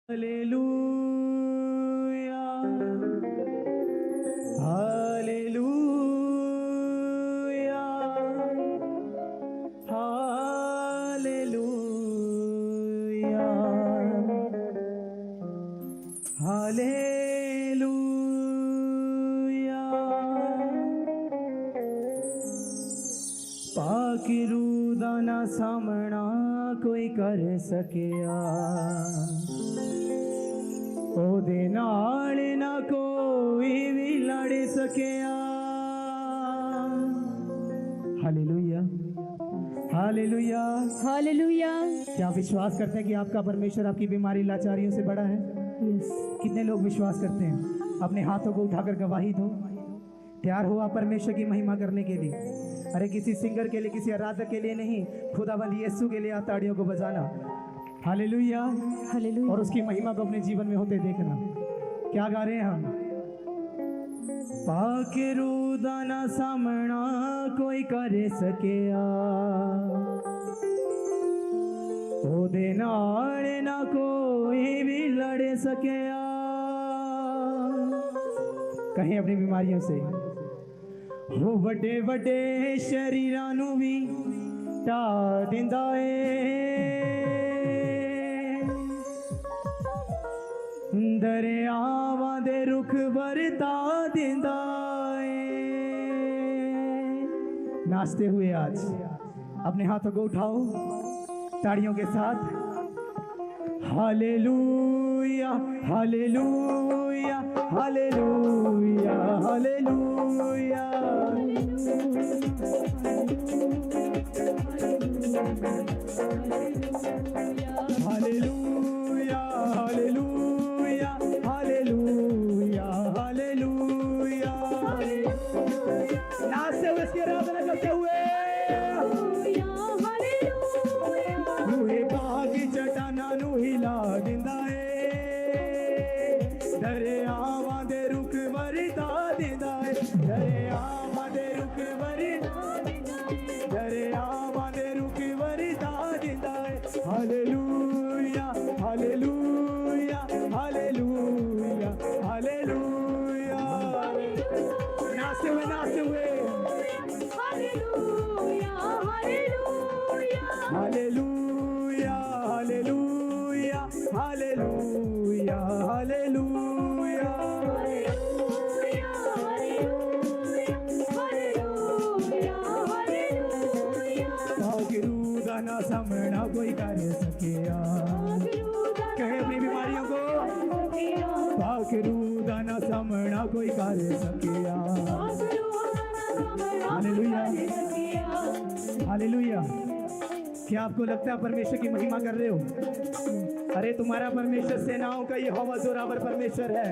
Hallelujah hallelujah hallelujah hallelujah पाकिरू दाना सामना कोई कर सकिया ओदे नाल ना कोई भी लड़ सकिया। Hallelujah hallelujah hallelujah. क्या आप विश्वास करते हैं कि आपका परमेश्वर आपकी बीमारी लाचारियों से बड़ा है? यस। कितने लोग विश्वास करते हैं? अपने हाथों को उठाकर गवाही दो। तैयार हो आप परमेश्वर की महिमा करने के लिए? अरे किसी सिंगर के लिए, किसी आराधक के लिए नहीं, खुदाबंद यीशु के लिए आप ताड़ियों को बजाना। Hallelujah hallelujah. और उसकी महिमा को अपने जीवन में होते देखना। क्या गा रहे हैं हम? पाकिरू दाना सामना कोई कर सकिया ओदे नाल ना कोई भी लड़ सकिया। कहीं अपनी बीमारियों से हो वड्डे वड्डे शरीरां नूं भी ढा दिंदा ए, दरियावां दे रुख वरता दिंदा ए। नाचते हुए आज अपने हाथों को उठाओ ताड़ियों के साथ। Hallelujah hallelujah hallelujah hallelujah hallelujah hallelujah hallelujah hallelujah. नाचते हुए इसकी आराधना करते हुए बागी चटाना नू हिला दिंदा ए, दरियावां दे रुख वरता दिंदा ए, दरियावां दे रुख वरता दिंदा ए, दरियावां दे रुख वरता दिंदा ए। Hallelujah hallelujah hallelujah hallelujah. नाचते हुए हालेलुया हालेलुया हालेलुया हालेलुया। पाकिरू दाना सामना कोई कर सकिया। कहे अपनी बीमारियों को पाकिरू दाना सामना कोई कर सकिया। Hallelujah hallelujah. क्या आपको लगता है परमेश्वर की महिमा कर रहे हो? अरे तुम्हारा परमेश्वर सेनाओं का यहोवा जोरावर परमेश्वर है।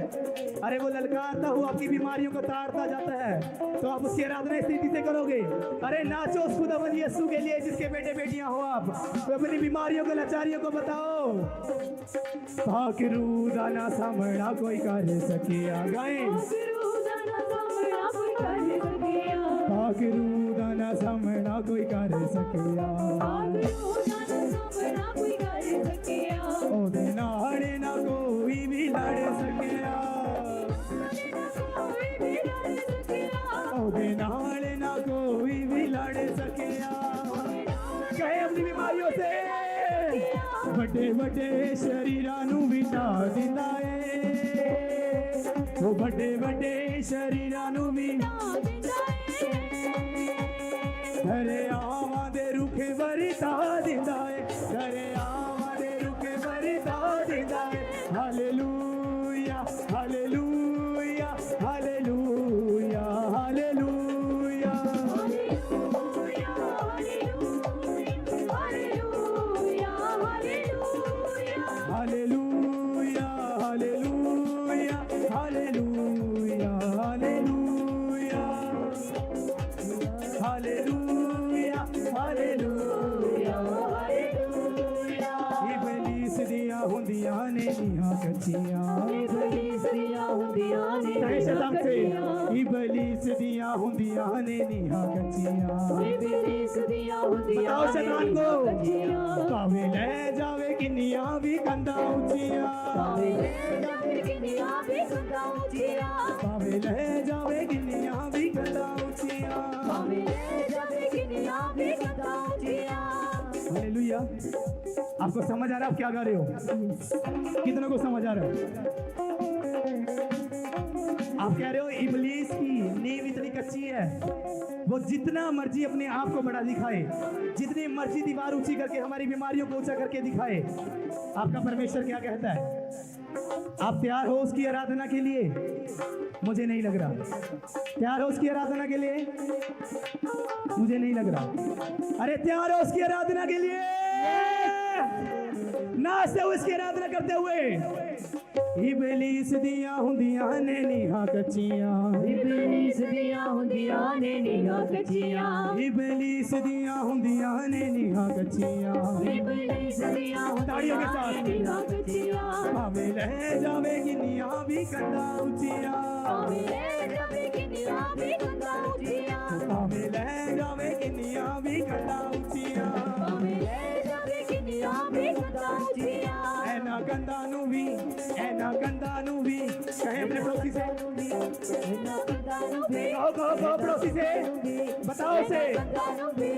अरे वो ललकारता हुआ आपकी बीमारियों को ताड़ता जाता है, तो आप उसकी आराधना इस रीति से करोगे। अरे नाचो उस खुदावंद यीशु के लिए जिसके बेटे बेटियां हो आप, तो अपनी बीमारियों को लाचारियों को बताओ। पाकिरू दाना सामना कोई कर सकिया। गाएं पाकिरू दाना सामना कोई कर सकिया ओदे नाल ना कोई भी लड़ सकिया, ओदे नाल ना कोई भी लड़ सकिया। कहे अपनी बीमारियों से वड्डे वड्डे शरीरां नूं भी ढा दिंदा ए, वो वड्डे वड्डे शरीरां नूं भी दरियावां दे रुख वरता दिंदा ए, दरियावां दे रुख वरता दिंदा ए। Hallelujah hallelujah hallelujah hallelujah hallelujah hallelujah hallelujah hallelujah hallelujah hallelujah. इबलीस दिया हुंदियां ਹੁੰਦੀਆਂ ਨੇ ਨੀਹਾਂ ਕੱਚੀਆਂ ਇਬਲੀਸ ਦੀਆਂ ਹੁੰਦੀਆਂ ਨੇ ਕਹੇ ਸ਼ੈਤਾਨ ਸੇ ਕੱਚੀਆਂ। ਇਬਲੀਸ ਦੀਆਂ ਹੁੰਦੀਆਂ ਨੇ ਨੀਹਾਂ ਕੱਚੀਆਂ ਇਬਲੀਸ ਦੀਆਂ ਹੁੰਦੀਆਂ बताओ शैतान को ਕੱਚੀਆਂ। ਭਾਵੇਂ ਲੈ ਜਾਵੇ ਕਿੰਨੀਆਂ ਵੀ ਕੰਧਾਂ ਉੱਚੀਆਂ ਭਾਵੇਂ ਲੈ ਜਾਵੇ ਕਿੰਨੀਆਂ ਵੀ ਕੰਧਾਂ ਉੱਚੀਆਂ। ਭਾਵੇਂ ਲੈ ਜਾਵੇ ਕਿੰਨੀਆਂ ਵੀ ਕੰਧਾਂ ਉੱਚੀਆਂ ਭਾਵੇਂ ਲੈ ਜਾਵੇ ਕਿੰਨੀਆਂ ਵੀ ਕੰਧਾਂ ਉੱਚੀਆਂ। हालेलुया आपको समझ आ रहा है आप क्या गा रहे हो कितनों को समझ आ रहा है आप कह रहे हो इबलीस की नींव इतनी कच्ची है वो जितना मर्जी अपने आप को बड़ा दिखाए जितनी मर्जी दीवार ऊंची करके हमारी बीमारियों को ऊंचा करके दिखाए आपका परमेश्वर क्या कहता है आप तैयार हो उसकी आराधना के लिए मुझे नहीं लग रहा तैयार हो उसकी आराधना के लिए मुझे नहीं लग रहा अरे तैयार हो उसकी आराधना के लिए नाचते हुए उसकी आराधना करते हुए इबलीस दिया हुंदियां ने नीहां कच्चियां इबलीस ਦੀਆਂ ਹੁੰਦੀਆਂ ਨੇ ਨੀਹਾਂ ਕੱਚੀਆਂ। इबलीस दिया हुंदियां ने नीहां कच्चियां इबलीस ਦੀਆਂ ताड़ियों के ਹੁੰਦੀਆਂ साथ। ਨੇ ਨੀਹਾਂ ਕੱਚੀਆਂ। भावे ले जावे किन्नियां भी कंधा उचियां ਭਾਵੇਂ ਲੈ ਜਾਵੇ ਕਿੰਨੀਆਂ ਵੀ ਕੰਧਾਂ ਉੱਚੀਆਂ। भावे ले जावे किन्नियां भी कंधा उचियां ਭਾਵੇਂ ਲੈ ਜਾਵੇ ਕਿੰਨੀਆਂ ਵੀ ਕੰਧਾਂ ਉੱਚੀਆਂ। ऐना कंधा नू भी कहे अपने पड़ोसी से ਇਹਨਾਂ ਕੰਧਾਂ ਨੂੰ ਵੀ कहो पड़ोसी से बताओ से ਕੰਧਾਂ ਨੂੰ ਵੀ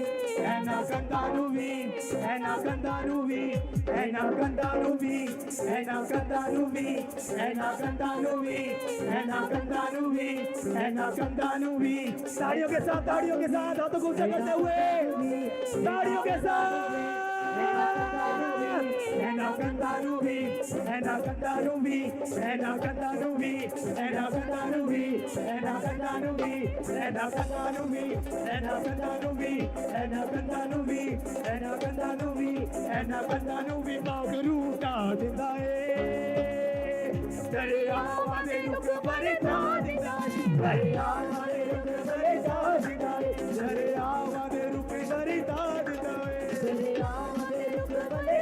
ऐना कंधा नू भी ऐना कंधा नू भी ऐना कंधा नू भी ऐना कंधा नू भी ऐना कंधा नू भी ऐना कंधा नू भी ऐना कंधा नू भी ताड़ियों के साथ हाथों को ऊंचा करते हुए ताड़ियों के साथ ऐना कंधा नू भी ऐना कंधा नू भी ऐना कंधा नू भी ऐना कंधा नू भी ऐना कंधा नू भी ऐना कंधा नू भी ऐना कंधा नू भी ऐना कंधा नू भी ऐना कंधा नू भी ऐना कंधा नू भी बागरू का दिंदा ए दरिया वाले रुख बरे था दिंदा दरिया वाले रुख बरे था दिंदा दरिया वाले रुख बरे था दिंदा ਦਰਿਆ ਦੇ ਰੁੱਖ ਬੜੇ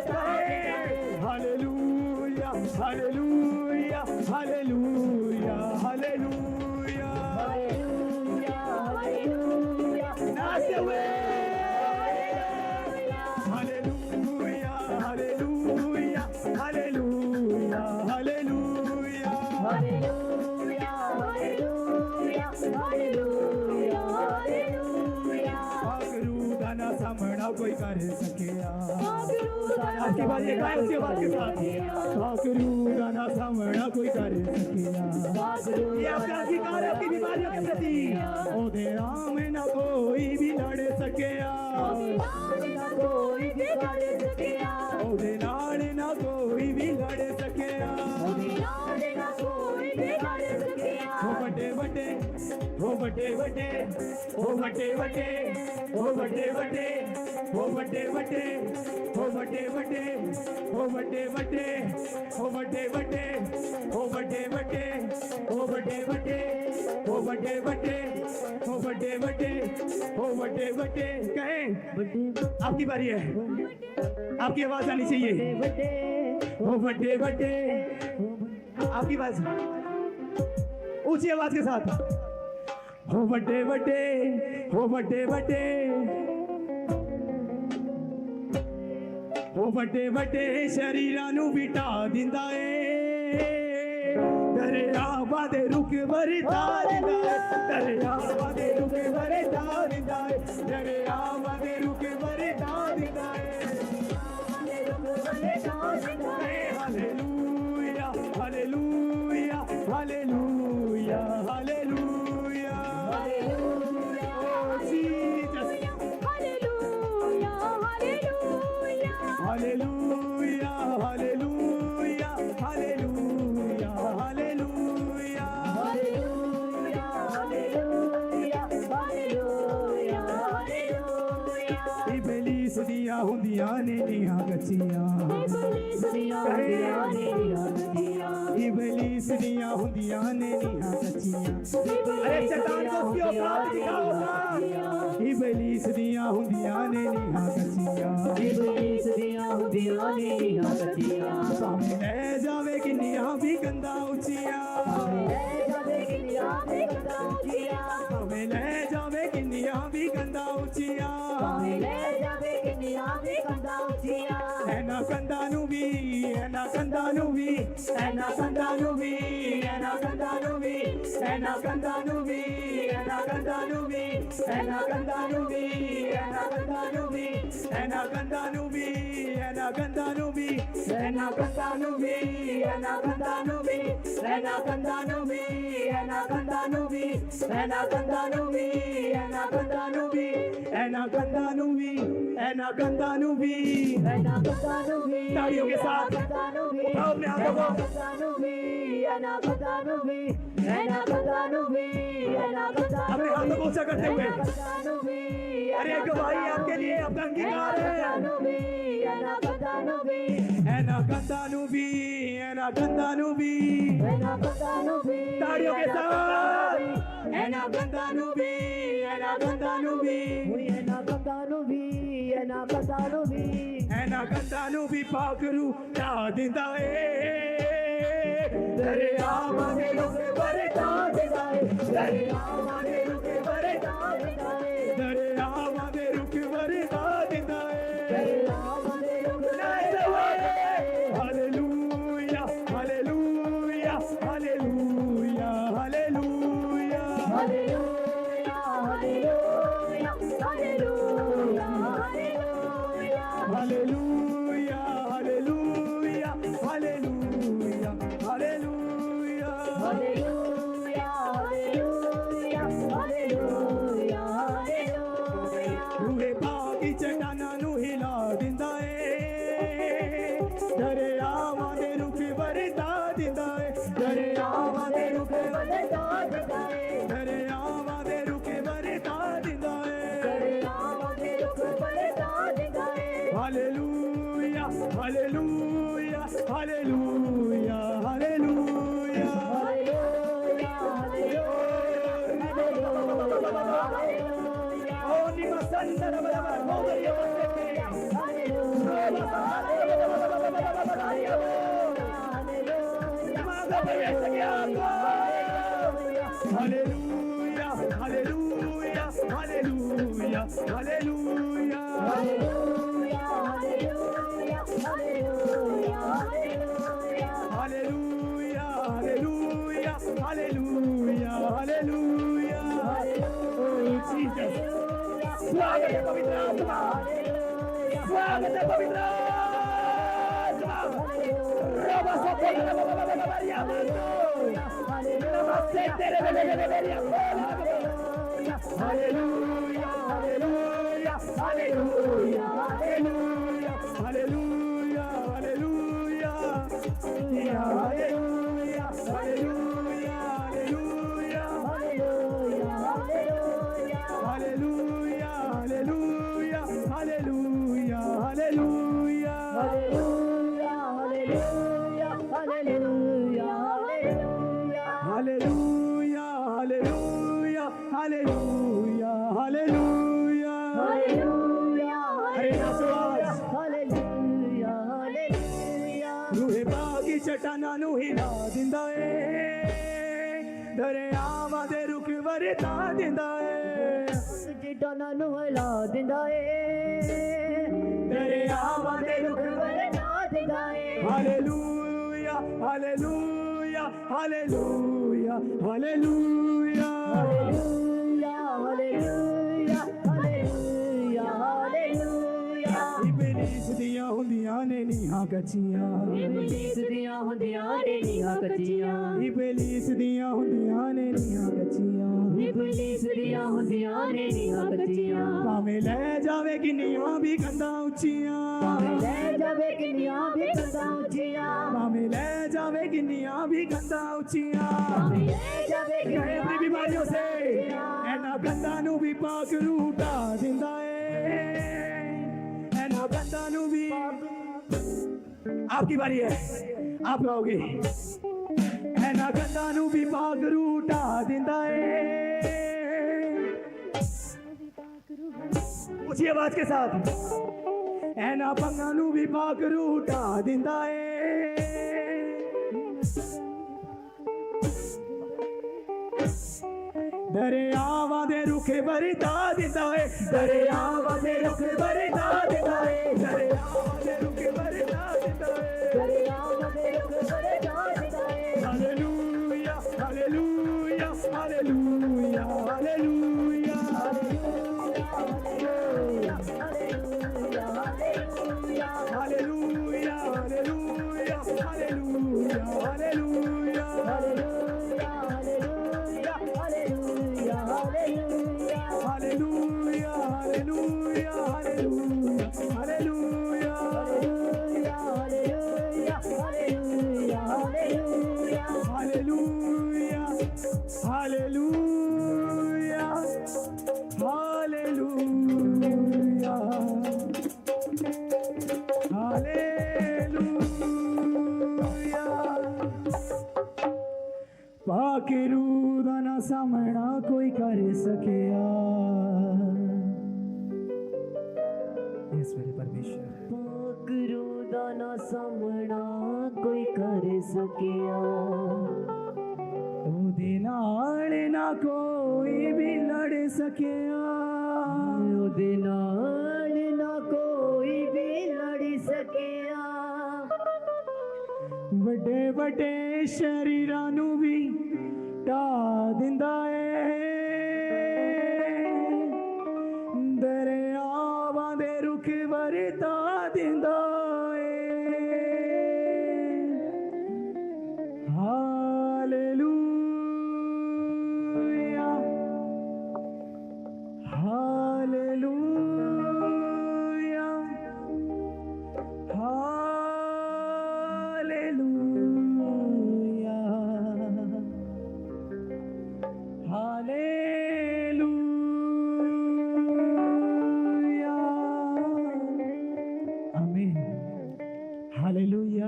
hallelujah hallelujah hallelujah hallelujah hallelujah hallelujah नाचते हुए hallelujah hallelujah hallelujah hallelujah hallelujah hallelujah hallelujah hallelujah. पागरू गाना सामना कोई कर सकेया आपकी आपकी बात ये गाय उसके बाद के साथ पागरू गाना सामना कोई कर सकेया ये आपका अधिकार है आपकी बीमारियों के प्रति ओदे राम ना कोई भी लड़ सकेया कोई भी कर सकिया ओदे नाल ना कोई भी लड़ सकेया ना कोई भी कर सकिया। ओ बड़े बड़े ओ बड़े बड़े ओ बड़े बड़े ओ बड़े बड़े ओ बड़े बड़े ओ बड़े बड़े ओ बड़े बड़े ओ बड़े बड़े ओ बड़े बड़े ओ बड़े बड़े ओ बड़े बड़े ओ बड़े बड़े ओ बड़े बड़े कहें आपकी बारी है आपकी आवाज आनी चाहिए बड़े ओ बड़े बड़े आपकी आवाज ऊंची आवाज के साथ हो बड़े बड़े हो बड़े बड़े हो बड़े बड़े शरीरां नू बिठा दिंदा ए दरियावां दे रुख वरता दिंदा ए दरियावां दे रुख वरता दिंदा ए दरियावां दे रुख वरता दिंदा ए hallelujah hallelujah hallelujah hallelujah Oh, Jesus. Hallelujah, hallelujah, hallelujah, hallelujah. इबलीस दिया हुंदियां ने नीहां कच्चियां इबलीस दिया हुंदियां ने नीहां कच्चियां अरे शैतान को उसकी औकात दिखाओ ना इबलीस दिया हुंदियां ने नीहां कच्चियां सामने किन्नियां भी कंधा उचियां भावें ले जावे किन्नियां भी कंधा उचियां एना कंधा नू भी एना कंधा नू भी एना कंधा नू भी एना कंधा नू भी एना कंधा नू भी एना कंधा नू भी एना कंधा नू भी एना कंधा नू भी एना कंधा नू भी एना कंधा नू भी एना कंधा नू भी एना कंधा नू भी एना कंधा नू भी एना कंधा नू भी एना कंधा नू भी एना कंधा नू भी एना कंधा नू भी एना कंधा नू भी तालियों के साथ उठाओ अपने हाथों को अपने हाथों को ऊंचा करते हुए अरे गवाही आपके लिए आपका अंगीकार है एना कंधा नू भी एना कंधा नू भी तालियों के साथ एना कंधा नू भी एना कंधा नू भी एना कंधा नू भी पाखरू ता दिंदा ए दरियावां दे रुके बरे ता दिंदा ए दरियावां दे रुके बरे ता दिंदा ए दरियावां दे रुके बरे ता दिंदा ए hallelujah hallelujah hallelujah hallelujah hallelujah hallelujah hallelujah रूहे बागी चट्टाना नू हिला दिंदा ए दरियावां दे रुख वरता दिंदा ए दरियावां दे रुख वरता दिंदा ए दरियावां दे रुख वरता दिंदा ए हालेलुया हालेलुया हालेलुया हालेलुया ओ निमा संदर बलवा मोगरिया hallelujah hallelujah hallelujah hallelujah hallelujah hallelujah hallelujah hallelujah Jesus स्वागत है पवित्र आत्मा स्वागत है पवित्र आत्मा रबा सपोला बबरिया नमस्ते तेरे बबरिया hallelujah hallelujah hallelujah hallelujah hallelujah hallelujah hallelujah hallelujah hallelujah hallelujah hallelujah hallelujah hallelujah hallelujah hallelujah hallelujah अरे रूहे बागी चट्टाना नू हिला दिंदा ए दरियावां दे रुख वरता दिंदा ए चट्टाना नू हिला दिंदा ए दरियावां दे रुख वरता दिंदा ए हालेलुया हालेलुया हालेलुया हालेलुया इबलीस दियां हुंदियां ने नीहां कच्चियां इबलीस दियां हुंदियां ने नीहां कच्चियां इबलीस दियां हुंदियां ने नीहां कच्चियां इबलीस दियां हुंदियां ने नीहां कच्चियां भावें ले जावे किन्नियां भी कंधां उच्चियां ले जावे किन्नियां भी कंधां उच्चियां भावें ले जावे किन्नियां भी कंधां उच्चियां ले जावे गए अपनी बीमारियों से एना कंधां नू भी पाक रूटा दिंदा ए एना कंधां नू भी आपकी बारी है आप गाओगे एना कंधां नू भी पाक रूटा दिंदा ए ऊंची आवाज के साथ एना पंगा नू भी पाक रूटा दिंदा ए दरियावां दे रुख बरता दिंदा है, दरियावां दे रुख बरता दिंदा है, दरियावां दे रुख बरता दिंदा है, दरियावां दे रुख बरता दिंदा है। Hallelujah hallelujah hallelujah hallelujah hallelujah hallelujah hallelujah hallelujah hallelujah hallelujah hallelujah hallelujah hallelujah hallelujah hallelujah पाके रूह दा ना सामना कोई कर सकिया। इस मेरे परमेश्वर गुरु दा ना सामना कोई कर सकिया। ओदे नाल ना कोई भी लड़ सकिया, ओदे नाल ना कोई भी लड़ सकिया। ਵੱਡੇ ਵੱਡੇ ਸ਼ਰੀਰਾਂ ਨੂੰ ਵੀ ਢਾ ਦਿੰਦਾ ਏ, ਦਰਿਆਵਾਂ ਦੇ ਰੁਖ ਵਰਤਾ ਦਿੰਦਾ ਏ। ਹਾਲੇਲੂਇਆ ਹਾਲੇਲੂਇਆ ਹਾਲੇਲੂਇਆ हालेलुया आमीन हालेलुया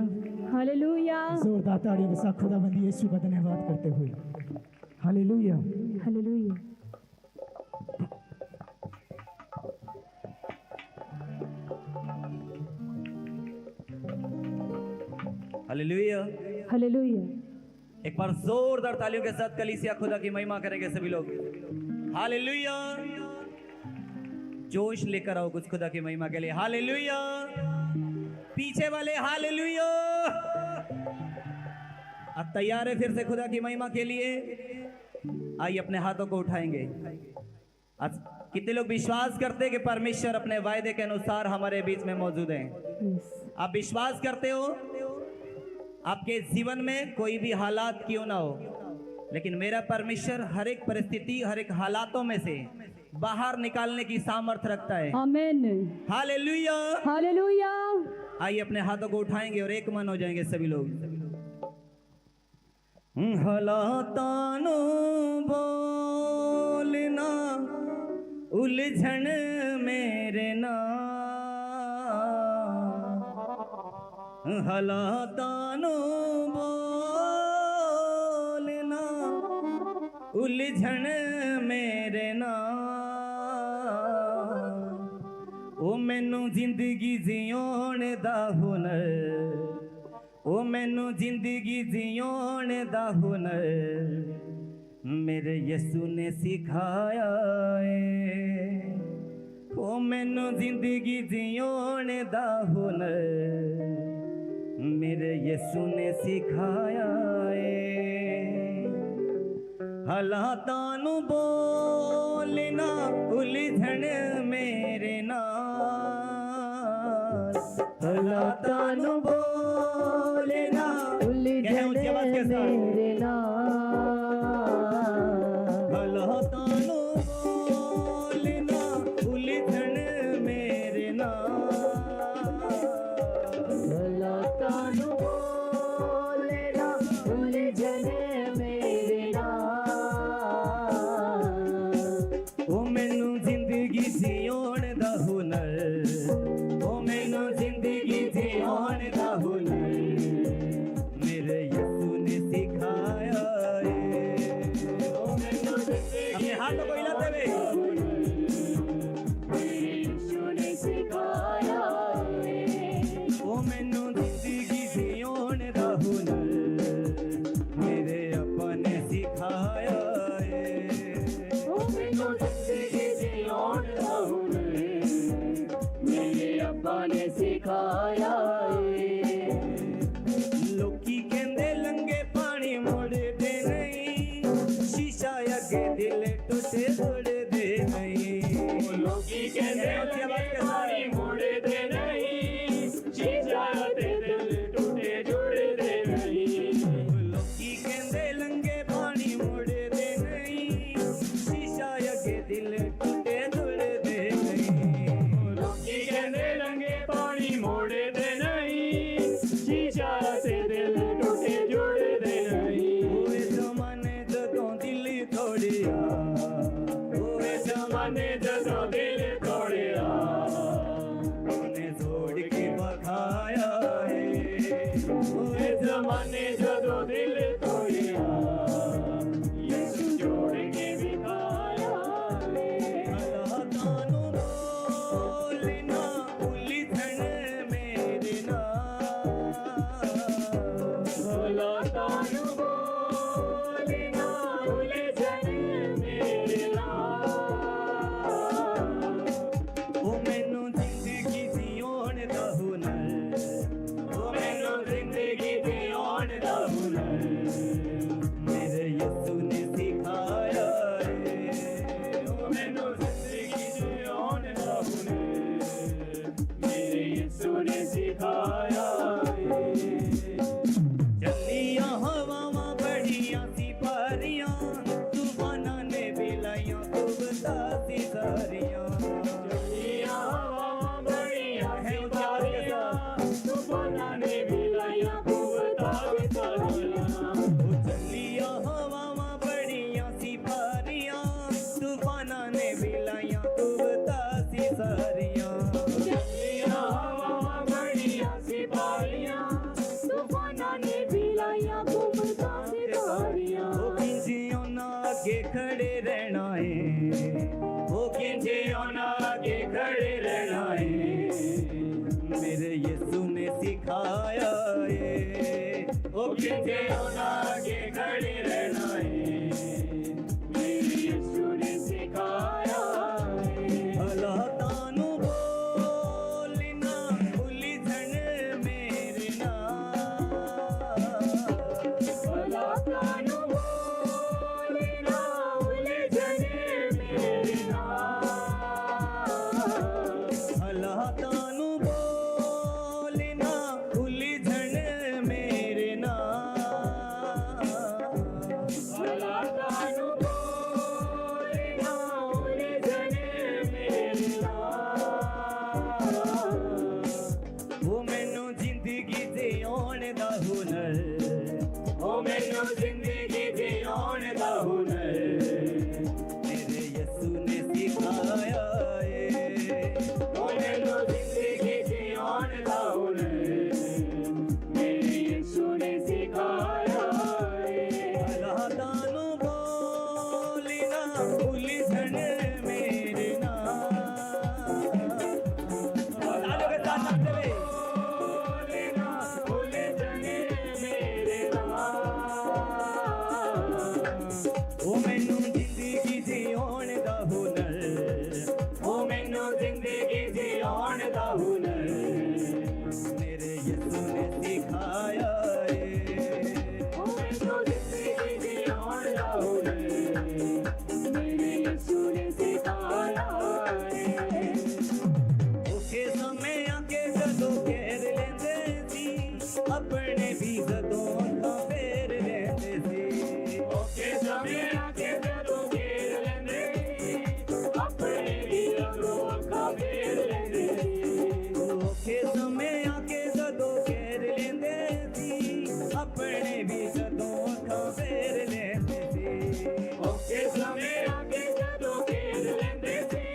हालेलुया जोरदार तालियों के साथ खुदाबंदी यीशु का धन्यवाद करते हुए हालेलुया हालेलुया। हालेलुया। हालेलुया एक बार जोरदार तालियों के साथ कलीसिया खुदा की महिमा करेंगे सभी लोग। हालेलुया। जोश लेकर आओ कुछ खुदा की महिमा के लिए। हालेलुया। पीछे वाले हालेलुया। अब तैयार है फिर से खुदा की महिमा के लिए? आइए अपने हाथों को उठाएंगे। आज कितने लोग विश्वास करते हैं कि परमेश्वर अपने वायदे के अनुसार हमारे बीच में मौजूद हैं? आप विश्वास करते हो? आपके जीवन में कोई भी हालात क्यों ना हो, लेकिन मेरा परमेश्वर हर एक परिस्थिति हर एक हालातों में से बाहर निकालने की सामर्थ्य रखता है। आमीन हालेलुया। हालेलुया। आइए अपने हाथों को उठाएंगे और एक मन हो जाएंगे सभी लोग। हालातानो बोलना उलझन मेरे ना, हालातानो बोलना उलझन मेरे ना। ओ मैनू जिंदगी जियोण दा हुनर, ओ मैनू जिंदगी जियोण दा हुनर मेरे यसू ने सिखाया है। ओ मैनू जिंदगी जियोण दा हुनर मेरे यसू ने सिखाया है। हालातां नू बोलना उलझन मेरे नाल, हालातां नू बोलना उलझन मेरे नाल, हालातां नू बोलना उलझन मेरे नाल, हालातां नू बोलना उलझन मेरे नाल। ओ मैनू जिंदगी जियोण दा हुनर, ओ मैनू जिंदगी जियोण दा हुनर मेरे यसू ने सिखाया ਜਦੋਂ ਦਿਲ ਤੋੜਿਆ ਯਿਸੂ ਜੋੜ ਕੇ ਵਿਖਾਇਆ ਏ ਹਾਲਾਤਾਂ ਨੂੰ ਬੋਲਣਾ ਉਲਝਣ ਮੇਰੇ ਨਾਲ ਹਾਲਾਤਾਂ ਨੂੰ ਬੋਲਣਾ ਉਲਝਣ ਮੇਰੇ ਨਾਲ ਉਹ ਮੈਨੂੰ ਜ਼ਿੰਦਗੀ ਜਿਉਣ ਦਾ ਹੁਨਰ ਉਹ ਮੈਨੂੰ ਜ਼ਿੰਦਗੀ ਜਿਉਣ ਦਾ ਹੁਨਰ ਮੇਰੇ ਯਿਸੂ ਨੇ ਸਿਖਾਇਆ ਏ ਉਹ ਮੈਨੂੰ ਜ਼ਿੰਦਗੀ ਜਿਉਣ ਦਾ ਹੁਨਰ ਮੇਰੇ ਯਿਸੂ ਨੇ ਸਿਖਾਇਆ ਏ ਚੱਲੀਆਂ ਹਵਾਵਾਂ ਬੜੀਆਂ ਸੀ ਭਾਰੀਆਂ ਤੂਫਾਨਾਂ ਨੇ ਵੀ ਲਾਈਆਂ ਕੁਬਤਾ ਸੀ ਸਾਰੀਆਂ ਚੱਲੀਆਂ ਹਵਾਵਾਂ ਬੜੀਆਂ ਸੀ ਭਾਰੀਆਂ ਤੂਫਾਨਾਂ ਨੇ ਵੀ ਲਾਈਆਂ ਕੁਵਤਾਂ ਵੀ ਸਾਰੀਆਂ ਉਹ ਚੱਲੀਆਂ ਹਵਾਵਾਂ ਬੜੀਆਂ ਸੀ ਭਾਰੀਆਂ ਤੂਫਾਨਾਂ ਨੇ ਵੀ ਲਾਈਆਂ ਕੁਬਤਾ ਸੀ ਸਾਰੀਆਂ ਚੱਲੀਆਂ ਹਵਾਵਾਂ ਬੜੀਆਂ ਸੀ ਭਾਰੀਆਂ ਤੂਫਾਨਾਂ ਨੇ ਵੀ ਲਾਈਆਂ ਕੁਵਤਾਂ ਵੀ ਸਾਰੀਆਂ ਉਹ ਕਿੰਜੇ ਉਹਨਾਂ ਅੱਗੇ ਖੜੇ ਰਹਿਣਾ ਏ ਉਹ ਕਿੰਜੇ ਉਹਨਾਂ ਅੱਗੇ ਖੜੇ ਰਹਿਣਾ ਏ ਮੇਰੇ ਯਿਸੂ ਨੇ ਸਿਖਾਇਆ ਏ ਉਹ ਕਿੰਜੇ ਉਹਨਾਂ ਅੱਗੇ ਖੜੇ ਰਹਿਣਾ ਏ ਮੇਰੇ ਯਿਸੂ ਨੇ ਸਿਖਾਇਆ ਏ ਹਾਲਾਤਾਂ ਨੂੰ ਬੋਲਣਾ ਉਲਝਣ ਮੇਰੇ ਨਾਲ ਹਾਲਾਤਾਂ ਨੂੰ ਬੋਲਣਾ ਉਲਝਣ ਮੇਰੇ ਨਾਲ ਹਾਲਾਤਾਂ ਨੂੰ ਬੋਲਣਾ ਉਲਝਣ ਮੇਰੇ ਨਾਲ ਹਾਲਾਤਾਂ ਨੂੰ ਬੋਲਣਾ ਉਲਝਣ ਮੇਰੇ ਨਾਲ ਉਹ ਮੈਨੂੰ ਜ਼ਿੰਦਗੀ ਜਿਉਣ ਦਾ ਹੁਨਰ ਉਹ ਮੈਨੂੰ ਜ਼ਿੰਦਗੀ ਜਿਉਣ ਦਾ ਹੁਨਰ ਮੇਰੇ ਯਿਸੂ ਨੇ ਸਿਖਾਇਆ ਏ ਉਹ ਮੈਨੂੰ ਜ਼ਿੰਦਗੀ ਜਿਉਣ ਦਾ ਹੁਨਰ ਮੇਰੇ ਯਿਸੂ ਨੇ ਸਿਖਾਇਆ ਏ ਹਾਲਾਤਾਂ ਨੂੰ ਬੋਲਣਾ ਉਲਝਣ ਮੇਰੇ ਨਾਲ ਤਾਲੀਆਂ ਕੇ ਸਾਥ ਨਾਚते हुए ਬੋਲਣਾ ਉਲਝਣ ਮੇਰੇ ਨਾਲ ਉਹ ਮੈਨੂੰ ਜ਼ਿੰਦਗੀ ਜਿਉਣ ਦਾ ਹੁਨਰ ਉਹ ਮੈਨੂੰ ਜ਼ਿੰਦਗੀ ਜਿਉਣ ਦਾ ਹੁਨਰ ਮੇਰੇ ਯਿਸੂ ਨੇ ਸਿਖਾਇਆ ਏ ਉਹ ਮੈਨੂੰ ਜ਼ਿੰਦਗੀ ਜਿਉਣ ਦਾ ਹੁਨਰ ਮੇਰੇ ਯਿਸੂ ਨੇ ਸਿਖਾਇਆ ਏ ਔਖੇ ਸਮਿਆਂ ਕੇ ਜਦੋਂ ਘੇਰ ਲੈਂਦੇ ਸੀ ਆਪਣੇ ਵੀ ਜਦੋਂ ਅੱਖਾਂ ਫੇਰ ਲੈਂਦੇ ਸੀ ਔਖੇ ਸਮਿਆਂ ਕੇ ਜਦੋਂ ਘੇਰ ਲੈਂਦੇ ਆਪਣੇ ਵੀ ਜਦੋਂ ਅੱਖਾਂ ਫੇਰ ਲੈਂਦੇ ਔਖੇ ਸਮਿਆਂ ਕੇ ਜਦੋਂ ਘੇਰ ਲੈਂਦੇ ਸੀ ਆਪਣੇ ਵੀ ਜਦੋਂ ਅੱਖਾਂ ਫੇਰ ਲੈਂਦੇ ਸੀ ਔਖੇ ਸਮਿਆਂ ਕੇ ਜਦੋਂ ਘੇਰ ਲੈਂਦੇ ਸੀ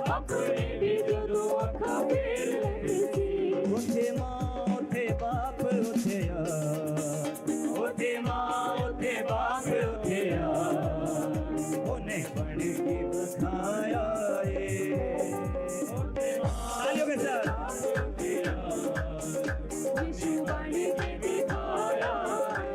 ਆਪਣੇ ਵੀ ਜਦੋਂ ਅੱਖਾਂ ਫੇਰ ਲੈਂਦੇ ਸੀ ਉੱਥੇ ਮਾਂ ਉੱਥੇ ਬਾਪ ਉੱਥੇ ਆ ਉੱਥੇ ਮਾਂ ਉੱਥੇ ਬਾਪ ਉੱਥੇ ਆ ਉਹਨੇ ਬਣ ਕੇ ਬਖਾਇਆ ਏ ਤਾਲੀਆਂ ਕੇ ਸਾਥ ਯਿਸੂ ਬਣ ਕੇ ਦਿਖਾਇਆ ਏ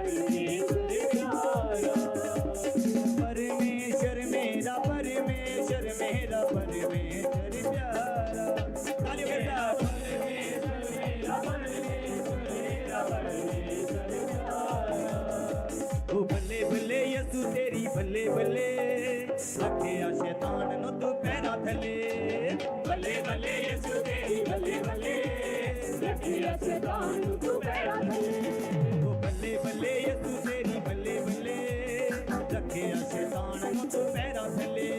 परमेश्वर प्यारा, परमेश्वर मेरा परमेश्वर मेरा परमेश्वर प्यारा। तालियों के साथ। ओ बल्ले बल्ले यसु तेरी बल्ले बल्ले, रखे शैतान नु तू पैरा थले। बल्ले बल्ले यीशु तेरी बल्ले बल्ले, रखिया शैतान को पैरा थले। ओ बल्ले बल्ले यसु तेरी बल्ले बल्ले, रखे शैतान नु तू पैरा थले।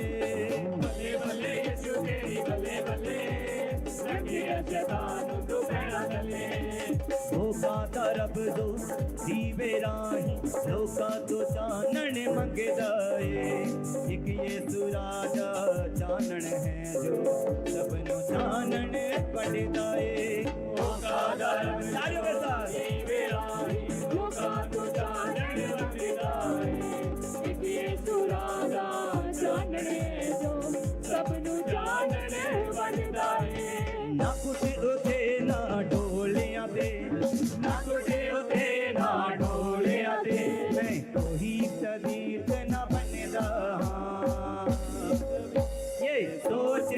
बल्ले बल्ले यीशु तेरी बल्ले बल्ले, रखिया शैतान को पैरा थले। लोका तरफ दो दीवे राही, लोका तो चानण मंगदा ए। एक यीशु राजा चानण है जो सबनु चानण पड़दा ए। लोका तरफ तालियों के साथ। दीवे राही, लोका तो चानण मंगदा है। एक यीशु राजा चानण जो सबनु चानण बनदा है। ना कुछ उठे ना ढोलियां दे, ना कुटे उते ना ढोलिया दे, मैं कोई सदीक ना बनदा। ये सोच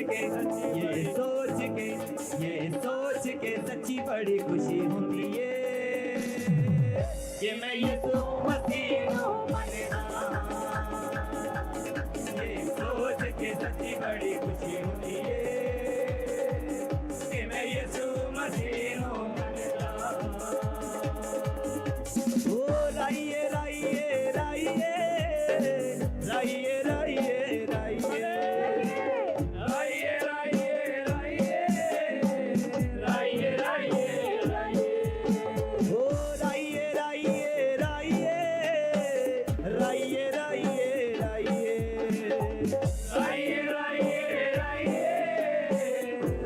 के सच्ची बड़ी खुशी होती है कि मैं यीशु मसीह को मनदा। ये सोच के सच्ची बड़ी खुशी होती है कि मैं यीशु मसीह को मनदा। ओ राइए राइए राइए राइए राइए राइए राइए राइए राइए राइए राइए राइए, ओ राइए राइए राइए राइए राइए राइए राइए राइए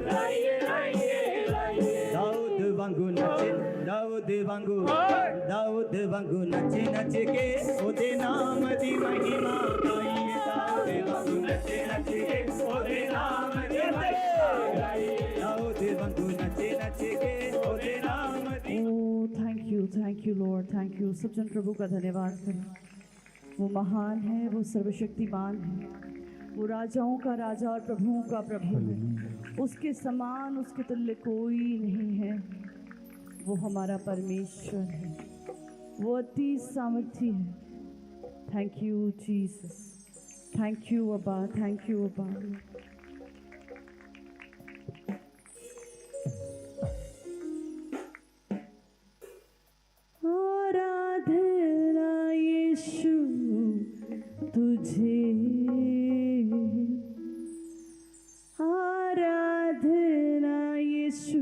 राइए राइए राइए। दाऊद वांगू नचे दाऊद वांगू नचे नच के ओदे नाम दी महिमा गाइए। दाऊद वांगू नचे नच के ओदे नाम दी महिमा गाइए। दाऊद वांगू नचे नच के ओदे नाम दी। Oh, thank you Lord, thank you। सब जन प्रभु का धन्यवाद करें। वो महान है, वो सर्वशक्तिमान है, वो राजाओं का राजा और प्रभुओं का प्रभु है। उसके समान, उसके तुल्य कोई नहीं है। वो हमारा परमेश्वर है, वो अति सामर्थी है। Thank you Jesus, thank you अब्बा, थैंक यू अब्बा। आराधना यीशु तुझे, आराधना यीशु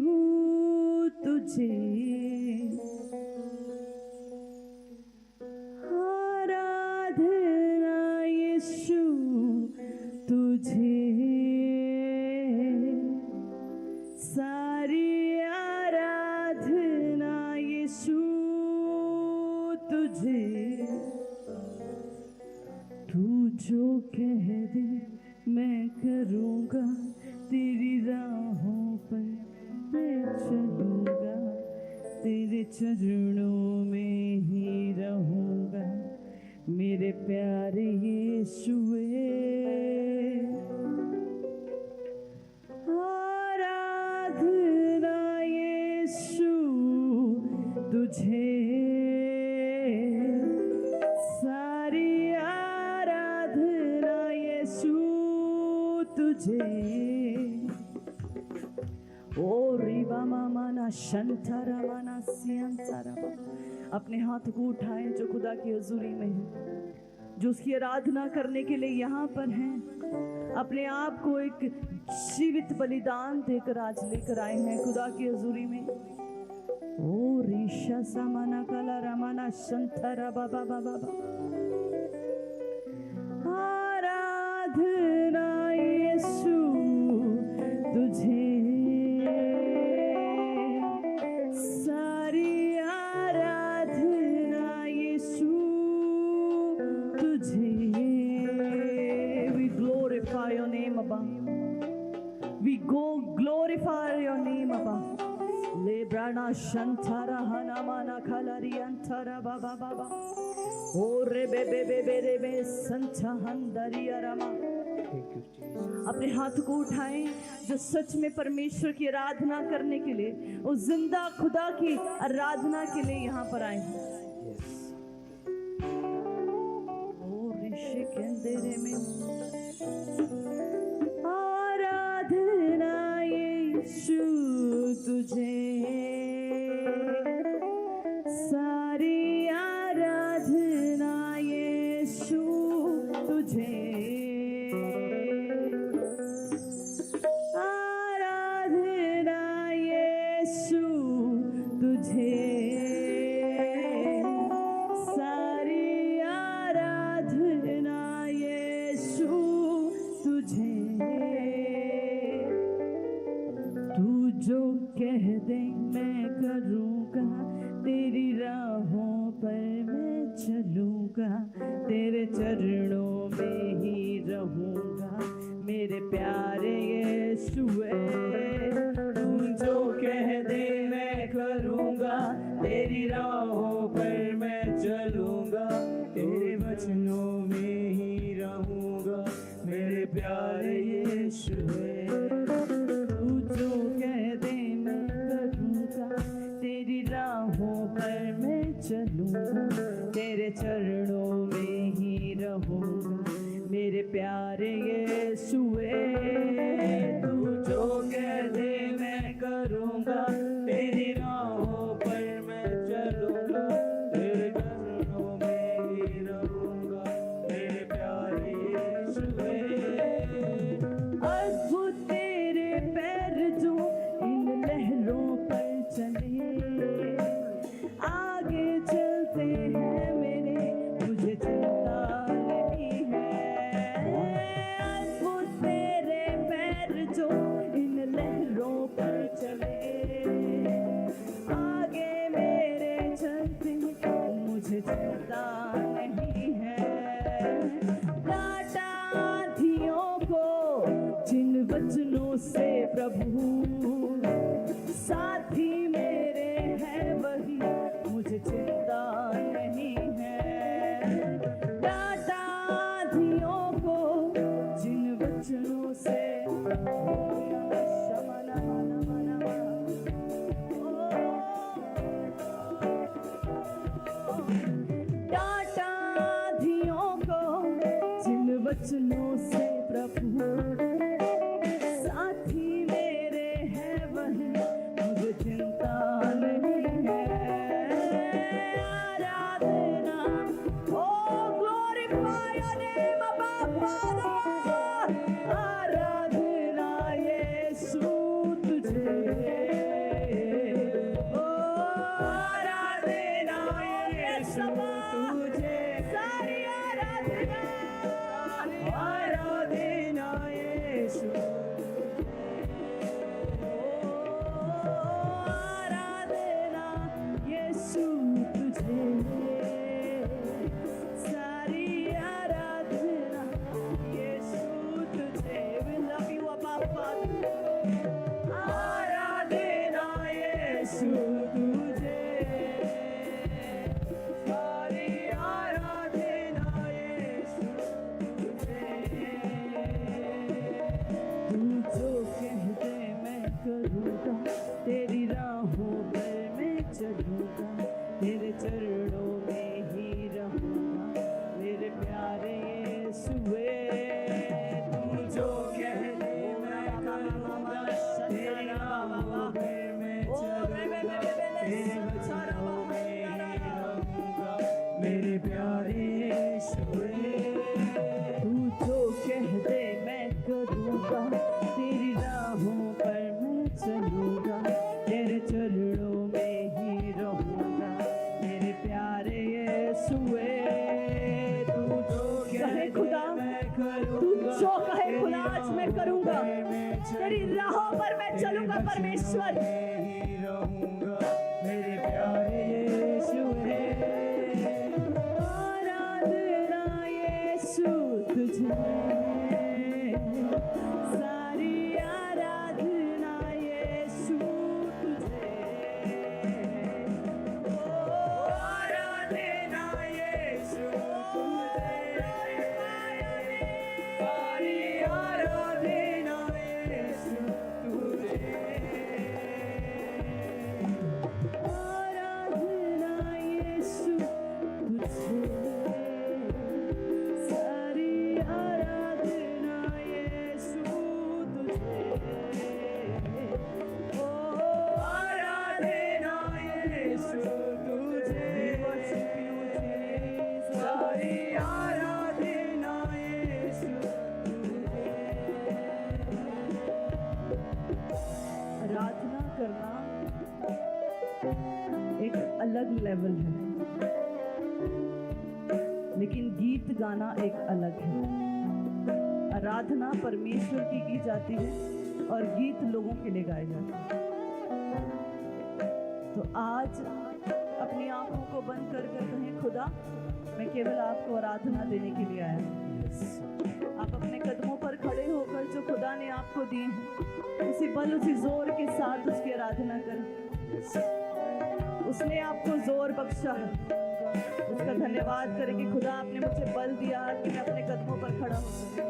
तुझे, आराधना यीशु तुझे, सारी आराधना यीशु तुझे। तू जो कह दे मैं करूँगा, तेरी राहों पर मैं चलूँगा, तेरे चरणों में ही रहूँगा मेरे प्यारे यीशुए। आराधना यीशु तुझे, सारी आराधना यीशु तुझे। ओ रिबा मामाना शंतरा माना सियंतरा। अपने हाथ को उठाएं जो खुदा की हजूरी में है, जो उसकी आराधना करने के लिए यहाँ पर हैं। अपने आप को एक जीवित बलिदान देकर आज लेकर आए हैं खुदा की हजूरी में। ओ ऋषा समाना काला रमाना शंतरा बाबा बाबा बाबा। आराधना यीशु तुझे, सारी आराधना यीशु तुझे। We glorify your name, Abba. We go glorify your name, Abba. Le brana shantara hana mana kalari antara baba baba o re be be be be re be santa handari arama अपने हाथ को उठाएं जो सच में परमेश्वर की आराधना करने के लिए उस जिंदा खुदा की आराधना के लिए यहाँ पर आए हैं ओ ऋषि केंद्रे में आराधना यीशु तुझे सारी आराधना यीशु तुझे कह दे मैं करूँगा तेरी राहों पर मैं चलूँगा तेरे चरणों में ही रहूँगा मेरे प्यारे यीशुए तू जो कह दे मैं करूँगा तेरी राहों पर मैं चलूँगा तेरे वचनों में ही रहूँगा मेरे प्यारे यीशुए पर मैं चलूँगा तेरे चरणों में ही रहूँगा मेरे प्यारे यीशुए तू जो कह दे मैं करूँगा तेरी राहों पर मैं चलूँगा तेरे चरणों में ही रहूँगा मेरे प्यारे यीशुए अद्भुत तेरे पैर जो इन लहरों पर चले आगे चलते हैं मेरे मुझे चिंता नहीं है अद्भुत तेरे पैर जो इन लहरों पर चले आगे मेरे चलते मुझे चिंता नहीं है डांटा आँधियों को जिन वचनों से प्रभु साथी मेरे हैं वही मुझे चिंता नहीं है डांटा आँधियों को जिन वचनों से डांटा आँधियों को जिन वचनों से प्रभु साथी मेरे हैं वही मुझे चिंता नहीं है आराधना ओ glorify your name above Father आराधना यीशु तुझे ओ आराधना यीशु तुझे सारी आराधना यीशु आराधना यीशु तुझे सारी आराधना यीशु तुझे we love you Abba Father आराधना यीशु तुझे सारी आराधना यीशु तुझे तू जो कह दे मैं करूँगा तेरी राहों पर मैं चलूँगा तेरे चरणों में ही रहूँगा मेरे प्यारे यीशुए तू जो कह दे मैं करूँगा तेरी राहों पर मैं चलूँगा तेरे चरणों में ही रहूँगा मेरे प्यारे यीशुए तू जो कह दे मैं करूँगा तेरी राहों पर मैं चलूँगा तेरे चरणों में ही रहूँगा मेरे प्यारे यीशुए तू जो कहे खुदा तू जो कहे खुदा आज मैं करूँगा तेरी राहों पर मैं चलूँगा परमेश्वर रहूँगा मेरे प्यारे यीशुए आराधना यीशु तुझे सारी आराधना यीशु तुझे लेवल है, लेकिन गीत गाना एक अलग है। आराधना परमेश्वर की जाती है और गीत लोगों के लिए गाए जाते हैं। तो आज अपनी आंखों को बंद कर कर कहें, खुदा मैं केवल आपको आराधना देने के लिए आया हूं। आप अपने कदमों पर खड़े होकर जो खुदा ने आपको दिए हैं, उसी बल उसी जोर के साथ उसकी आराधना करें। उसने आपको जोर बख्शा है, उसका धन्यवाद करें कि खुदा आपने मुझे बल दिया कि मैं अपने कदमों पर खड़ा हो सकूं।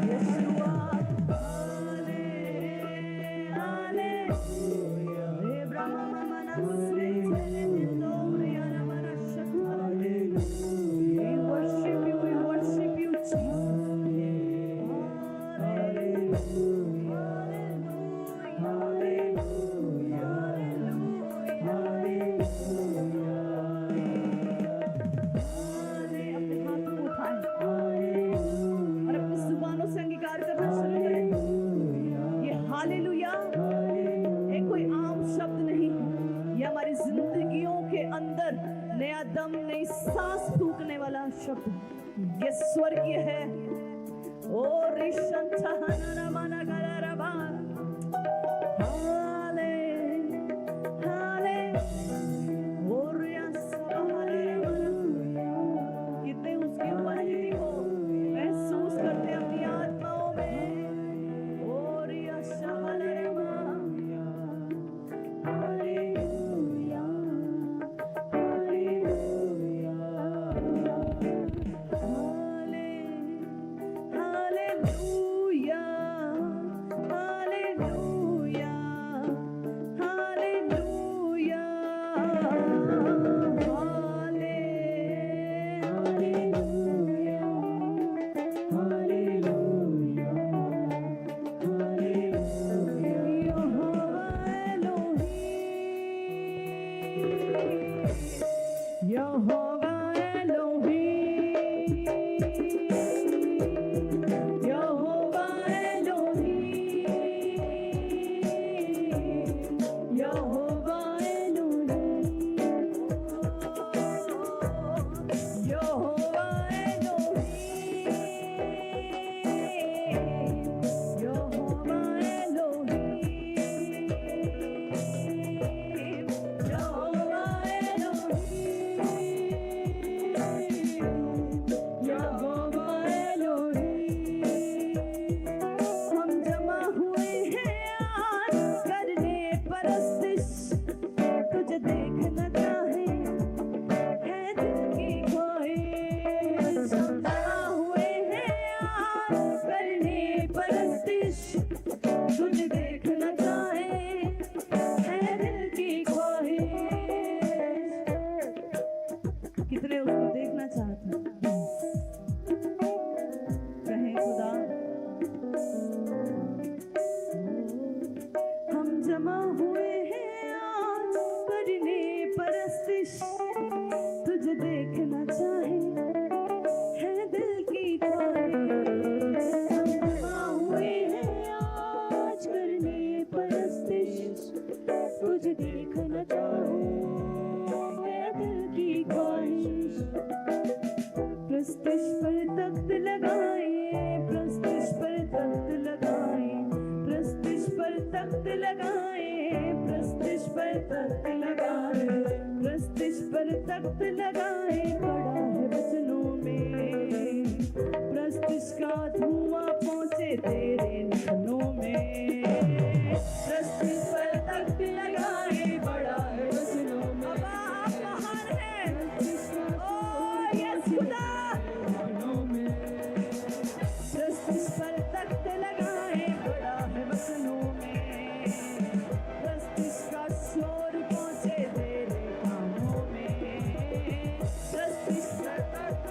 यशुआ हाले हालेलुया हे ब्रह्मा मनस्ते चलेंदोरिया नमना शक्ति we worship you Jesus अपने हाथों को उठाएं और अपनी जुबानों से अंगीकार करना शुरू करें। ये हालेलुया एक कोई आम शब्द नहीं है, ये हमारी जिंदगियों के अंदर नया दम नई सांस फूकने वाला शब्द है। ये स्वर्गीय है। ओ रिशंतहना माना गरबा हाले हाले ओरिया कितने उसकी उपस्थिति को महसूस करते अपनी आत्माओं में। ओरिया शमलेमा hallelujah hallelujah hallelujah hallelujah hallelujah यहोवा एलोही यहोवा एलोही यहोवा एलोही यहोवा एलोही यहोवा हम जमा हुए हैं आज करने परस्तिश, तुझे देखना चाहे है दिल की ख्वाहिश। हम जमा हुए हैं आज करने परस्तिश, तुझे देखना चाहे है दिल की ख्वाहिश। कितने उसको देखना चाहते हैं? कहें खुदा हम जमा हुए हैं आज करने परस्तिश, तुझे देखना चाहे है दिल की ख्वाहिश। हम जमा हुए हैं आज करने परस्तिश, तुझे देखना चाहे है दिल की ख्वाहिश। प्रस्तिश पर तख्त लगाए, प्रस्तिश पर तख्त लगाए, प्रस्तिश पर तख्त लगाए, प्रस्तिश पर तख्त लगाए, प्रस्तिश पर तख्त लगाए। पड़ा है वचनों में प्रस्तिश का धुआं पहुंचे तेरे नखनों में। प्रस्तिश पर तख्त लगाए, बड़ा है वचनों में। अब आप महान हैं। ओ यस खुदा प्रस्तिश पर तख्त लगाए, बड़ा है वचनों में। प्रस्तिश का शोर पहुंचे तेरे कानों में। प्रस्तिश पर तख्त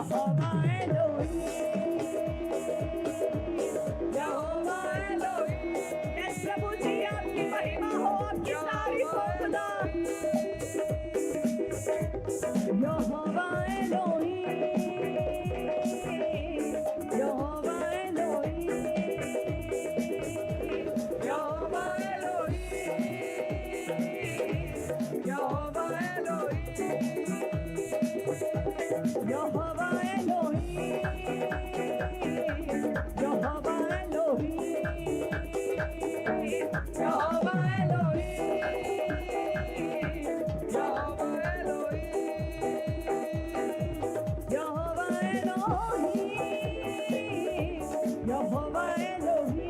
यहोवा एलोही, यहोवा एलोही। यस प्रभु जी, आपकी महिमा हो, आपकी तारीफ हो खुदा। यहोवा एलोही, यहोवा एलोही, यहोवा एलोही, यहोवा एलोही, यहोवा एलोही, यहोवा एलोही, यहोवा एलोही, यहोवा एलोही, यहोवा एलोही, यहोवा एलोही, यहोवा एलोही,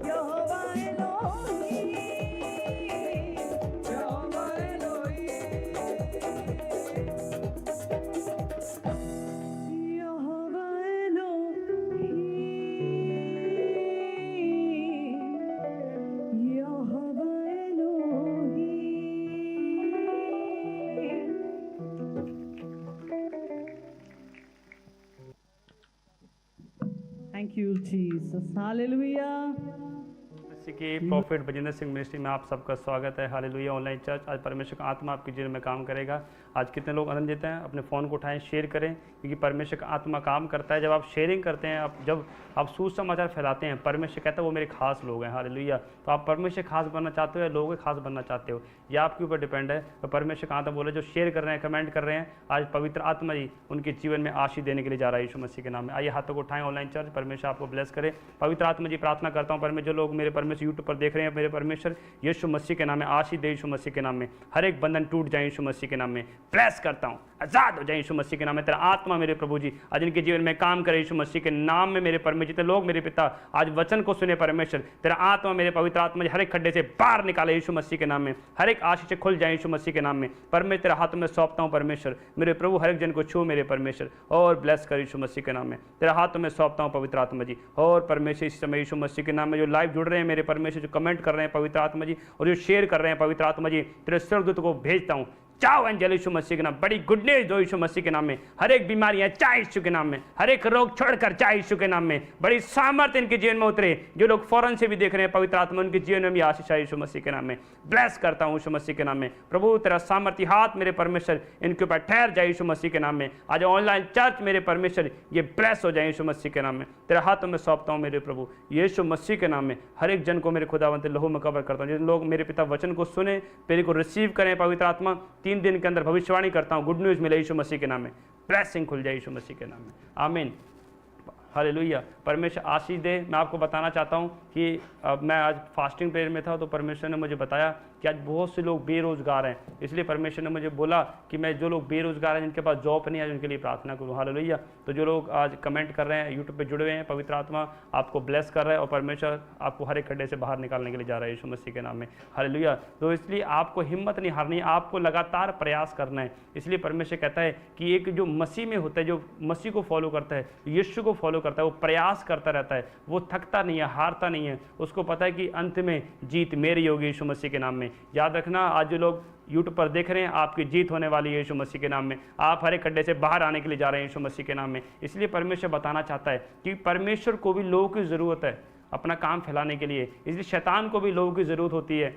यहोवा एलोही, यहोवा एलोही, यहोवा एलोही। Thank you, Jesus. Hallelujah. इसी की प्रॉफिट बजिंदर सिंह मिनिस्ट्री में आप सबका स्वागत है। Hallelujah online church. आज परमेश्वर का आत्मा आपके जीवन में काम करेगा। आज कितने लोग आनंद लेते हैं? अपने फ़ोन को उठाएं, शेयर करें, क्योंकि परमेश्वर का आत्मा काम करता है। जब आप शेयरिंग करते हैं, जब आप सुसमाचार फैलाते हैं, परमेश्वर कहता है वो मेरे खास लोग हैं। हालेलुया। तो आप परमेश्वर खास बनना चाहते हो या लोगों के खास बनना चाहते हो, यह आपके ऊपर डिपेंड है। तो परमेश्वर का आत्मा बोले जो शेयर कर रहे हैं, कमेंट कर रहे हैं, आज पवित्र आत्मा जी उनके जीवन में आशीष देने के लिए जा रहा है यीशु मसीह के नाम में। आइए हाथों को उठाएं ऑनलाइन चर्च। परमेश्वर आपको ब्लेस करे। पवित्र आत्मा जी प्रार्थना करता हूँ परमेश्वर, जो लोग मेरे परमेश्वर यूट्यूब पर देख रहे हैं, मेरे परमेश्वर यीशु मसीह के नाम में आशीष दे। यीशु मसीह के नाम में हर एक बंधन टूट जाए। यीशु मसीह के नाम में ब्लेस करता हूँ, आजाद हो जाए यीशु मसीह के नाम में। तेरा आत्मा मेरे प्रभु जी आज इनके जीवन में काम करे यीशु मसीह के नाम में। मेरे परमेश्वर जितने लोग मेरे पिता आज वचन को सुने परमेश्वर, तेरा आत्मा मेरे पवित्र आत्मा हर एक खड्डे से बाहर निकाले यीशु मसीह के नाम में। हर एक आशीष से खुल जाए यीशु मसीह के नाम में। परमेश्वर तेरे हाथों में सौंपता हूँ परमेश्वर, मेरे प्रभु हर एक जन को छू मेरे परमेश्वर और ब्लेस कर यीशु मसीह के नाम में। तेरे हाथों में सौंपता हूँ पवित्र आत्मा जी। और परमेश्वर इस समय यीशु मसीह के नाम में जो लाइव जुड़ रहे हैं मेरे परमेश्वर, जो कमेंट कर रहे हैं पवित्र आत्मा जी, और जो शेयर कर रहे हैं पवित्र आत्मा जी, तेरे स्वर्गदूत को भेजता हूँ। चाओ एंजल यीशु मसीह के नाम, बड़ी गुड न्यूज दो यीशु मसीह के नाम में। हर एक बीमारियां चाहे यीशु के नाम में, हर एक रोग छोड़कर चाहे यीशु के नाम में। बड़ी सामर्थ्य इनके जीवन में उतरे। जो लोग फौरन से भी देख रहे हैं पवित्र आत्मा, उनके जीवन में भी आशीष है यीशु मसीह के नाम में। ब्लेस करता हूँ यीशु मसीह के नाम में। प्रभु तेरा सामर्थ्य हाथ मेरे परमेश्वर इनके ऊपर ठहर जाए यीशु मसीह के नाम में। आज ऑनलाइन चर्च मेरे परमेश्वर ये ब्लेस हो जाए यीशु मसीह के नाम में। तेरे हाथों में सौंपता हूँ मेरे प्रभु यीशु मसीह के नाम में। हर एक जन को मेरे खुदावंत लहू में कवर करता हूँ। जिन लोग मेरे पिता वचन को सुने, पहले को रिसीव करें पवित्र आत्मा, 3 दिन के अंदर भविष्यवाणी करता हूँ, गुड न्यूज़ मिले यीशु मसीह के नाम में। ब्लेसिंग खुल जाए यीशु मसीह के नाम में। आमीन। हालेलुया। परमेश्वर आशीष दे। मैं आपको बताना चाहता हूँ कि मैं आज फास्टिंग प्रेयर में था, तो परमेश्वर ने मुझे बताया कि आज बहुत से लोग बेरोज़गार हैं। इसलिए परमेश्वर ने मुझे बोला कि मैं जो लोग बेरोज़गार हैं, जिनके पास जॉब नहीं है, उनके लिए प्रार्थना करूँ। हालेलुया। तो जो लोग आज कमेंट कर रहे हैं, यूट्यूब पे जुड़े हुए हैं, पवित्र आत्मा आपको ब्लेस कर रहा है और परमेश्वर आपको हर एक खड्डे से बाहर निकालने के लिए जा रहा है यीशु मसीह के नाम में। हालेलुया। तो इसलिए आपको हिम्मत नहीं हारनी, आपको लगातार प्रयास करना है। इसलिए परमेश्वर कहता है कि एक जो मसीह में होता है, जो मसीह को फॉलो करता है, यीशु को फॉलो करता है, वो प्रयास करता रहता है, वो थकता नहीं है, हारता नहीं है। उसको पता है कि अंत में जीत मेरी होगी यीशु मसीह के नाम में। याद रखना, आज जो लोग यूट्यूब पर देख रहे हैं, आपकी जीत होने वाली है यीशु मसीह के नाम में। आप हर एक खड्डे से बाहर आने के लिए जा रहे हैं यीशु मसीह के नाम में। इसलिए परमेश्वर बताना चाहता है कि परमेश्वर को भी लोगों की ज़रूरत है अपना काम फैलाने के लिए। इसलिए शैतान को भी लोगों की ज़रूरत होती है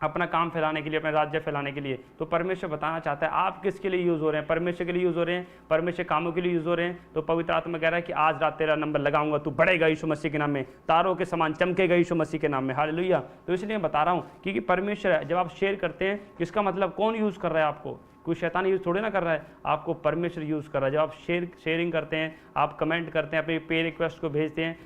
अपना काम फैलाने के लिए, अपना राज्य फैलाने के लिए। तो परमेश्वर बताना चाहता है आप किसके लिए यूज़ हो रहे हैं? परमेश्वर के लिए यूज़ हो रहे हैं, परमेश्वर कामों के लिए यूज़ हो रहे हैं। तो पवित्र आत्मा कह रहा है कि आज रात तेरा नंबर लगाऊंगा, तू बढ़ेगा यीशु मसीह के नाम में, तारों के समान चमकेगा यीशु मसीह के नाम में। हालेलुया। तो इसलिए मैं बता रहा हूँ क्योंकि परमेश्वर है। जब आप शेयर करते हैं, इसका मतलब कौन यूज़ कर रहा है आपको? कोई शैतान यूज़ थोड़ी ना कर रहा है, आपको परमेश्वर यूज़ कर रहा है। जब आप शेयरिंग करते हैं, आप कमेंट करते हैं, अपनी पे रिक्वेस्ट को भेजते हैं,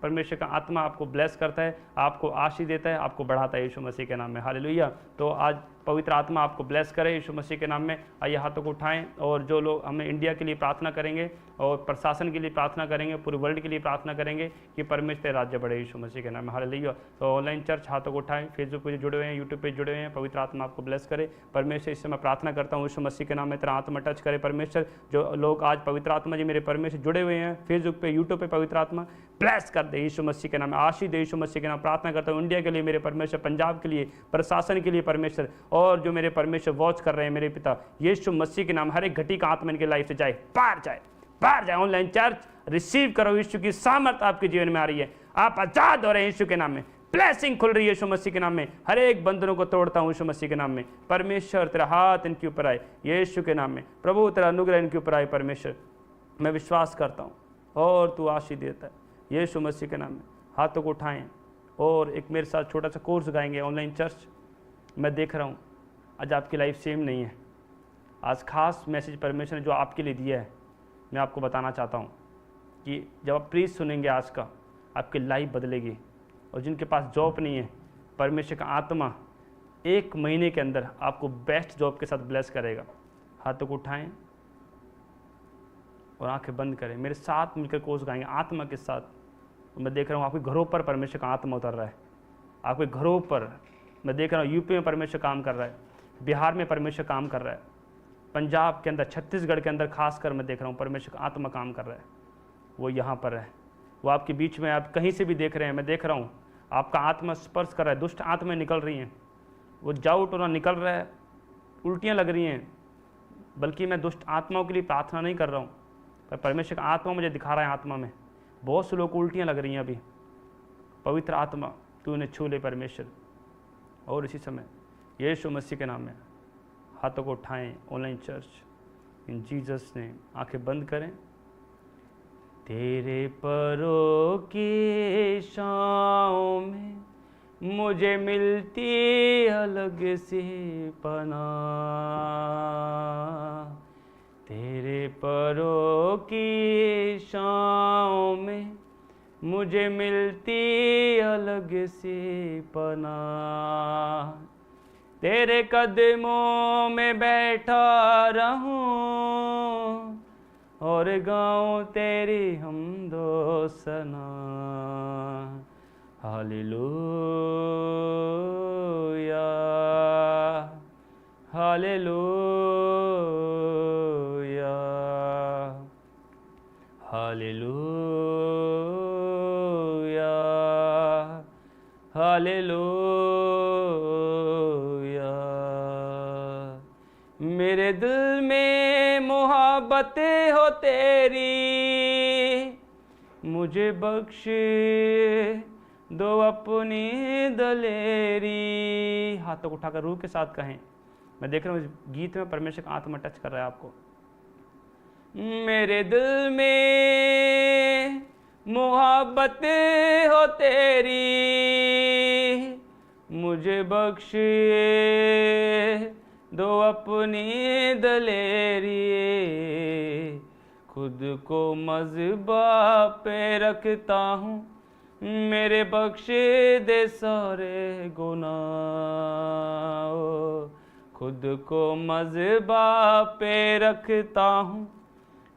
परमेश्वर का आत्मा आपको ब्लेस करता है, आपको आशीष देता है, आपको बढ़ाता है यीशु मसीह के नाम में। हालेलुया। तो आज पवित्र आत्मा आपको ब्लेस करे यीशु मसीह के नाम में। आइए हाथों को उठाएं और जो लोग हमें इंडिया के लिए प्रार्थना करेंगे और प्रशासन के लिए प्रार्थना करेंगे, पूरे वर्ल्ड के लिए प्रार्थना करेंगे कि परमेश्वर राज्य बढ़े यीशु मसीह के नाम में। हालेलुया। तो ऑनलाइन चर्च हाथों को उठाएं, फेसबुक पे जुड़े हुए हैं, यूट्यूब पे जुड़े हुए हैं, पवित्र आत्मा आपको ब्लेस करे। परमेश्वर इससे मैं प्रार्थना करता हूँ यीशु मसीह के नाम में, तेरा आत्मा टच करे परमेश्वर। जो लोग आज पवित्र आत्मा जी मेरे परमेश्वर जुड़े हुए हैं फेसबुक पे, यूट्यूब पे, पवित्र आत्मा ब्लेस कर दे यीशु मसीह के नाम में, आशीष दे यीशु मसीह के नाम। प्रार्थना करता हूँ इंडिया के लिए मेरे परमेश्वर, पंजाब के लिए, प्रशासन के लिए परमेश्वर, और जो मेरे परमेश्वर वॉच कर रहे हैं मेरे पिता, यीशु मसीह के नाम हर एक घटी का आत्मा इनके लाइफ से जाए, बाहर जाए, बाहर जाए। ऑनलाइन चर्च रिसीव करो, यीशु की सामर्थ आपके जीवन में आ रही है, आप आजाद हो रहे हैं यीशु के नाम में। ब्लेसिंग खुल रही है यीशु मसीह के नाम में। हर एक बंधनों को तोड़ता हूँ यीशु मसीह के नाम में। परमेश्वर तेरा हाथ इनके ऊपर आए यीशु के नाम में। प्रभु तेरा अनुग्रह इनके ऊपर आए परमेश्वर, मैं विश्वास करता हूँ और तू आशीष देता है यीशु मसीह के नाम में। हाथों को उठाएं और एक मेरे साथ छोटा सा कोर्स गाएंगे ऑनलाइन चर्च। मैं देख रहा हूँ आज आपकी लाइफ सेम नहीं है। आज खास मैसेज परमेश्वर ने जो आपके लिए दिया है, मैं आपको बताना चाहता हूँ कि जब आप प्रीच सुनेंगे आज का, आपकी लाइफ बदलेगी। और जिनके पास जॉब नहीं है, परमेश्वर का आत्मा 1 महीने के अंदर आपको बेस्ट जॉब के साथ ब्लेस करेगा। हाथों को उठाएं और आंखें बंद करें, मेरे साथ मिलकर कोर्स गाएंगे आत्मा के साथ। तो मैं देख रहा हूँ आपके घरों पर परमेश्वर का आत्मा उतर रहा है। आपके घरों पर मैं देख रहा हूँ यूपी में परमेश्वर काम कर रहा है, बिहार में परमेश्वर काम कर रहा है, पंजाब के अंदर, छत्तीसगढ़ के अंदर खासकर मैं देख रहा हूँ परमेश्वर का आत्मा काम कर रहा है। वो यहाँ पर है, वो आपके बीच में, आप कहीं से भी देख रहे हैं, मैं देख रहा हूँ आपका आत्मा स्पर्श कर रहा है। दुष्ट आत्माएं निकल रही हैं, वो जाऊ टोना निकल रहा है, उल्टियाँ लग रही हैं। बल्कि मैं दुष्ट आत्माओं के लिए प्रार्थना नहीं कर रहा हूँ, पर परमेश्वर का आत्मा मुझे दिखा रहा है। आत्मा में बहुत से लोगों को उल्टियाँ लग रही हैं अभी। पवित्र आत्मा तू उन्हें छू ले परमेश्वर। और इसी समय यीशु मसीह के नाम में हाथों को उठाएं ऑनलाइन चर्च इन जीसस ने। आंखें बंद करें। तेरे परों की छाँव में मुझे मिलती अलग सी पनाह, तेरे परों की छाँव में मुझे मिलती अलग सी पनाह। तेरे कदमों में बैठा रहूं और गाऊं तेरी हमदो सना। Hallelujah hallelujah hallelujah hallelujah. मेरे दिल में मोहब्बत हो तेरी, मुझे बख्श दो अपनी दलेरी। हाथों को उठाकर रूह के साथ कहें। मैं देख रहा हूँ इस गीत में परमेश्वर का आत्मा टच कर रहा है आपको। मेरे दिल में मोहब्बत हो तेरी, मुझे बख्श दो अपनी दलेरी। खुद को मज़बा पे रखता हूँ, मेरे बख्श दे सारे गुनाह। खुद को मज़बा पे रखता हूँ,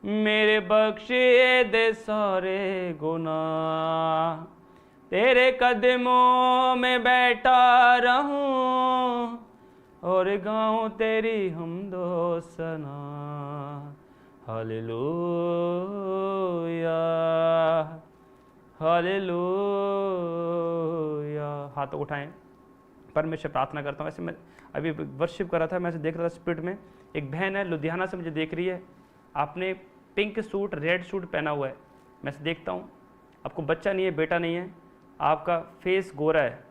मेरे बख्श दे सारे गुनाह। तेरे कदमों में बैठा रहूं और गाऊं तेरी हमदो सना। Hallelujah hallelujah. हाथ उठाएं। परमेश्वर प्रार्थना करता हूँ। ऐसे मैं अभी वर्शिप कर रहा था, मैं ऐसे देख रहा था स्पिरिट में। एक बहन है लुधियाना से मुझे देख रही है, आपने पिंक सूट रेड सूट पहना हुआ है। मैं से देखता हूँ आपको बच्चा नहीं है, बेटा नहीं है, आपका फेस गोरा है।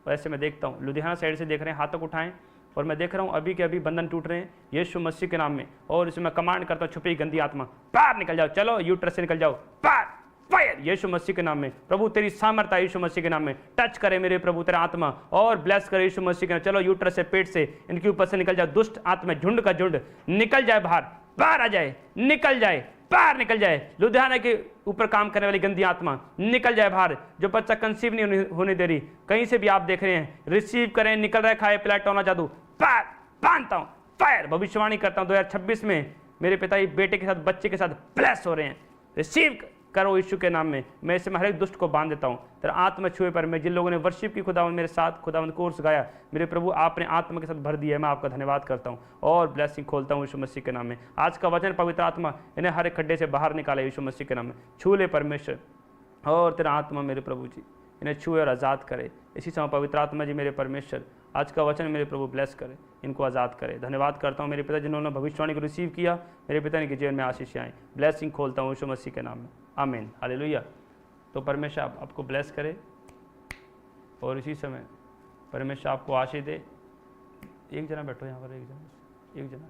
वैसे मैं देखता हूँ लुधियाना साइड से देख रहे हैं। हाथों को उठाएं और मैं देख रहा हूँ अभी के अभी बंधन टूट रहे हैं यीशु मसीह के नाम में। और इसमें मैं कमांड करता हूँ, छुपी गंदी आत्मा बाहर निकल जाओ, चलो यूट्रस से निकल जाओ, बाहर फायर यीशु मसीह के नाम में। प्रभु तेरी सामर्थ्य यीशु मसीह के नाम में टच करे मेरे प्रभु तेरा आत्मा और ब्लेस करे यीशु मसीह के नाम। चलो यूट्रस से, पेट से, इनके ऊपर से निकल जाओ। दुष्ट आत्मा झुंड का झुंड निकल जाए बाहर, बाहर आ जाए, निकल जाए, बाहर निकल जाए। लुधियाना के ऊपर काम करने वाली गंदी आत्मा निकल जाए बाहर। जो बच्चा कंसीव नहीं होने दे रही, कहीं से भी आप देख रहे हैं, रिसीव करें। निकल रहा है खाए पिलाए टोना जादू, बाहर बांधता हूं, फायर। भविष्यवाणी करता हूं 2026 में मेरे पिता बेटे के साथ, बच्चे के साथ ब्लेस हो रहे हैं। रिसीव करो यीशु के नाम में। मैं इसमें हर एक दुष्ट को बांध देता हूँ तेरा आत्मा छुए पर। मैं जिन लोगों ने वर्शिप की खुदावंद मेरे साथ खुदावंद कोर्स गाया, मेरे प्रभु आपने आत्मा के साथ भर दिया है। मैं आपका धन्यवाद करता हूँ और ब्लेसिंग खोलता हूँ यीशु मसीह के नाम में। आज का वचन पवित्र आत्मा इन्हें हर एक खड्डे से बाहर निकाले यीशु मसीह के नाम में। छू ले परमेश्वर और तेरा आत्मा मेरे प्रभु जी इन्हें छुए और आज़ाद करे। इसी समय पवित्र आत्मा जी मेरे परमेश्वर आज का वचन मेरे प्रभु ब्लेस करे इनको आज़ाद करे। धन्यवाद करता हूँ मेरे पिता जिन्होंने भविष्यवाणी को रिसीव किया, मेरे पिता इनके जीवन में आशीष आए। ब्लेसिंग खोलता हूँ यीशु मसीह के नाम में, आमीन, हालेलुया। तो परमेश्वर आपको ब्लेस करे और इसी समय परमेश्वर आपको आशीष दे। एक जना बैठो यहाँ पर, एक जना,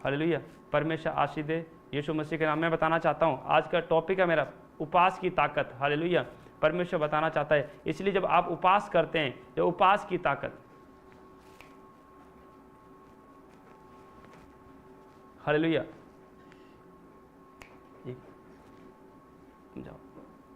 हालेलुया। परमेश्वर आशीष दे यीशु मसीह के नाम में। बताना चाहता हूँ आज का टॉपिक है मेरा उपवास की ताकत, हालेलुया। परमेश्वर बताना चाहता है, इसलिए जब आप उपवास करते हैं, जब उपवास की ताकत, हालेलुया, जाओ,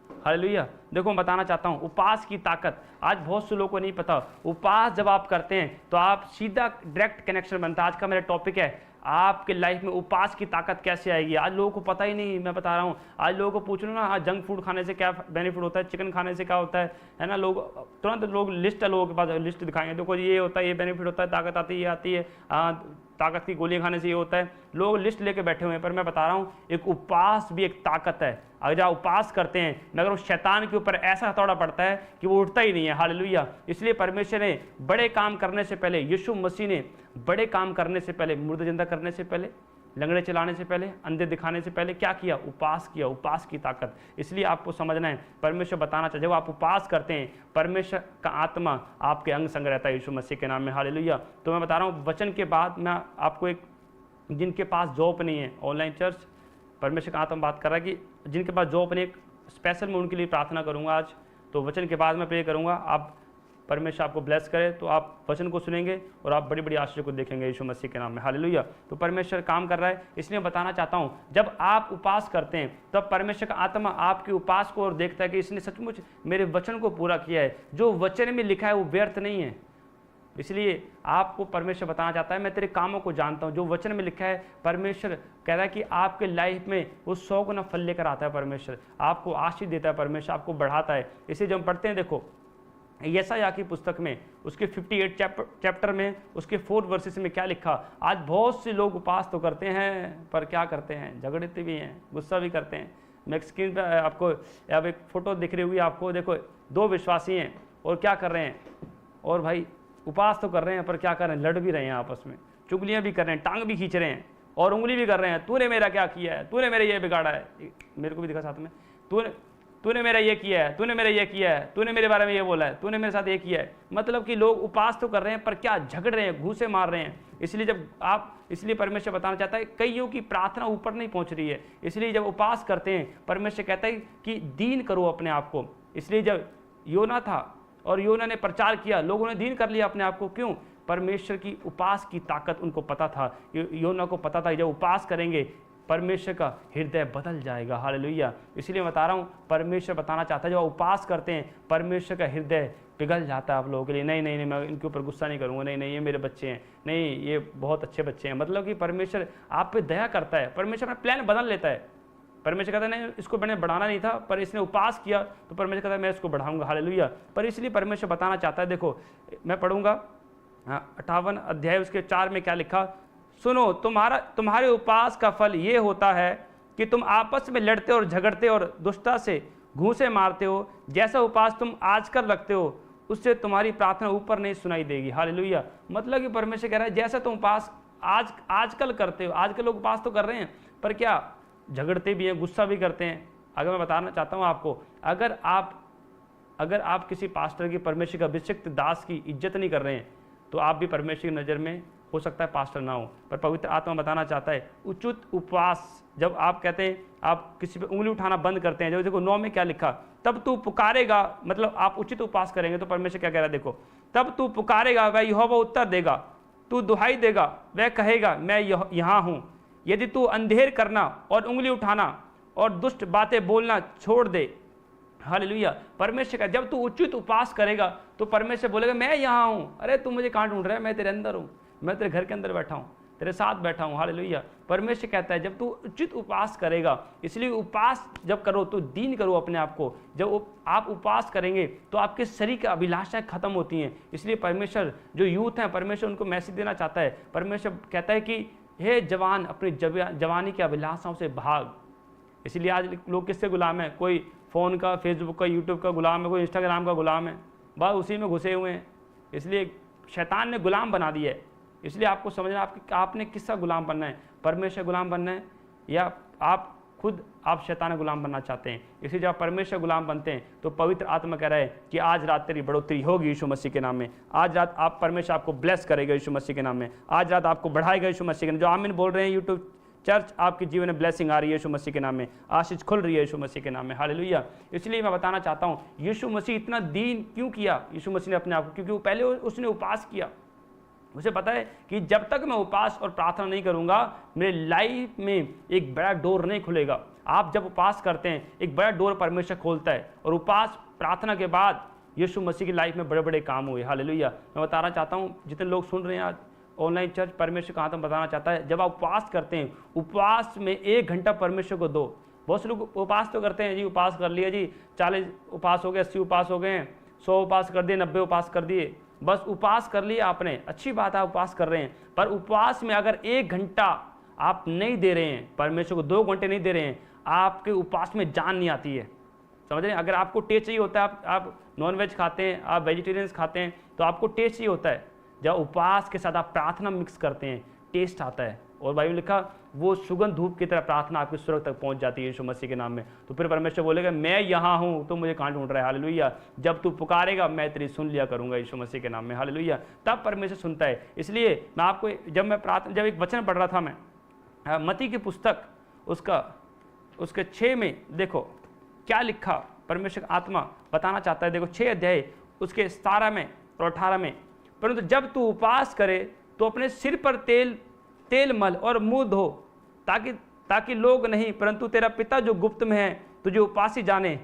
हालेलुया। देखो मैं बताना चाहता हूँ उपवास की ताकत आज बहुत से लोगों को नहीं पता। उपवास जब आप करते हैं तो आप सीधा डायरेक्ट कनेक्शन बनता है। आज का मेरा टॉपिक है आपके लाइफ में उपवास की ताकत कैसे आएगी। आज लोगों को पता ही नहीं, मैं बता रहा हूँ। आज लोगों को पूछ लो ना, जंक फूड खाने से क्या बेनिफिट होता है, चिकन खाने से क्या होता है ना। लोग तुरंत लोग लिस्ट है, लोगों के पास लिस्ट दिखाएंगे, देखो ये होता है, ये बेनिफिट होता है, ताकत आती है, ये आती है, ताकत की गोलियां खाने से ये होता है। लोग लिस्ट लेके बैठे हुए हैं, पर मैं बता रहा हूँ एक उपवास भी एक ताकत है। अगर आप उपवास करते हैं, मगर उस शैतान के ऊपर ऐसा हथौड़ा पड़ता है कि वो उठता ही नहीं है, हालेलुया। इसलिए परमेश्वर ने बड़े काम करने से पहले, यीशु मसीह ने बड़े काम करने से पहले, मुर्दे जिंदा करने से पहले, लंगड़े चलाने से पहले, अंधे दिखाने से पहले क्या किया? उपवास किया, उपवास की ताकत। इसलिए आपको समझना है, परमेश्वर बताना चाहिए, जब आप उपवास करते हैं परमेश्वर का आत्मा आपके अंग संग रहता है यीशु मसीह के नाम में, हालेलुया। तो मैं बता रहा हूँ वचन के बाद मैं आपको एक, जिनके पास जॉब नहीं है, ऑनलाइन चर्च, परमेश्वर का आत्मा बात कर रहा है कि जिनके पास जॉब नहीं, एक स्पेशल मैं उनके लिए प्रार्थना करूँगा आज। तो वचन के बाद मैं प्रे करूँगा, आप परमेश्वर आपको ब्लेस करे, तो आप वचन को सुनेंगे और आप बड़ी बड़ी आशीष को देखेंगे यीशु मसीह के नाम में, हालेलुया। तो परमेश्वर काम कर रहा है, इसलिए बताना चाहता हूँ जब आप उपवास करते हैं तब परमेश्वर का आत्मा आपके उपवास को और देखता है कि इसने सचमुच मेरे वचन को पूरा किया है। जो वचन में लिखा है वो व्यर्थ नहीं है। इसलिए आपको परमेश्वर बताना चाहता है, मैं तेरे कामों को जानता हूँ। जो वचन में लिखा है, परमेश्वर कह रहा है कि आपके लाइफ में वो 100 गुना फल लेकर आता है। परमेश्वर आपको आशीष देता है, परमेश्वर आपको बढ़ाता है। इसे जब हम पढ़ते हैं, देखो यशायाह की पुस्तक में उसके 58 चैप्टर में उसके 4 वर्सेस में क्या लिखा। आज बहुत से लोग उपवास तो करते हैं, पर क्या करते हैं? झगड़ते भी हैं, गुस्सा भी करते हैं। मैं स्क्रीन पे आपको अब एक फ़ोटो दिख रही हुई आपको, देखो 2 विश्वासी हैं और क्या कर रहे हैं, और भाई उपवास तो कर रहे हैं पर क्या कर रहे हैं? लड़ भी रहे हैं आपस में, चुगलियाँ भी कर रहे हैं, टांग भी खींच रहे हैं और उंगली भी कर रहे हैं। तूने मेरा क्या किया है, तूने मेरे ये बिगाड़ा है, मेरे को भी दिखा साथ में, तूने मेरा ये किया है, तूने मेरा ये किया है, तूने मेरे बारे में ये बोला है, तूने मेरे साथ ये किया है। मतलब कि लोग उपवास तो कर रहे हैं पर क्या झगड़ रहे हैं, घूंसे मार रहे हैं। इसलिए परमेश्वर बताना चाहता है, कईयों की प्रार्थना ऊपर नहीं पहुंच रही है। इसलिए जब उपवास करते हैं, परमेश्वर कहता है कि दीन करो अपने आप को। इसलिए जब योना था और योना ने प्रचार किया, लोगों ने दीन कर लिया अपने आप को। क्यों? परमेश्वर की उपवास की ताकत उनको पता था। योना को पता था जब उपवास करेंगे परमेश्वर का हृदय बदल जाएगा, हालेलुया। इसलिए बता रहा हूँ, परमेश्वर बताना चाहता है जब आप उपवास करते हैं परमेश्वर का हृदय पिघल जाता है आप लोगों के लिए। नहीं, मैं इनके ऊपर गुस्सा नहीं करूँगा, नहीं ये मेरे बच्चे हैं, नहीं ये बहुत अच्छे बच्चे हैं। मतलब कि परमेश्वर आप पे दया करता है, परमेश्वर अपना प्लान बदल लेता है। परमेश्वर कहता है नहीं, इसको मैंने बढ़ाना नहीं था, पर इसने उपवास किया तो परमेश्वर कहता है मैं इसको बढ़ाऊंगा, हालेलुया। पर इसलिए परमेश्वर बताना चाहता है, देखो मैं पढ़ूंगा 58 अध्याय उसके 4 में क्या लिखा, सुनो तुम्हारे उपवास का फल ये होता है कि तुम आपस में लड़ते और झगड़ते और दुष्टता से घूंसे मारते हो। जैसा उपवास तुम आजकल रखते हो उससे तुम्हारी प्रार्थना ऊपर नहीं सुनाई देगी, हालेलुया। मतलब कि परमेश्वर कह रहा है जैसा तुम उपवास आजकल करते हो, आजकल लोग उपवास तो कर रहे हैं पर क्या झगड़ते भी हैं, गुस्सा भी करते हैं। अगर मैं बताना चाहता हूँ आपको, अगर आप किसी पास्टर की, परमेश्वर का अभिषिक्त दास की इज्जत नहीं कर रहे हैं तो आप भी परमेश्वर की नज़र में हो सकता है पास्टर ना हो। पर पवित्र आत्मा बताना चाहता है उचित उपवास, जब आप कहते हैं आप किसी पे उंगली उठाना बंद करते हैं, जब देखो 9 में क्या लिखा, तब तू पुकारेगा, मतलब आप उचित उपवास करेंगे तो परमेश्वर क्या कह रहा है, देखो तब तू पुकारेगा वह यहोवा उत्तर देगा, तू दुहाई देगा वह कहेगा मैं यहाँ हूँ। यदि तू अंधेर करना और उंगली उठाना और दुष्ट बातें बोलना छोड़ दे, हालेलुया। परमेश्वर का जब तू उचित उपवास करेगा तो परमेश्वर बोलेगा मैं यहाँ हूँ। अरे तू मुझे कहाँ ढूंढ रहा है, मैं तेरे अंदर हूँ, मैं तेरे घर के अंदर बैठा हूँ, तेरे साथ बैठा हूँ, हालेलुया। परमेश्वर कहता है जब तू उचित उपवास करेगा, इसलिए उपवास जब करो तो दीन करो अपने आप को। जब आप उपवास करेंगे तो आपके शरीर की अभिलाषाएं खत्म होती हैं। इसलिए परमेश्वर जो यूथ हैं, परमेश्वर उनको मैसेज देना चाहता है। परमेश्वर कहता है कि हे जवान, अपनी जवानी की अभिलाषाओं से भाग। इसलिए आज लोग किससे गुलाम है? कोई फ़ोन का, फेसबुक का, यूट्यूब का गुलाम है, कोई इंस्टाग्राम का गुलाम है, बस उसी में घुसे हुए हैं। इसलिए शैतान ने गुलाम बना दिया है। इसलिए आपको समझना आपने किसका गुलाम बनना है, परमेश्वर गुलाम बनना है या आप खुद आप शैतान गुलाम बनना चाहते हैं। इसलिए जब आप परमेश्वर गुलाम बनते हैं तो पवित्र आत्मा कह रहा है कि आज रात तेरी बढ़ोतरी होगी यीशु मसीह के नाम में। आज रात आप परमेश्वर आपको ब्लेस करेगा यीशु मसीह के नाम में। आज रात आपको बढ़ाएगा यीशु मसीह के नाम। जो आमीन बोल रहे हैं यूट्यूब चर्च, आपके जीवन में ब्लेसिंग आ रही है यीशु मसीह के नाम में, आशीष खुल रही है यीशु मसीह के नाम में। हालेलुया। इसलिए मैं बताना चाहता हूँ यीशु मसीह इतना दीन क्यों किया यीशु मसीह ने अपने आप को, क्योंकि वो पहले उसने उपास किया। उसे पता है कि जब तक मैं उपास और प्रार्थना नहीं करूंगा मेरे लाइफ में एक बड़ा डोर नहीं खुलेगा। आप जब उपास करते हैं एक बड़ा डोर परमेश्वर खोलता है, और उपास प्रार्थना के बाद यीशु मसीह की लाइफ में बड़े बड़े काम हुए। हालेलुया। मैं बताना चाहता हूँ जितने लोग सुन रहे हैं आज ऑनलाइन चर्च, परमेश्वर का हाथ में बताना चाहता है, जब आप उपवास करते हैं उपवास में 1 घंटा परमेश्वर को दो। बहुत से लोग उपवास तो करते हैं जी, उपवास कर लिया जी, 40 उपवास हो गए, 80 उपवास हो गए हैं, 100 उपवास कर दिए, 90 उपवास कर दिए, बस उपवास कर लिया आपने, अच्छी बात है उपवास कर रहे हैं, पर उपवास में अगर 1 घंटा आप नहीं दे रहे हैं परमेश्वर को, 2 घंटे नहीं दे रहे हैं, आपके उपवास में जान नहीं आती है। समझ रहे हैं? अगर आपको टेस्ट चाहिए होता है, आप नॉन वेज खाते हैं, आप वेजिटेरियंस खाते हैं, तो आपको टेस्ट चाहिए होता है। जब उपवास के साथ आप प्रार्थना मिक्स करते हैं टेस्ट आता है, और बाइबल लिखा वो सुगंध धूप की तरह प्रार्थना आपके स्वर्ग तक पहुंच जाती है यीशु मसीह के नाम में। तो फिर परमेश्वर बोलेगा मैं यहाँ हूँ, तो मुझे कहाँ ढूंढ रहा है। हालेलुया। जब तू पुकारेगा मैं तेरी सुन लिया करूंगा यीशु मसीह के नाम में। हालेलुया। तब परमेश्वर सुनता है। इसलिए मैं आपको जब एक वचन पढ़ रहा था मैं मत्ती की पुस्तक उसके 6 में देखो क्या लिखा, परमेश्वर आत्मा बताना चाहता है। देखो 6 अध्याय उसके 17 में और 18 में, परंतु जब तू उपवास करे तो अपने सिर पर तेल मल और मुंह धो, ताकि लोग नहीं परंतु तेरा पिता जो गुप्त में है तुझे उपासी जाने।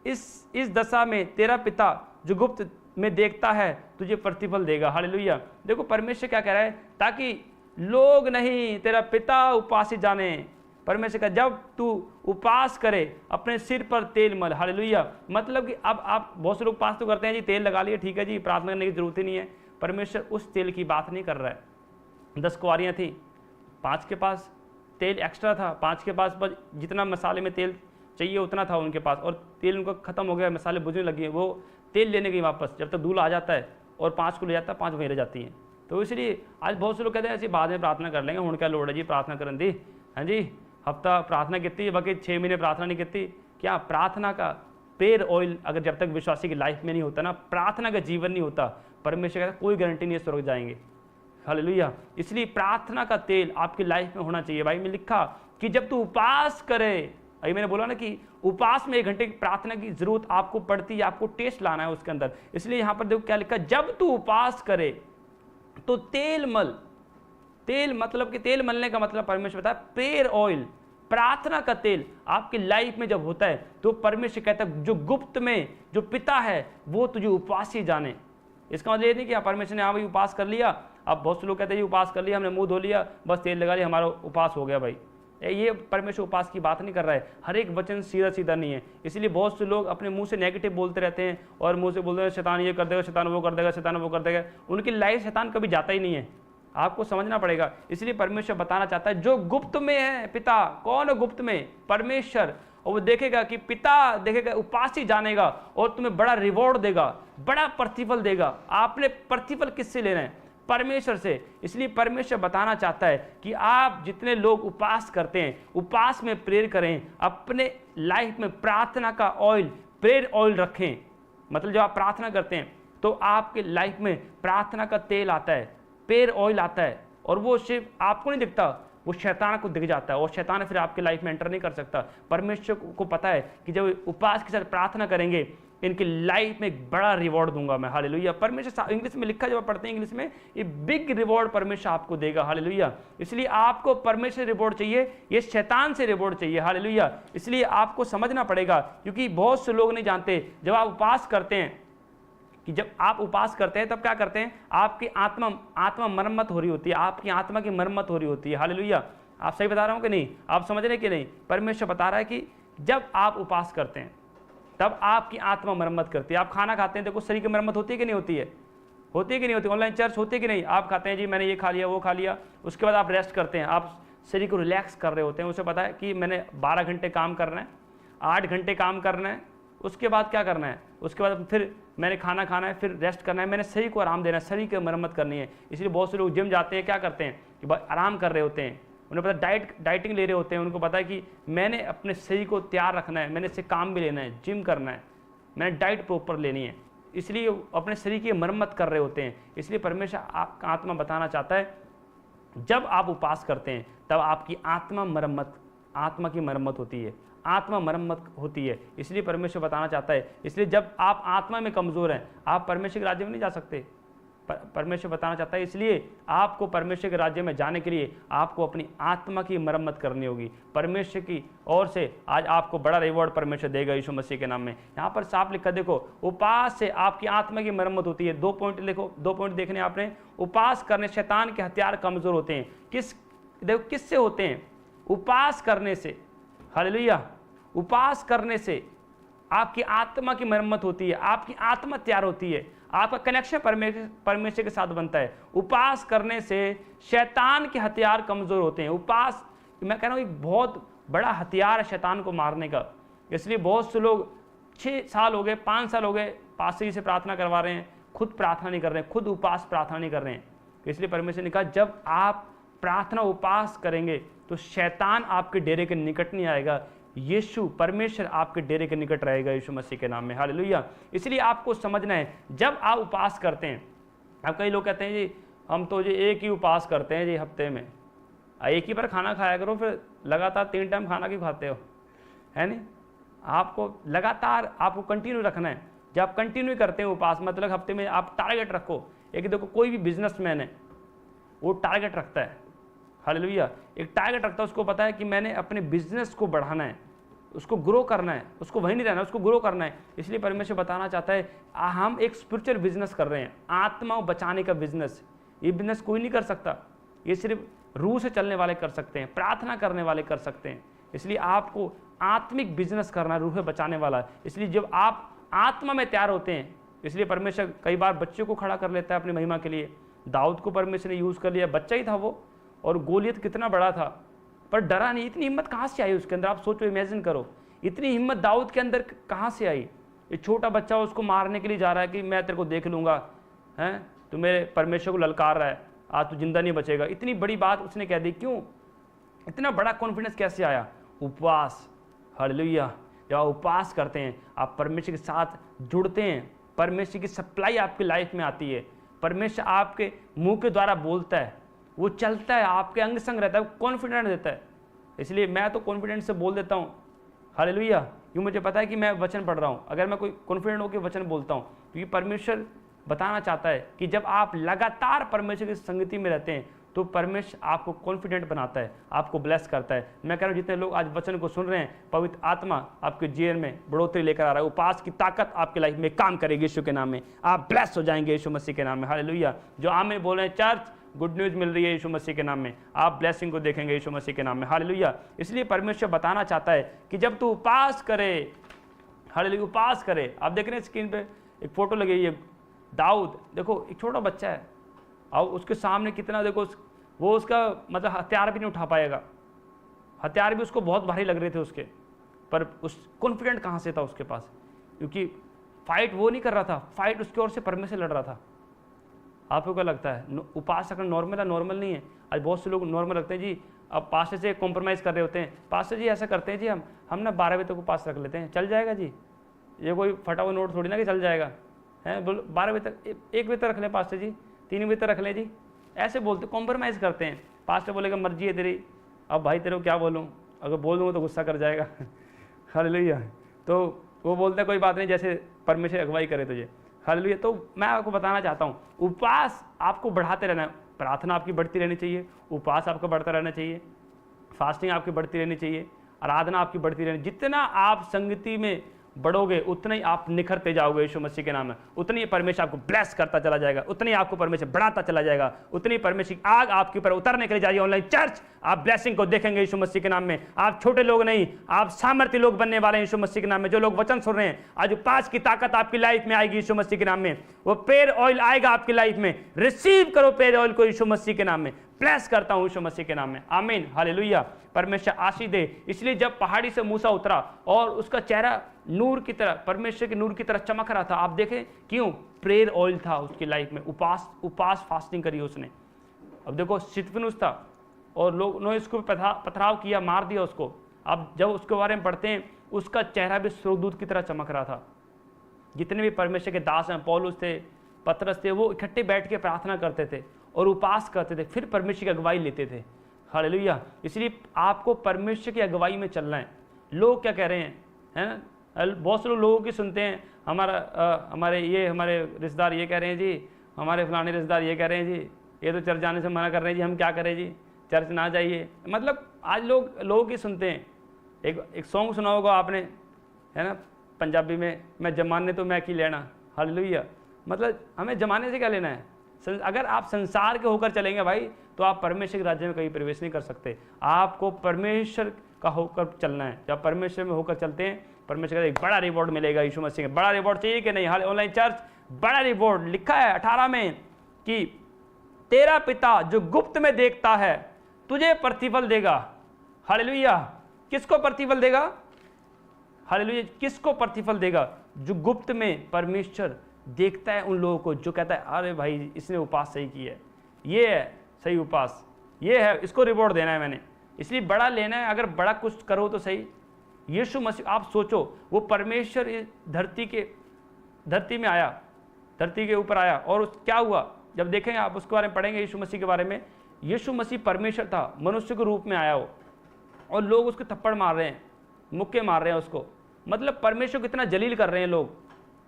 इस दशा में तेरा पिता जो गुप्त में देखता है तुझे प्रतिफल देगा। हालेलुया। देखो परमेश्वर क्या कह रहा है, ताकि लोग नहीं तेरा पिता उपासी जाने। परमेश्वर का जब तू उपास करे अपने सिर पर तेल मल। हालेलुया। मतलब कि अब आप बहुत से लोग उपास तो करते हैं जी, तेल लगा लिए, ठीक है जी, प्रार्थना करने की जरूरत ही नहीं है। परमेश्वर उस तेल की बात नहीं कर रहा है। 10 कुंवारियाँ थी, 5 के पास तेल एक्स्ट्रा था, 5 के पास बस जितना मसाले में तेल चाहिए उतना था उनके पास, और तेल उनका खत्म हो गया, मसाले बुझने लगे, वो तेल लेने गई वापस। जब तक दूल्हा आ जाता है और 5 को ले जाता है, 5 वहीं रह जाती हैं। तो इसलिए आज बहुत से लोग कहते हैं ऐसी बाद में प्रार्थना कर लेंगे, हूँ क्या लोड़ है जी प्रार्थना करन दी। हाँ जी, हफ्ता प्रार्थना कितनी, बाकी 6 महीने प्रार्थना नहीं कितनी। क्या प्रार्थना का पेड़ ऑयल अगर जब तक विश्वासी की लाइफ में नहीं होता ना, प्रार्थना का जीवन नहीं होता, परमेश्वर कहता कोई गारंटी नहीं है स्वर्ग जाएंगे। हालेलुया। इसलिए प्रार्थना का तेल आपकी लाइफ में होना चाहिए। भाई में लिखा कि जब तू उपवास करे, अभी मैंने बोला ना कि उपवास में 1 घंटे की प्रार्थना की जरूरत आपको पड़ती है, आपको टेस्ट लाना है उसके अंदर। इसलिए यहां पर देखो क्या लिखा, जब तू उपवास करे तो तेल मल। तेल मतलब कि तेल मलने का मतलब परमेश्वर बताया प्रेयर ऑयल, प्रार्थना का तेल आपकी लाइफ में जब होता है तो परमेश्वर कहता है जो गुप्त में जो पिता है वो तुझे उपवासी जाने। इसका मतलब ये नहीं कि परमेश्वर ने हाँ भाई उपास कर लिया, अब बहुत से लोग कहते हैं उपास कर लिया, हमने मुंह धो लिया, बस तेल लगा लिया, हमारा उपास हो गया। भाई ये परमेश्वर उपास की बात नहीं कर रहा है। हर एक वचन सीधा सीधा नहीं है। इसलिए बहुत से लोग अपने मुंह से नेगेटिव बोलते रहते हैं और मुंह से बोलते हैं शैतान ये कर देगा, शैतान वो कर देगा, शैतान वो कर देगा। उनकी लाइफ शैतान कभी जाता ही नहीं है, आपको समझना पड़ेगा। इसलिए परमेश्वर बताना चाहता है जो गुप्त में है पिता, कौन है गुप्त में? परमेश्वर। और वो देखेगा कि पिता देखेगा, उपासी जानेगा और तुम्हें बड़ा रिवॉर्ड देगा, बड़ा प्रतिफल देगा। आपने प्रतिफल किससे लेना है? परमेश्वर से। इसलिए परमेश्वर बताना चाहता है कि आप जितने लोग उपास करते हैं, उपास में प्रेयर करें, अपने लाइफ में प्रार्थना का ऑयल, प्रेयर ऑयल रखें। मतलब जब आप प्रार्थना करते हैं तो आपके लाइफ में प्रार्थना का तेल आता है, प्रेयर ऑयल आता है, और वो सिर्फ आपको नहीं दिखता, वो शैतान को दिख जाता है, और शैतान फिर आपके लाइफ में एंटर नहीं कर सकता। परमेश्वर को पता है कि जब उपास के साथ प्रार्थना करेंगे इनकी लाइफ में एक बड़ा रिवॉर्ड दूंगा मैं। हालेलुया। परमेश्वर इंग्लिश में लिखा, जब पढ़ते हैं इंग्लिश में, ये बिग रिवॉर्ड परमेश्वर आपको देगा। हालेलुया। इसलिए आपको परमेश्वर रिवॉर्ड चाहिए, ये शैतान से रिवॉर्ड चाहिए। हालेलुया। इसलिए आपको समझना पड़ेगा, क्योंकि बहुत से लोग नहीं जानते जब आप उपास करते हैं कि जब आप उपास करते हैं तब क्या करते हैं, आपकी आत्मा मरम्मत हो रही होती है, आपकी आत्मा की मरम्मत हो रही होती है। हालेलुया। आप सही बता रहा हूं कि नहीं? आप समझ रहे हैं कि नहीं? परमेश्वर बता रहा है कि जब आप उपास करते हैं तब आपकी आत्मा मरम्मत करती है। आप खाना खाते हैं, देखो शरीर की मरम्मत होती है कि नहीं होती है? होती है कि नहीं होती? ऑनलाइन चर्च होती है कि नहीं? आप खाते हैं जी, मैंने ये खा लिया, वो खा लिया, उसके बाद आप रेस्ट करते हैं, आप शरीर को रिलैक्स कर रहे होते हैं। उसे पता है कि मैंने 12 घंटे काम करना है, 8 घंटे काम करना है, उसके बाद क्या करना है? उसके बाद फिर मैंने खाना खाना है, फिर रेस्ट करना है, मैंने शरीर को आराम देना है, शरीर की मरम्मत करनी है। इसलिए बहुत से लोग जिम जाते हैं, क्या करते हैं कि आराम कर रहे होते हैं, उन्हें पता डाइटिंग ले रहे होते हैं, उनको पता है कि मैंने अपने शरीर को तैयार रखना है, मैंने इससे काम भी लेना है, जिम करना है, मैंने डाइट प्रॉपर लेनी है, इसलिए अपने शरीर की मरम्मत कर रहे होते हैं। इसलिए परमेश्वर आपका आत्मा बताना चाहता है, जब आप उपवास करते हैं तब आपकी आत्मा की मरम्मत होती है, आत्मा मरम्मत होती है। इसलिए परमेश्वर बताना चाहता है, इसलिए जब आप आत्मा में कमज़ोर हैं आप परमेश्वर के राज्य में नहीं जा सकते। परमेश्वर बताना चाहता है, इसलिए आपको परमेश्वर के राज्य में जाने के लिए आपको अपनी आत्मा की मरम्मत करनी होगी। परमेश्वर की ओर से आज आपको बड़ा रिवॉर्ड परमेश्वर देगा यीशु मसीह के नाम में। यहाँ पर साफ लिखा देखो, उपवास से आपकी आत्मा की मरम्मत होती है। 2 पॉइंट देखो, 2 पॉइंट देखने आपने। उपवास करने शैतान के हथियार कमज़ोर होते हैं। किससे होते हैं? उपवास करने से। हालेलुया। उपवास करने से आपकी आत्मा की मरम्मत होती है, आपकी आत्मा तैयार होती है, आपका कनेक्शन परमेश्वर के साथ बनता है। उपवास करने से शैतान के हथियार कमज़ोर होते हैं। उपवास, मैं कह रहा हूँ, एक बहुत बड़ा हथियार है शैतान को मारने का। इसलिए बहुत से लोग 6 साल हो गए, 5 साल हो गए पास्टर जी से प्रार्थना करवा रहे हैं, खुद प्रार्थना नहीं कर रहे हैं, खुद उपवास प्रार्थना नहीं कर रहे हैं। इसलिए परमेश्वर ने कहा, जब आप प्रार्थना उपवास करेंगे तो शैतान आपके डेरे के निकट नहीं आएगा, यीशु परमेश्वर आपके डेरे के निकट रहेगा यीशु मसीह के नाम में। हालेलुया। इसलिए आपको समझना है, जब आप उपवास करते हैं, अब कई लोग कहते हैं जी हम तो जी एक ही उपवास करते हैं जी हफ्ते में, एक ही बार खाना खाया करो, फिर लगातार 3 टाइम खाना क्यों खाते हो, है नहीं? आपको लगातार आपको कंटिन्यू रखना है। जब आप कंटिन्यू करते हैं उपवास, मतलब हफ्ते में आप टारगेट रखो। एक देखो, कोई भी बिजनेसमैन है वो टारगेट रखता है। हालेलुया। एक टारगेट रखता है, उसको पता है कि मैंने अपने बिजनेस को बढ़ाना है, उसको ग्रो करना है, उसको वहीं नहीं रहना, उसको ग्रो करना है। इसलिए परमेश्वर बताना चाहता है, हम एक स्पिरिचुअल बिजनेस कर रहे हैं, आत्मा बचाने का बिजनेस। ये बिजनेस कोई नहीं कर सकता, ये सिर्फ रूह से चलने वाले कर सकते हैं, प्रार्थना करने वाले कर सकते हैं। इसलिए आपको आत्मिक बिजनेस करना, रूह बचाने वाला। इसलिए जब आप आत्मा में तैयार होते हैं, इसलिए परमेश्वर कई बार बच्चों को खड़ा कर लेता है अपनी महिमा के लिए। दाऊद को परमेश्वर ने यूज़ कर लिया, बच्चा ही था वो, और गोलियत कितना बड़ा था, पर डरा नहीं। इतनी हिम्मत कहाँ से आई उसके अंदर? आप सोचो, इमेजिन करो, इतनी हिम्मत दाऊद के अंदर कहाँ से आई? एक छोटा बच्चा उसको मारने के लिए जा रहा है कि मैं तेरे को देख लूँगा, हैं तो मेरे परमेश्वर को ललकार रहा है, आज तू जिंदा नहीं बचेगा। इतनी बड़ी बात उसने कह दी, क्यों? इतना बड़ा कॉन्फिडेंस कैसे आया? उपवास। हालेलुया। जब आप उपवास करते हैं, आप परमेश्वर के साथ जुड़ते हैं, परमेश्वर की सप्लाई आपकी लाइफ में आती है, परमेश्वर आपके मुंह के द्वारा बोलता है, वो चलता है, आपके अंग संग रहता है, कॉन्फिडेंस देता है। इसलिए मैं तो कॉन्फिडेंस से बोल देता हूँ। हालेलुया। क्यों? मुझे पता है कि मैं वचन पढ़ रहा हूँ। अगर मैं कोई कॉन्फिडेंट होकर वचन बोलता हूँ, क्योंकि परमेश्वर बताना चाहता है कि जब आप लगातार परमेश्वर की संगति में रहते हैं तो परमेश्वर आपको कॉन्फिडेंट बनाता है, आपको ब्लेस करता है। मैं कह रहा हूँ, जितने लोग आज वचन को सुन रहे हैं, पवित्र आत्मा आपके जीवन में बढ़ोतरी लेकर आ रहा है। उपवास की ताकत आपकी लाइफ में काम करेगी यीशु के नाम में। आप ब्लेस हो जाएंगे यीशु मसीह के नाम में। हालेलुया। जो आमीन बोल रहे हैं, चर्च गुड न्यूज़ मिल रही है यीशु मसीह के नाम में, आप ब्लेसिंग को देखेंगे यीशु मसीह के नाम में। हालेलुया। इसलिए परमेश्वर बताना चाहता है कि जब तू उपवास करे, हालेलुया, उपवास करे। आप देख रहे हैं स्क्रीन पे एक फोटो लगी है, दाऊद, देखो एक छोटा बच्चा है और उसके सामने कितना, देखो वो उसका मतलब हथियार भी नहीं उठा पाएगा, हथियार भी उसको बहुत भारी लग रहे थे उसके, पर उस कॉन्फिडेंट कहाँ से था उसके पास? क्योंकि फाइट वो नहीं कर रहा था, फाइट उसकी ओर से परमेश्वर लड़ रहा था। आपको क्या लगता है उपवास रखना नॉर्मल है? नॉर्मल नहीं है। आज बहुत से लोग नॉर्मल रखते हैं जी, अब पास्टर से कॉम्प्रोमाइज़ कर रहे होते हैं, पास्टर जी ऐसा करते हैं जी, हम ना 12 बजे तक उपवास रख लेते हैं, चल जाएगा जी, ये कोई फटा हुआ नोट थोड़ी ना कि चल जाएगा, है बोलो 12 बजे तक, 1 बजे तक रख लें पास्टर जी, 3 बजे तक रख लें जी, ऐसे बोलते, कॉम्प्रोमाइज़ करते हैं। पास्टर बोलेगा मर्जी है तेरी, अब भाई तेरे को क्या बोलूँ, अगर बोल दूँगा तो गुस्सा कर जाएगा। हालेलुया। तो वो बोलते हैं कोई बात नहीं, जैसे परमेश्वर अगुवाई करे तुझे। हालेलुया। तो मैं आपको बताना चाहता हूँ, उपवास आपको बढ़ाते रहना है, प्रार्थना आपकी बढ़ती रहनी चाहिए, उपवास आपका बढ़ता रहना चाहिए, फास्टिंग आपकी बढ़ती रहनी चाहिए, आराधना आपकी बढ़ती रहनी। जितना आप संगति में बढ़ोगे उतना ही आप निखरते जाओगे यीशु मसीह के नाम में, उतनी परमेश्वर आपको ब्लेस करता चला जाएगा, उतनी आपको परमेश्वर बढ़ाता चला जाएगा, उतनी परमेश्वर की आग आपके ऊपर उतरने के लिए जाएगी। ऑनलाइन चर्च आप ब्लेसिंग को देखेंगे यीशु मसीह के नाम में। आप छोटे लोग नहीं, आप सामर्थ्य लोग बनने वाले हैं यीशु मसीह के नाम में। जो लोग वचन सुन रहे हैं, आज उपवास की ताकत आपकी लाइफ में आएगी यीशु मसीह के नाम में। वो पेड़ ऑयल आएगा आपकी लाइफ में, रिसीव करो पेड़ ऑयल को यीशु मसीह के नाम में। ब्लेस करता हूं यीशु मसीह के नाम में, आमीन, हालेलुया। परमेश्वर आशीष दे। इसलिए जब पहाड़ी से मूसा उतरा और उसका चेहरा नूर की तरह, परमेश्वर के नूर की तरह चमक रहा था, आप देखें क्यों? प्रेयर ऑयल था उसकी लाइफ में, उपास फास्टिंग करी उसने। अब देखो स्तिफनुस था और लोगों ने उसको पथराव किया, मार दिया उसको। अब जब उसके बारे में पढ़ते हैं, उसका चेहरा भी स्वर्गदूत की तरह चमक रहा था। जितने भी परमेश्वर के दास हैं, पौलुस थे, पतरस थे, वो इकट्ठे बैठ के प्रार्थना करते थे और उपास करते थे, फिर परमेश्वर की अगुवाई लेते थे। हालेलुया। इसलिए आपको परमेश्वर की अगुवाई में चलना है। लोग क्या कह रहे हैं, है ना? बहुत से लोगों की सुनते हैं, हमारे रिश्तेदार ये कह रहे हैं जी, हमारे फलाने रिश्तेदार ये कह रहे हैं जी, ये तो चर्च जाने से मना कर रहे हैं जी, हम क्या करें जी, चर्च ना जाइए। मतलब आज लोगों की सुनते हैं। एक सॉन्ग सुना होगा आपने, है ना, पंजाबी में, मैं जमाने तो मैं की लेना। हालेलुया। मतलब हमें जमाने से क्या लेना है? अगर आप संसार के होकर चलेंगे भाई, तो आप परमेश्वर के राज्य में कभी प्रवेश नहीं कर सकते। आपको परमेश्वर का होकर चलना है। जब परमेश्वर में होकर चलते हैं, परमेश्वर का एक बड़ा रिवॉर्ड मिलेगा। यीशु मसीह का बड़ा रिवॉर्ड चाहिए कि नहीं? हाल ऑनलाइन चर्च, बड़ा रिवॉर्ड लिखा है 18 में कि तेरा पिता जो गुप्त में देखता है तुझे प्रतिफल देगा। हालेलुया। किसको प्रतिफल देगा? हालेलुया। किसको प्रतिफल देगा? जो गुप्त में परमेश्वर देखता है उन लोगों को, जो कहता है अरे भाई इसने उपास सही किया है, ये है सही उपास, ये है, इसको रिवॉर्ड देना है मैंने, इसलिए बड़ा लेना है। अगर बड़ा कुछ करो तो सही। यीशु मसीह, आप सोचो, वो परमेश्वर इस धरती में आया, धरती के ऊपर आया, और क्या हुआ? जब देखेंगे आप, उसके बारे में पढ़ेंगे यीशु मसीह के बारे में। यीशु मसीह परमेश्वर था, मनुष्य के रूप में आया हो, और लोग उसको थप्पड़ मार रहे हैं, मुक्के मार रहे हैं उसको। मतलब परमेश्वर को इतना जलील कर रहे हैं लोग।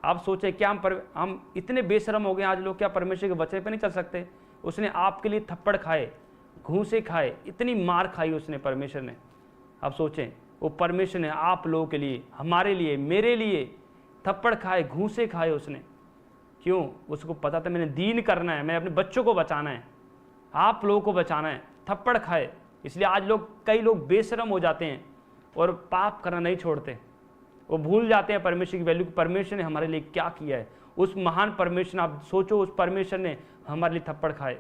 आप सोचें, क्या हम इतने बेशरम हो गए आज लोग, क्या परमेश्वर के वचन पे नहीं चल सकते? उसने आपके लिए थप्पड़ खाए, घूंसे खाए, इतनी मार खाई उसने, परमेश्वर ने। आप सोचें, वो परमेश्वर ने आप लोगों के लिए, हमारे लिए, मेरे लिए थप्पड़ खाए, घूंसे खाए उसने। क्यों? उसको पता था मैंने दीन करना है, मैंने अपने बच्चों को बचाना है, आप लोगों को बचाना है। थप्पड़ खाए। इसलिए आज कई लोग बेशरम हो जाते हैं और पाप करना नहीं छोड़ते। वो भूल जाते हैं परमेश्वर की वैल्यू, परमेश्वर ने हमारे लिए क्या किया है। उस महान परमेश्वर ने, आप सोचो, उस परमेश्वर ने हमारे लिए थप्पड़ खाए।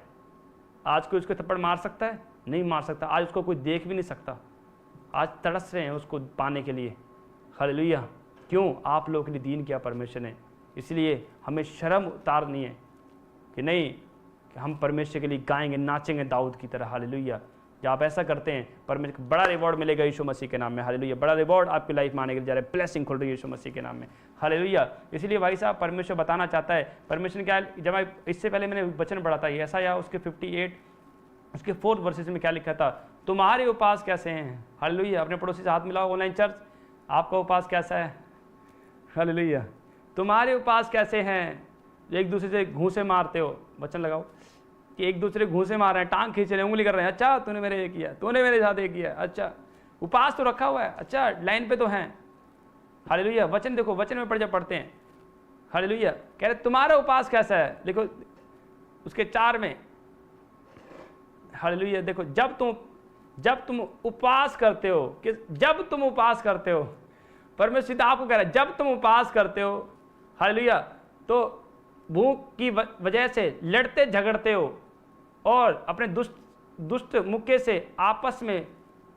आज कोई उसको थप्पड़ मार सकता है? नहीं मार सकता। आज उसको कोई देख भी नहीं सकता। आज तड़स रहे हैं उसको पाने के लिए। हालेलुया। क्यों? आप लोगों के लिए दीन किया परमेश्वर ने। इसलिए हमें शर्म उतारनी है कि नहीं, कि हम परमेश्वर के लिए गाएंगे, नाचेंगे दाऊद की तरह। हालेलुया। जब आप ऐसा करते हैं, परमेश्वर को बड़ा रिवॉर्ड मिलेगा यीशु मसीह के नाम में। हालेलुया। बड़ा रिवॉर्ड आपकी लाइफ में आने के लिए जा रहा है। ब्लेसिंग खुल रही है यीशु मसीह के नाम में। हालेलुया। इसलिए भाई साहब, परमेश्वर बताना चाहता है, परमेश्वर क्या, जब इससे पहले मैंने वचन पढ़ा था ऐसा, या उसके 58 उसके 4 वर्सेस में क्या लिखा था? तुम्हारे उपास कैसे हैं? हालेलुया। अपने पड़ोसी से हाथ मिलाओ, ऑनलाइन चर्च, आपका उपास कैसा है? हालेलुया। तुम्हारे उपास कैसे हैं? एक दूसरे से घूंसे मारते हो, वचन लगाओ कि एक दूसरे घूंसे मार रहे हैं, टांग खींच रहे हैं, उंगली कर रहे हैं, अच्छा तूने मेरे ये किया, तूने मेरे साथ ये किया, अच्छा उपास तो रखा हुआ है, अच्छा लाइन पे तो हैं। हालेलुया। वचन देखो, वचन में जब पढ़ते हैं, हालेलुया, कह रहे तुम्हारा उपास कैसा है? देखो उसके 4 में, हालेलुया। देखो, जब तुम उपवास करते हो, कि जब तुम उपवास करते हो, परमेश्वर सीधा आपको कह रहा है, जब तुम उपवास करते हो, हालेलुया, तो भूख की वजह से लड़ते झगड़ते हो और अपने दुष्ट मुक्के से आपस में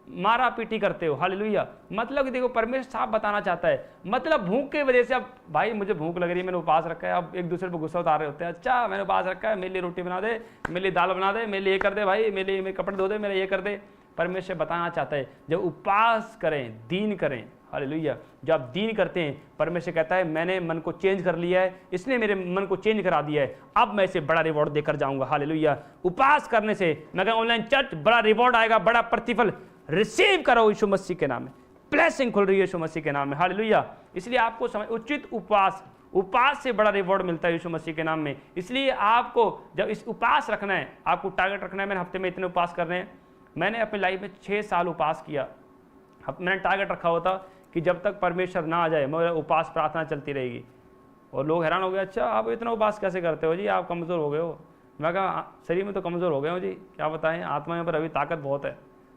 मारा पीटी करते हो। हालेलुया। मतलब कि देखो, परमेश्वर साफ बताना चाहता है, मतलब भूख की वजह से, अब भाई मुझे भूख लग रही है, मैंने उपवास रखा है, अब एक दूसरे पर गुस्सा उतार रहे होते हैं, अच्छा मैंने उपवास रखा है, मेरे लिए रोटी बना दे, मेरे लिए दाल बना दे, मेरे लिए ये कर दे भाई, मेरे लिए कपड़े धो दे, मेरे ये कर दे। परमेश्वर बताना चाहता है, जब उपवास करें, दीन करें। हालेलुया। जब आप दीन करते हैं, परमेश्वर कहता है मैंने मन को चेंज कर लिया है, इसने मेरे मन को चेंज करा दिया है, अब मैं इसे बड़ा रिवॉर्ड देकर जाऊंगा। हालेलुया। उपवास करने से, मैं कहूँ ऑनलाइन चर्च, बड़ा रिवॉर्ड आएगा, बड़ा प्रतिफल रिसीव करो यीशु मसीह के नाम में। ब्लेसिंग खुल रही है यीशु मसीह के नाम में। हालेलुया। इसलिए आपको उचित उपवास से बड़ा रिवॉर्ड मिलता है यीशु मसीह के नाम में। इसलिए आपको जब इस उपवास रखना है, आपको टारगेट रखना है, मैंने हफ्ते में इतने उपवास करने हैं। मैंने अपनी लाइफ में 6 साल उपवास किया। मैंने टारगेट रखा हुआ था कि जब तक परमेश्वर ना आ जाए, मेरा उपवास प्रार्थना चलती रहेगी। और लोग हैरान हो गए, अच्छा आप इतना उपवास कैसे करते हो जी, आप कमज़ोर हो गए हो। मैं कहा शरीर में तो कमज़ोर हो गए हो जी, क्या बताएं, आत्मा में पर अभी ताकत बहुत है।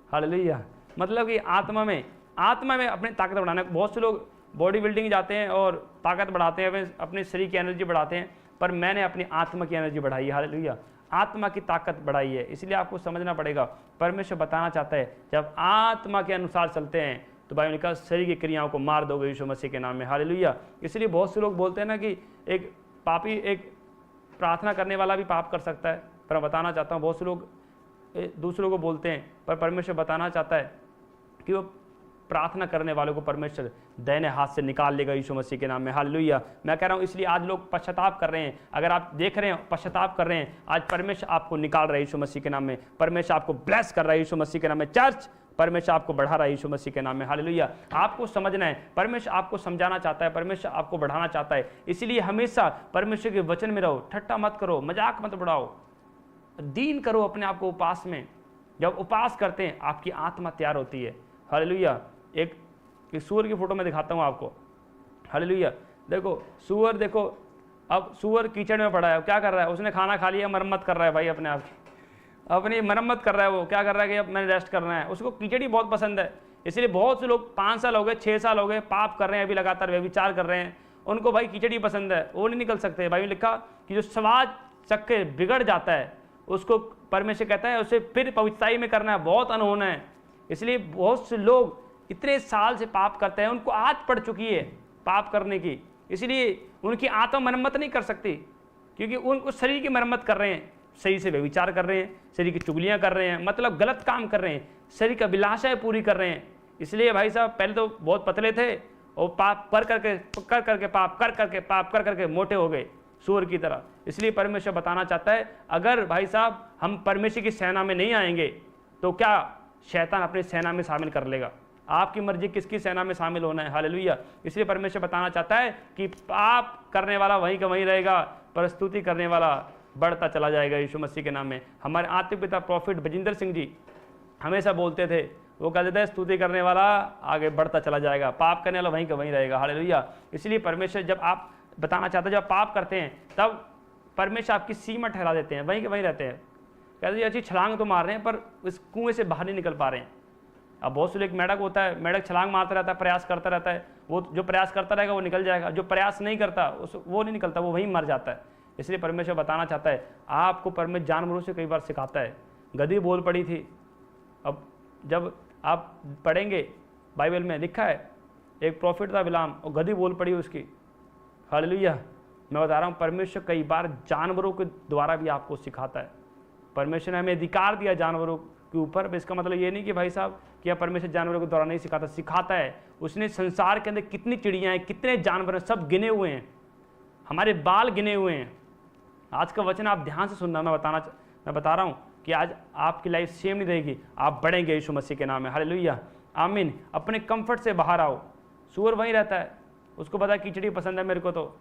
हालेलुया। मतलब कि आत्मा में अपनी ताकत बढ़ाना। बहुत से लोग बॉडी बिल्डिंग जाते हैं और ताकत बढ़ाते हैं, अपने शरीर की एनर्जी बढ़ाते हैं, पर मैंने अपनी आत्मा की एनर्जी बढ़ाई। हालेलुया। आत्मा की ताकत बढ़ाई है। इसलिए आपको समझना पड़ेगा, परमेश्वर बताना चाहता है जब आत्मा के अनुसार चलते हैं तो बाइबल ने कहा शरीर की क्रियाओं को मार दोगे यीशु मसीह के नाम में। हालेलुया। इसलिए बहुत से लोग बोलते हैं ना कि एक पापी, एक प्रार्थना करने वाला भी पाप कर सकता है, पर मैं बताना चाहता हूँ बहुत से लोग दूसरों को बोलते हैं, पर परमेश्वर बताना चाहता है कि वो प्रार्थना करने वालों को परमेश्वर दाहिने हाथ से निकाल लेगा यीशु मसीह के नाम में। हालेलुया। मैं कह रहा हूँ इसलिए आज लोग पश्चाताप कर रहे हैं। अगर आप देख रहे हैं पश्चाताप कर रहे हैं, आज परमेश्वर आपको निकाल रहा है यीशु मसीह के नाम में। परमेश्वर आपको ब्लेस कर रहा है यीशु मसीह के नाम में। चर्च, परमेश्वर आपको बढ़ा रहा है यीशु मसीह के नाम में। हालेलुया। आपको समझना है, परमेश्वर आपको समझाना चाहता है, परमेश्वर आपको बढ़ाना चाहता है। इसलिए हमेशा परमेश्वर के वचन में रहो, ठट्टा मत करो, मजाक मत बढ़ाओ, दीन करो अपने आप को उपास में। जब उपास करते हैं आपकी आत्मा तैयार होती है। हालेलुया। एक सूअर की फोटो में दिखाता हूँ आपको। हालेलुया। देखो सूअर, देखो अब सूअर कीचड़ में पड़ा है, क्या कर रहा है? उसने खाना खा लिया, मरम्मत कर रहा है भाई, अपने आप की अपनी मरम्मत कर रहा है। वो क्या कर रहा है कि अब मैंने रेस्ट करना है। उसको कीचड़ ही बहुत पसंद है। इसलिए बहुत से लोग 5 साल हो गए, 6 साल हो गए, पाप कर रहे हैं, अभी लगातार व्यभिचार कर रहे हैं, उनको भाई कीचड़ ही पसंद है, वो नहीं निकल सकते। भाई लिखा कि जो स्वाद चख के बिगड़ जाता है उसको परमेश्वर कहता है उसे फिर पवित्रताई में करना है, बहुत अनहोना है। इसलिए बहुत से लोग इतने साल से पाप करते हैं, उनको आदत पड़ चुकी है पाप करने की, इसलिए उनकी आत्मा मरम्मत नहीं कर सकती, क्योंकि उनको शरीर की मरम्मत कर रहे हैं, शरीर से व्यभिचार कर रहे हैं, शरीर की चुगलियां कर रहे हैं, मतलब गलत काम कर रहे हैं, शरीर की अभिलाषाएं पूरी कर रहे हैं। इसलिए भाई साहब पहले तो बहुत पतले थे और पाप कर करके मोटे हो गए सूअर की तरह। इसलिए परमेश्वर बताना चाहता है अगर भाई साहब हम परमेश्वर की सेना में नहीं आएंगे तो क्या शैतान अपनी सेना में शामिल कर लेगा। आपकी मर्जी किसकी सेना में शामिल होना है। हालेलुया। इसलिए परमेश्वर बताना चाहता है कि पाप करने वाला वहीं का वहीं रहेगा, प्रस्तुति करने वाला बढ़ता चला जाएगा यीशु मसीह के नाम में। हमारे आत्मिक पिता प्रॉफिट बजिंदर सिंह जी हमेशा बोलते थे, वो कहते थे स्तुति करने वाला आगे बढ़ता चला जाएगा, पाप करने वाला वहीं का वहीं रहेगा। हालेलुया। इसलिए परमेश्वर जब आप बताना चाहते हैं जब आप पाप करते हैं तब परमेश्वर आपकी सीमा ठहरा देते हैं, वहीं के वहीं रहते हैं। कहते हैं अच्छी छलांग तो मार रहे हैं पर इस कुएं से बाहर नहीं निकल पा रहे हैं। अब बहुत से लोग मेढक होता है, मेढक छलांग मारता रहता है, प्रयास करता रहता है, वो जो प्रयास करता रहेगा वो निकल जाएगा, जो प्रयास नहीं करता वो नहीं निकलता, वो वहीं मर जाता है। इसलिए परमेश्वर बताना चाहता है आपको परमेश्वर जानवरों से कई बार सिखाता है। गधी बोल पड़ी थी, अब जब आप पढ़ेंगे बाइबल में लिखा है एक प्रॉफिट था बिलाम और गधी बोल पड़ी उसकी। हालेलुया। मैं बता रहा हूँ परमेश्वर कई बार जानवरों के द्वारा भी आपको सिखाता है। परमेश्वर ने हमें अधिकार दिया जानवरों के ऊपर, इसका मतलब ये नहीं कि भाई साहब कि परमेश्वर जानवरों के द्वारा नहीं सिखाता, सिखाता है। उसने संसार के अंदर कितनी चिड़ियाँ हैं, कितने जानवर हैं, सब गिने हुए हैं, हमारे बाल गिने हुए हैं। आज का वचन आप ध्यान से सुनना, मैं बता रहा हूँ कि आज आपकी लाइफ सेम नहीं रहेगी, आप बढ़ेंगे यीशु मसीह के नाम में। हालेलुया। आमीन। अपने कंफर्ट से बाहर आओ। सूअर वहीं रहता है, उसको पता है कीचड़ी पसंद है मेरे को तो,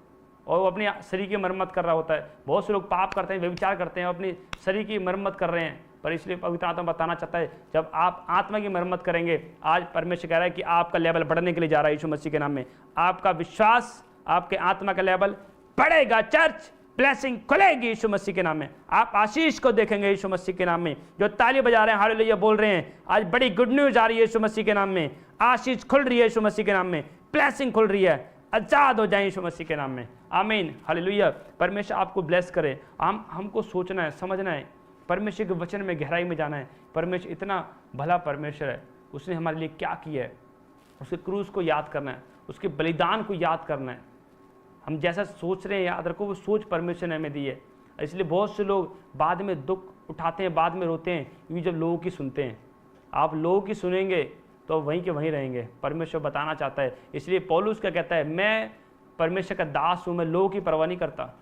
और वो अपनी शरीर की मरम्मत कर रहा होता है। बहुत से लोग पाप करते हैं, व्यभिचार करते हैं, अपनी शरीर की मरम्मत कर रहे हैं। पर इसलिए पवित्र आत्मा बताना चाहता है जब आप आत्मा की मरम्मत करेंगे, आज परमेश्वर कह रहा है कि आपका लेवल बढ़ने के लिए जा रहा है यीशु मसीह के नाम में। आपका विश्वास, आपके आत्मा का लेवल बढ़ेगा। चर्च ब्लेसिंग खुलेगी यीशु मसीह के नाम में। आप आशीष को देखेंगे यीशु मसीह के नाम में। जो ताली बजा रहे हैं हालेलुया बोल रहे हैं, आज बड़ी गुड न्यूज आ रही है यीशु मसीह के नाम में। आशीष खुल रही है यीशु मसीह के नाम में, ब्लेसिंग खुल रही है, आजाद हो जाए यीशु मसीह के नाम में। आमीन। हालेलुया। परमेश्वर आपको ब्लेस करे। हमको सोचना है, समझना है, परमेश्वर के वचन में गहराई में जाना है। परमेश्वर इतना भला परमेश्वर है, उसने हमारे लिए क्या किया है, उसके क्रूस को याद करना है, उसके बलिदान को याद करना है। हम जैसा सोच रहे हैं याद रखो, वो सोच परमेश्वर ने हमें दी है। इसलिए बहुत से लोग बाद में दुख उठाते हैं, बाद में रोते हैं, क्योंकि जब लोगों की सुनते हैं। आप लोगों की सुनेंगे तो वहीं के वहीं रहेंगे। परमेश्वर बताना चाहता है। इसलिए पौलुस क्या कहता है, मैं परमेश्वर का दास हूँ, मैं लोगों की परवाह नहीं करता,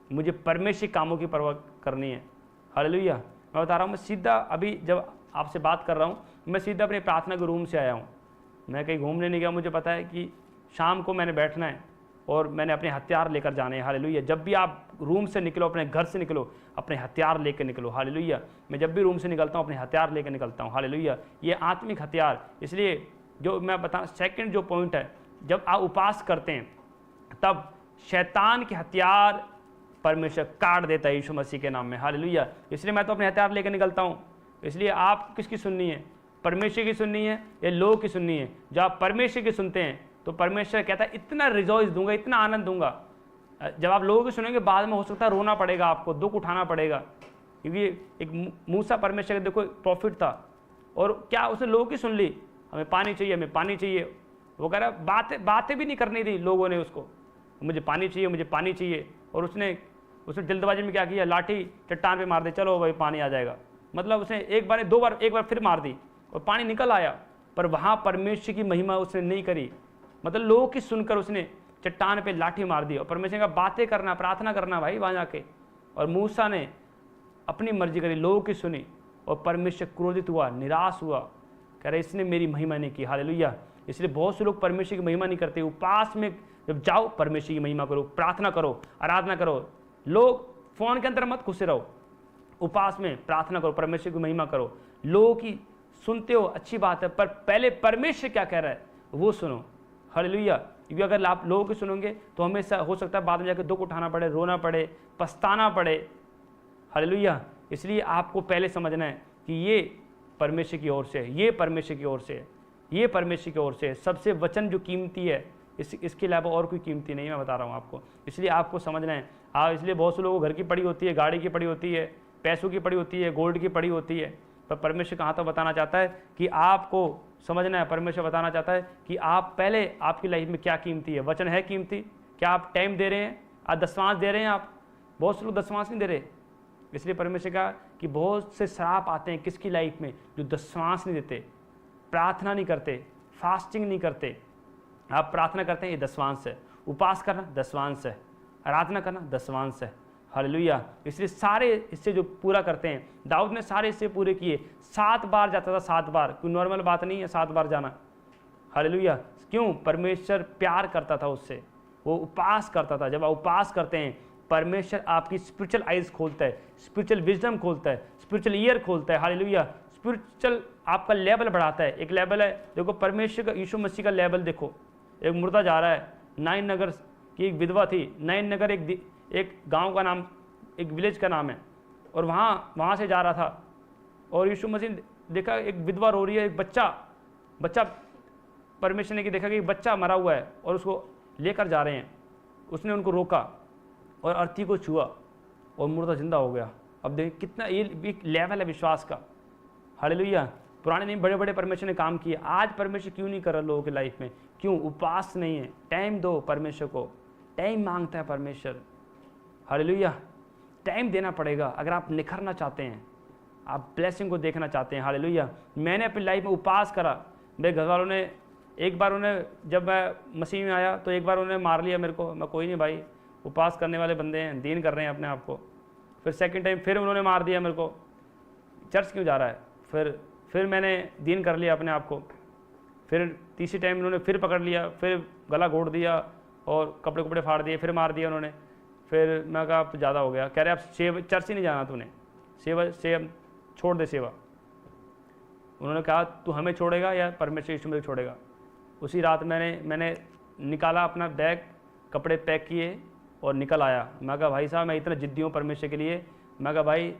मुझे परमेश्वर कामों की परवाह करनी है। हालेलुया। मैं बता रहा हूँ, मैं सीधा अभी जब आपसे बात कर रहा हूँ, मैं सीधा अपने प्रार्थना के रूम से आया हूँ। मैं कहीं घूमने नहीं गया। मुझे पता है कि शाम को मैंने बैठना है और मैंने अपने हथियार लेकर जाने हैं। हालेलुया। जब भी आप रूम से निकलो, अपने घर से निकलो, अपने हथियार लेकर निकलो। हालेलुया। मैं जब भी रूम से निकलता हूँ अपने हथियार लेकर निकलता हूँ। हालेलुया। ये आत्मिक हथियार। इसलिए जो मैं बता सेकंड जो पॉइंट है, जब आप उपास करते हैं तब शैतान के हथियार परमेश्वर काट देता है यीशु मसीह के नाम में। हालेलुया। इसलिए मैं तो अपने हथियार लेकर निकलता हूँ। इसलिए आप किसकी सुननी है, परमेश्वर की सुननी है या लोग की सुननी है? जब आप परमेश्वर की सुनते हैं तो परमेश्वर कहता है इतना रिजॉइस दूंगा, इतना आनंद दूंगा। जब आप लोगों की सुनेंगे बाद में हो सकता है रोना पड़ेगा, आपको दुख उठाना पड़ेगा, क्योंकि एक मूसा परमेश्वर का देखो प्रॉफिट था, और क्या उसने लोगों की सुन ली, हमें पानी चाहिए, हमें पानी चाहिए। वो कह रहा बातें भी नहीं करनी थी लोगों ने उसको, मुझे पानी चाहिए, मुझे पानी चाहिए। और उसने जल्दबाजी में क्या किया, लाठी चट्टान पे मार दी, चलो भाई पानी आ जाएगा। मतलब उसने एक बार फिर मार दी और पानी निकल आया, पर वहाँ परमेश्वर की महिमा उसने नहीं करी। मतलब लोगों की सुनकर उसने चट्टान पे लाठी मार दी। और परमेश्वर का बातें करना, प्रार्थना करना भाई वहाँ जाके। और मूसा ने अपनी मर्जी करी, लोगों की सुनी, और परमेश्वर क्रोधित हुआ, निराश हुआ, कह रहे इसने मेरी महिमा नहीं की। हालेलुया। इसलिए बहुत से लोग परमेश्वर की महिमा नहीं करते। उपास में जब जाओ परमेश्वर की महिमा करो, प्रार्थना करो, आराधना करो। लोग फोन के अंदर मत घुसे रहो, उपास में प्रार्थना करो, परमेश्वर की महिमा करो। लोगों की सुनते हो अच्छी बात है, पर पहले परमेश्वर क्या कह रहा है वो सुनो। हालेलुया। क्योंकि अगर आप लोगों की सुनोगे तो हमेशा हो सकता है बाद में जाकर दुख उठाना पड़े, रोना पड़े, पछताना पड़े। हालेलुया। इसलिए आपको पहले समझना है कि ये परमेश्वर की ओर से है, ये परमेश्वर की ओर से है, ये परमेश्वर की ओर से है। सबसे वचन जो कीमती है, इसके अलावा और कोई कीमती नहीं, मैं बता रहा हूँ आपको। इसलिए आपको समझना है। इसलिए बहुत से लोगों को घर की पड़ी होती है, गाड़ी की पड़ी होती है, पैसों की पड़ी होती है, गोल्ड की पड़ी होती है, पर परमेश्वर कहाँ तक बताना चाहता है कि आपको समझना है। परमेश्वर बताना चाहता है कि आप पहले आपकी लाइफ में क्या कीमती है। वचन है कीमती। क्या आप टाइम दे रहे हैं, आप दशमांश दे रहे हैं? आप बहुत से लोग दशमांश नहीं दे रहे। इसलिए परमेश्वर कहा कि बहुत से श्राप आते हैं किसकी लाइफ में, जो दशमांश नहीं देते, प्रार्थना नहीं करते, फास्टिंग नहीं करते। आप प्रार्थना करते हैं, ये दशमांश है। उपास करना दशमांश है, आराधना करना दशमांश है। हालेलुया। इसलिए सारे हिस्से जो पूरा करते हैं, दाऊद ने सारे हिस्से पूरे किए। 7 बार जाता था, 7 बार। कोई नॉर्मल बात नहीं है 7 बार जाना। हालेलुया। क्यों? परमेश्वर प्यार करता था उससे, वो उपास करता था। जब आप उपास करते हैं, परमेश्वर आपकी स्पिरिचुअल आइज खोलता है, स्पिरिचुअल विजडम खोलता है, स्पिरिचुअल ईयर खोलता है। हालेलुया। स्पिरिचुअल आपका लेवल बढ़ाता है। एक लेवल है, देखो परमेश्वर का, यीशु मसीह का लेवल देखो। एक मुर्दा जा रहा है, नाइन नगर की एक विधवा थी। नाइन नगर एक गांव का नाम, एक विलेज का नाम है, और वहाँ से जा रहा था, और यीशु मसीह देखा एक विधवा रो रही है, एक बच्चा परमेश्वर ने देखा कि एक बच्चा मरा हुआ है और उसको लेकर जा रहे हैं। उसने उनको रोका और अर्थी को छुआ और मुर्दा जिंदा हो गया। अब देख कितना ये एक लेवल है विश्वास का। हालेलुया। पुराने नहीं, बड़े बड़े परमेश्वर ने काम किए। आज परमेश्वर क्यों नहीं कर रहा लोगों की लाइफ में? क्यों? उपास नहीं है। टाइम दो परमेश्वर को, टाइम मांगता है परमेश्वर। हालेलुया। टाइम देना पड़ेगा अगर आप निखरना चाहते हैं, आप ब्लेसिंग को देखना चाहते हैं। हालेलुया। मैंने अपनी लाइफ में उपास करा। मेरे घर वालों ने एक बार, जब मैं मसीह में आया तो एक बार उन्होंने मार लिया मेरे को। मैं कोई नहीं भाई, उपास करने वाले बंदे हैं, दीन कर रहे हैं अपने आप को। फिर सेकंड टाइम फिर उन्होंने मार दिया मेरे को, चर्च क्यों जा रहा है। फिर मैंने दीन कर लिया अपने आप को। फिर तीसरी टाइम उन्होंने फिर पकड़ लिया, फिर गला घोट दिया और कपड़े फाड़ दिए, फिर मार दिया उन्होंने। फिर मैं कहा अब ज़्यादा हो गया। कह रहे अब चर्च ही नहीं जाना तूने, सेवा छोड़ दे सेवा। उन्होंने कहा तू हमें छोड़ेगा या परमेश्वर यीशु मसीह छोड़ेगा। उसी रात मैंने निकाला अपना बैग, कपड़े पैक किए और निकल आया। मैं कहा भाई साहब मैं इतना जिद्दी हूँ परमेश्वर के लिए। मैं कहा भाई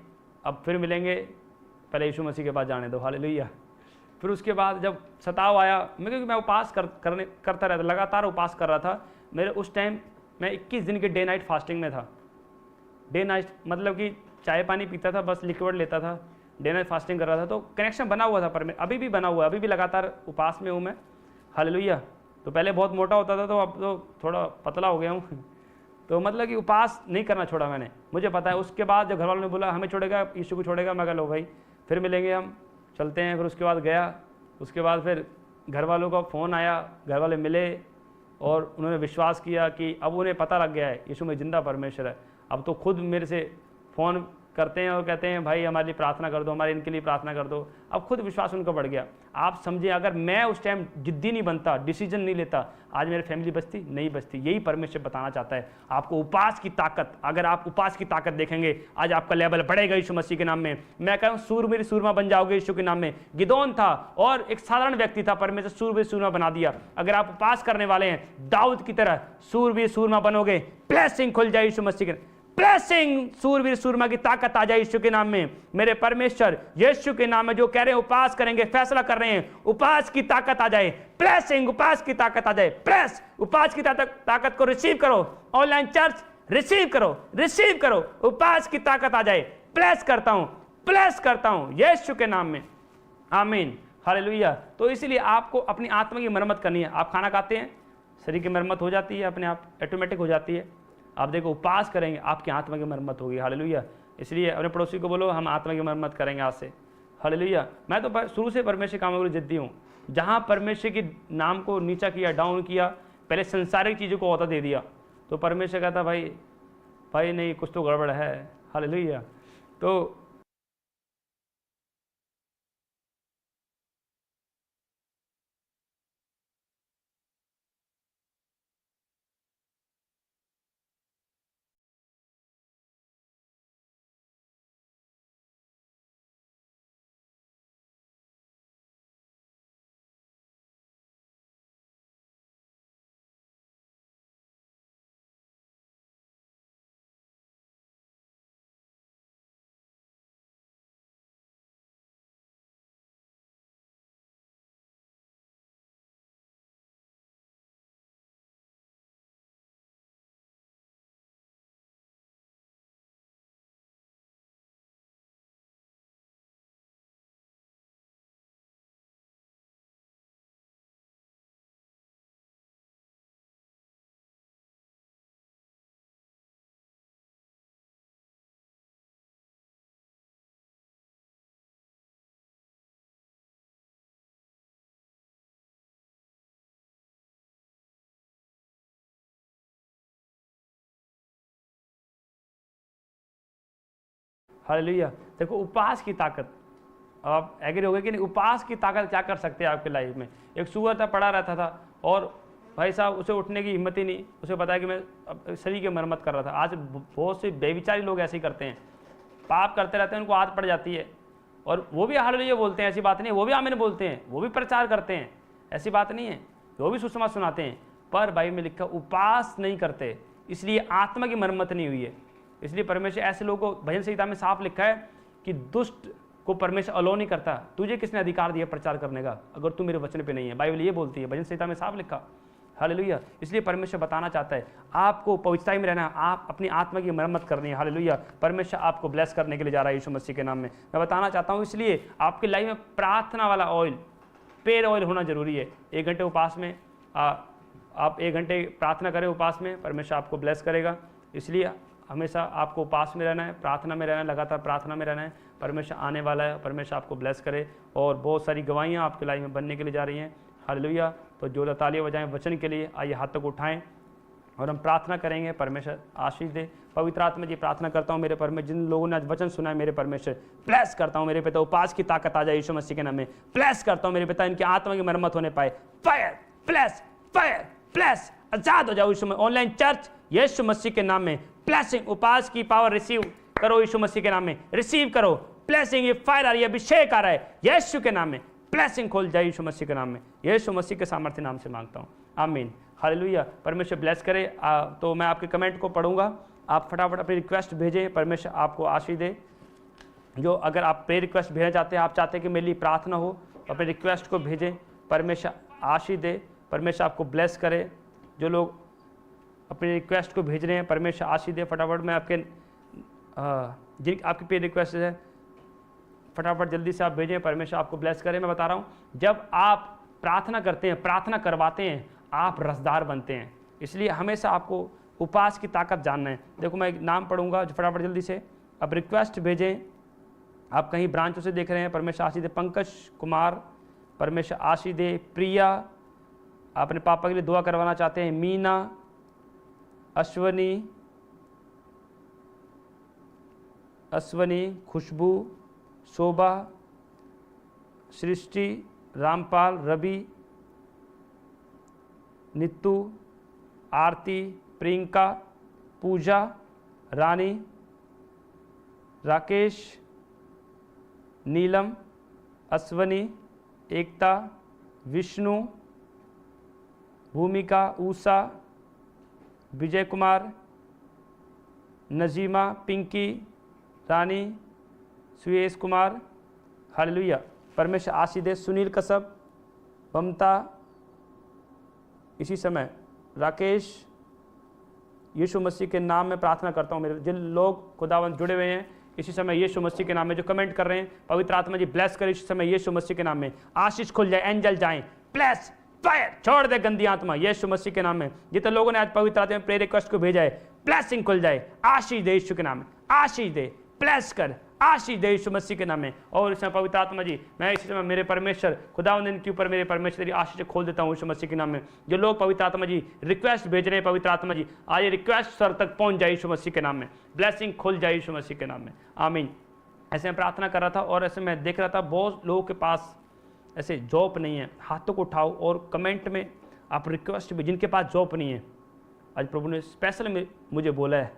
अब फिर मिलेंगे, पहले यीशु मसीह के पास जाने दो। हालेलुया। फिर उसके बाद जब सताव आया, क्योंकि मैं उपास करता रहता, लगातार उपास कर रहा था। मेरे उस टाइम मैं 21 दिन के डे नाइट फास्टिंग में था। डे नाइट मतलब कि चाय पानी पीता था, बस लिक्विड लेता था, डे नाइट फास्टिंग कर रहा था। तो कनेक्शन बना हुआ था, पर अभी भी बना हुआ है, अभी भी लगातार उपास में हूँ मैं। हालेलुया। तो पहले बहुत मोटा होता था, तो अब तो थोड़ा पतला हो गया हूँ। तो मतलब कि उपास नहीं करना छोड़ा मैंने, मुझे पता है। उसके बाद जब घर वालों ने बोला हमें छोड़ेगा, यीशु को छोड़ेगा, मैं कहा लो भाई फिर मिलेंगे, हम चलते हैं। फिर उसके बाद गया। उसके बाद फिर घर वालों का फ़ोन आया, घर वाले मिले और उन्होंने विश्वास किया कि अब उन्हें पता लग गया है यीशु में जिंदा परमेश्वर है। अब तो खुद मेरे से फ़ोन करते हैं और कहते हैं भाई हमारे लिए प्रार्थना कर दो, हमारे इनके लिए प्रार्थना कर दो। अब खुद विश्वास उनका बढ़ गया। आप समझें, अगर मैं उस टाइम जिद्दी नहीं बनता, डिसीजन नहीं लेता, आज मेरी फैमिली बचती नहीं बचती। यही परमेश्वर बताना चाहता है आपको, उपास की ताकत। अगर आप उपास की ताकत देखेंगे, आज आपका लेवल बढ़ेगा यीशु मसीह के नाम में। मैं कहूँ सूरवीर सूरमा बन जाओगे यीशु के नाम में। गिदोन था और एक साधारण व्यक्ति था, परमेश्वर सूरवीर सूरमा बना दिया। अगर आप उपास करने वाले हैं, दाऊद की तरह सूरवीर सूरमा बनोगे, ब्लेसिंग खुल जाए यीशु मसीह के, ब्लेसिंग, सूरवीर सूरमा की ताकत आ जाए यीशु के नाम में। मेरे परमेश्वर यीशु के नाम में जो कह रहे हैं उपास करेंगे, फैसला कर रहे हैं, उपास की ताकत आ जाए। ब्लेसिंग, उपास की ताकत आ जाए। प्रेस, उपास की ताकत को रिसीव करो। ऑनलाइन चर्च रिसीव करो, रिसीव करो। उपास की ताकत आ जाए, प्लेस करता हूँ, प्लेस करता हूँ यीशु के नाम में, आमीन, हालेलुया। तो इसलिए आपको अपनी आत्मा की मरम्मत करनी है। आप खाना खाते हैं, शरीर की मरम्मत हो जाती है, अपने आप ऑटोमेटिक हो जाती है। आप देखो उपवास करेंगे, आपकी आत्मा की मरम्मत होगी, हालेलुया। इसलिए अपने पड़ोसी को बोलो हम आत्मा की मरम्मत करेंगे आज से, हालेलुया। मैं तो शुरू से परमेश्वर कामों के लिए जिद्दी हूँ। जहाँ परमेश्वर के नाम को नीचा किया, डाउन किया, पहले संसारिक चीज़ों को औहदा दे दिया, तो परमेश्वर कहता भाई नहीं, कुछ तो गड़बड़ है, हालेलुया। तो हालेलुया। देखो उपवास की ताकत, आप एग्री हो गए कि नहीं? उपवास की ताकत क्या कर सकते हैं आपके लाइफ में। एक सुअर था, पड़ा रहता था और भाई साहब उसे उठने की हिम्मत ही नहीं, उसे पता है कि मैं शरीर की मरम्मत कर रहा था। आज बहुत से बेविचारी लोग ऐसे ही करते हैं, पाप करते रहते हैं, उनको आदत पड़ जाती है, और वो भी हालेलुया बोलते हैं, ऐसी बात नहीं है, वो भी आमीन बोलते हैं, वो भी प्रचार करते हैं, ऐसी बात नहीं है, वो भी सुसमाचार सुनाते हैं, पर बाइबल में लिखा उपवास नहीं करते, इसलिए आत्मा की मरम्मत नहीं हुई है। इसलिए परमेश्वर ऐसे लोगों को, भजन संहिता में साफ लिखा है कि दुष्ट को परमेश्वर अलो नहीं करता। तुझे किसने अधिकार दिया प्रचार करने का, अगर तू मेरे वचन पे नहीं है? बाइबल ये बोलती है, भजन संहिता में साफ लिखा, हालेलुया। इसलिए परमेश्वर बताना चाहता है आपको पवित्रता में रहना है, आप अपनी आत्मा की मरम्मत करनी है, हालेलुया। परमेश्वर आपको ब्लेस करने के लिए जा रहा है यीशु मसीह के नाम में, मैं बताना चाहता हूँ। इसलिए आपकी लाइफ में प्रार्थना वाला ऑयल, पेड़ ऑयल होना जरूरी है। 1 घंटे उपवास में आप 1 घंटे प्रार्थना करें, उपवास में परमेश्वर आपको ब्लेस करेगा। इसलिए हमेशा आपको उपवास में रहना है, प्रार्थना में रहना है, लगातार प्रार्थना में रहना है। परमेश्वर आने वाला है, परमेश्वर आपको ब्लेस करे, और बहुत सारी गवाहियाँ आपके लाइफ में बनने के लिए जा रही हैं, हालेलुया। तो जो तालियां बजाएं वचन के लिए, आइए हाथों को उठाएं और हम प्रार्थना करेंगे। परमेश्वर आशीष दे। पवित्र आत्मा जी प्रार्थना करता हूँ मेरे परमेश्वर, जिन लोगों ने आज वचन सुना है मेरे परमेश्वर, ब्लेस करता हूँ मेरे पिता, उपवास की ताकत आ जाए यीशु मसीह के नाम में। ब्लेस करता हूँ मेरे पिता, इनकी आत्मा की मरम्मत होने पाए। फायर ब्लेस, फायर ब्लेस, आजाद हो जाओ यीशु में। ऑनलाइन चर्च यीशु मसीह के नाम में ब्लेसिंग, उपवास की पावर रिसीव करो यीशु मसीह के नाम में, रिसीव करो ब्लेसिंग। ये फायर आ रही है, अभिषेक आ रहा है यीशु के नाम में, ब्लेसिंग खोल जाए यीशु मसीह के नाम में, यीशु मसीह के सामर्थ्य नाम से मांगता हूँ, आमीन, हालेलुया। परमेश्वर ब्लेस करे। तो मैं आपके कमेंट को पढ़ूंगा, आप फटाफट अपनी रिक्वेस्ट भेजें, परमेश्वर आपको आशीष दे। जो अगर आप प्रेयर रिक्वेस्ट भेजना चाहते हैं, आप चाहते हैं कि मेरे लिए प्रार्थना हो, अपने रिक्वेस्ट को भेजें, परमेश्वर आशीष दे, परमेश्वर आपको ब्लेस करे। जो लोग अपनी रिक्वेस्ट को भेज रहे हैं, परमेश्वर आशीष दे। फटाफट मैं आपके जिन आपकी प्रेयर रिक्वेस्ट है, फटाफट जल्दी से आप भेजें, परमेश्वर आपको ब्लेस करें। मैं बता रहा हूँ, जब आप प्रार्थना करते हैं, प्रार्थना करवाते हैं, आप रसदार बनते हैं। इसलिए हमेशा आपको उपवास की ताकत जानना है। देखो मैं एक नाम पढ़ूंगा, जो फटाफट जल्दी से अब रिक्वेस्ट भेजें। आप कहीं ब्रांचों से देख रहे हैं, परमेश्वर आशीष दे। पंकज कुमार, परमेश्वर आशीष दे। प्रिया, अपने पापा के लिए दुआ करवाना चाहते हैं। मीना, अश्वनी, खुशबू, शोभा, सृष्टि, रामपाल, रवि, नित्तू, आरती, प्रियंका, पूजा, रानी, राकेश, नीलम, अश्वनी, एकता, विष्णु, भूमिका, ऊषा, विजय कुमार, नजीमा, पिंकी, रानी, सुयेश कुमार, हालेलुया। परमेश्वर आशीष दे। सुनील कश्यप, ममता, इसी समय राकेश, यीशु मसीह के नाम में प्रार्थना करता हूँ। मेरे जिन लोग खुदावंद जुड़े हुए हैं, इसी समय यीशु मसीह के नाम में जो कमेंट कर रहे हैं, पवित्र आत्मा जी ब्लेस कर इसी समय यीशु मसीह के नाम में। आशीष खुल जाए, एंजल जाएं, ब्लेस, फायर, छोड़ दे गंदी आत्मा यीशु मसीह के नाम में। जितने लोगों ने आज पवित्र आत्मा में प्रेयर रिक्वेस्ट को भेजा है, ब्लेसिंग खुल जाए, आशीष दे यीशु के नाम में, आशीष दे, ब्लेस कर, आशीष दे यीशु मसीह के नाम में। और इसमें पवित्र आत्मा जी मैं इसी समय मेरे परमेश्वर खुदावंद के ऊपर मेरे परमेश्वर तेरी आशीष खोल देता हूँ यीशु मसीह के नाम में। जो लोग पवित्र आत्मा जी रिक्वेस्ट भेज रहे हैं, पवित्र आत्मा जी आज ये रिक्वेस्ट सर तक पहुंच जाए यीशु मसीह के नाम में, ब्लेसिंग खुल जाए यीशु मसीह के नाम में, आमीन। ऐसे मैं प्रार्थना कर रहा था और ऐसे मैं देख रहा था बहुत लोगों के पास ऐसे जॉब नहीं है। हाथों को उठाओ और कमेंट में आप रिक्वेस्ट भी, जिनके पास जॉब नहीं है, आज प्रभु ने स्पेशल मुझे बोला है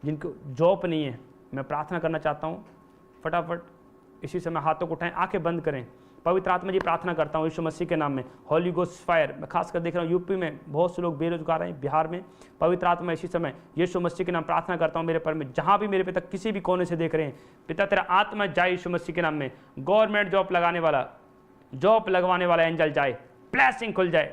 जिनको जॉब नहीं है, मैं प्रार्थना करना चाहता हूँ। फटाफट इसी समय हाथों को उठाएं, आंखें बंद करें। पवित्र आत्मा जी प्रार्थना करता हूँ यीशु मसीह के नाम में, हॉली गोस्ट फायर। मैं खासकर देख रहा हूँ यूपी में बहुत से लोग बेरोजगार हैं, बिहार में। पवित्र आत्मा इसी समय यीशु मसीह के नाम प्रार्थना करता हूँ मेरे पर में, जहाँ भी मेरे पिता किसी भी कोने से देख रहे हैं, पिता तेरा आत्मा जाए यीशु मसीह के नाम में। गवर्नमेंट जॉब लगवाने वाला एंजल जाए, ब्लेसिंग खुल जाए,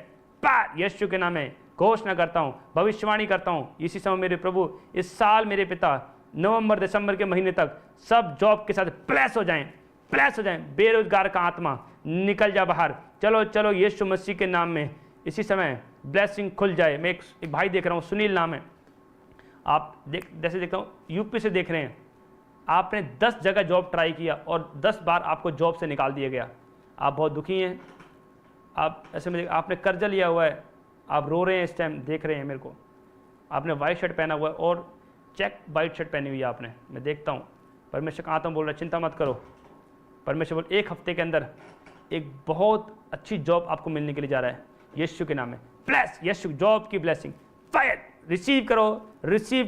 पार यीशु के नाम में घोषणा करता हूँ, भविष्यवाणी करता हूँ इसी समय मेरे प्रभु, इस साल मेरे पिता नवंबर दिसंबर के महीने तक सब जॉब के साथ ब्लेस हो जाएं, ब्लेस हो जाएं। बेरोजगार का आत्मा निकल जा बाहर, चलो चलो यीशु मसीह के नाम में इसी समय ब्लेसिंग खुल जाए। मैं एक भाई देख रहा हूँ, सुनील नाम है, आप जैसे देखता हूँ यूपी से देख रहे हैं, आपने 10 जगह जॉब ट्राई किया और 10 बार आपको जॉब से निकाल दिया गया। आप बहुत दुखी हैं, आप ऐसे में आपने कर्जा लिया हुआ है, आप रो रहे हैं, इस टाइम देख रहे हैं मेरे को। आपने वाइट शर्ट पहना हुआ है और चेक वाइट शर्ट पहनी हुई है आपने, मैं देखता हूँ। परमेश्वर का आत्मा बोल रहा है चिंता मत करो। परमेश्वर बोल 1 हफ्ते के अंदर एक बहुत अच्छी जॉब आपको मिलने के लिए जा रहा है यीशु के नाम में। ब्लेस यीशु, जॉब की ब्लेसिंग, फायर रिसीव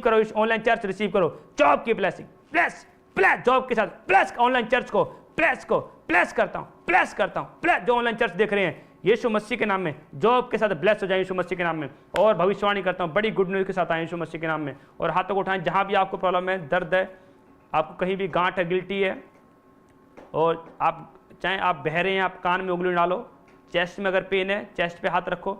करो इस ऑनलाइन चर्च, रिसीव करो जॉब की ब्लेसिंग, ब्लेस ब्लेस जॉब के साथ, ब्लेस ऑनलाइन चर्च को ब्लेस करता हूँ, ब्लेस जो ऑनलाइन चर्च देख रहे हैं यीशु मसीह के नाम में जॉब के साथ ब्लेस हो जाए यीशु मसीह के नाम में। और भविष्यवाणी करता हूँ बड़ी गुड न्यूज़ के साथ आए यीशु मसीह के नाम में। और हाथों को उठाएं जहाँ भी आपको प्रॉब्लम है, दर्द है, आपको कहीं भी गांठ है, गिल्टी है, और आप चाहे आप बहरे हैं, आप कान में उंगली डालो, चेस्ट में अगर पेन है चेस्ट पे हाथ रखो।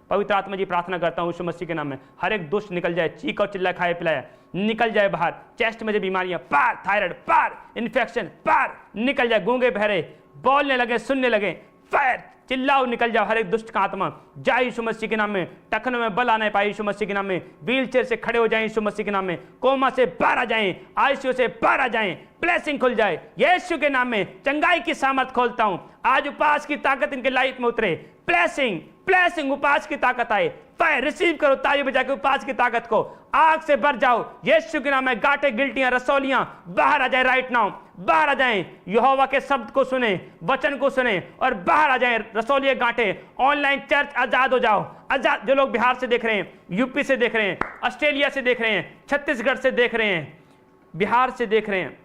पवित्र आत्मा जी प्रार्थना करता हूँ यीशु मसीह के नाम में, हर एक दुष्ट निकल जाए, चीख और चिल्ला खाए पिलाया निकल जाए बाहर। चेस्ट में जो बीमारियां, पार थायराइड, पार इन्फेक्शन, पार निकल जाए। गूंगे बहरे बोलने लगे, सुनने लगे, फायर चिल्लाओ निकल जाओ हर एक दुष्ट का आत्मा जाए यीशु मसीह के नाम में। टखनों में बल आने पाए यीशु मसीह के नाम में। व्हीलचेयर से खड़े हो जाएं यीशु मसीह के नाम में। कोमा से बाहर आ जाएं, आईसीयू से बाहर आ जाएं, ब्लेसिंग खुल जाए यीशु के नाम में। चंगाई की सामर्थ खोलता हूं, आज उपास की ताकत इनके लाइफ में उतरे। ब्लेसिंग उपास की ताकत आए, फायर रिसीव करो ताली बजा के उपास की ताकत को। आग से भर जाओ यीशु के नाम में। गांठें, गिल्टियां, रसौलियां बाहर आ जाए राइट नाउ, बाहर आ जाएं। यहोवा के शब्द को सुने, वचन को सुने और बाहर आ जाएं रसौलिये, गांठें। ऑनलाइन चर्च आजाद हो जाओ, आजाद। जो लोग बिहार से देख रहे हैं, यूपी से देख रहे हैं, ऑस्ट्रेलिया से देख रहे हैं, छत्तीसगढ़ से देख रहे हैं, बिहार से देख रहे हैं,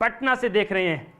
पटना से देख रहे हैं,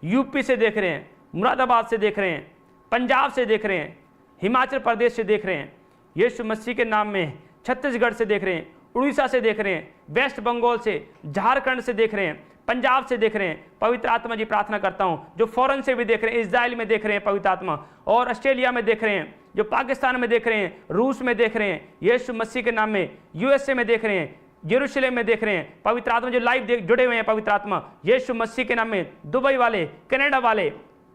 यूपी से देख रहे हैं, मुरादाबाद से देख रहे हैं, पंजाब से देख रहे हैं, हिमाचल प्रदेश से देख रहे हैं यीशु मसीह के नाम में। छत्तीसगढ़ से देख रहे हैं, उड़ीसा से देख रहे हैं, वेस्ट बंगाल से, झारखंड से देख रहे हैं, पंजाब से देख रहे हैं। पवित्र आत्मा जी प्रार्थना करता हूं जो फॉरेन से भी देख रहे हैं, इजराइल में देख रहे हैं पवित्र आत्मा, और ऑस्ट्रेलिया में देख रहे हैं, जो पाकिस्तान में देख रहे हैं, रूस में देख रहे हैं यीशु मसीह के नाम में, यूएसए में देख रहे हैं, यरूशलेम में देख रहे हैं पवित्र आत्मा जो लाइव जुड़े हुए हैं पवित्र आत्मा यीशु मसीह के नाम में। दुबई वाले, कनाडा वाले,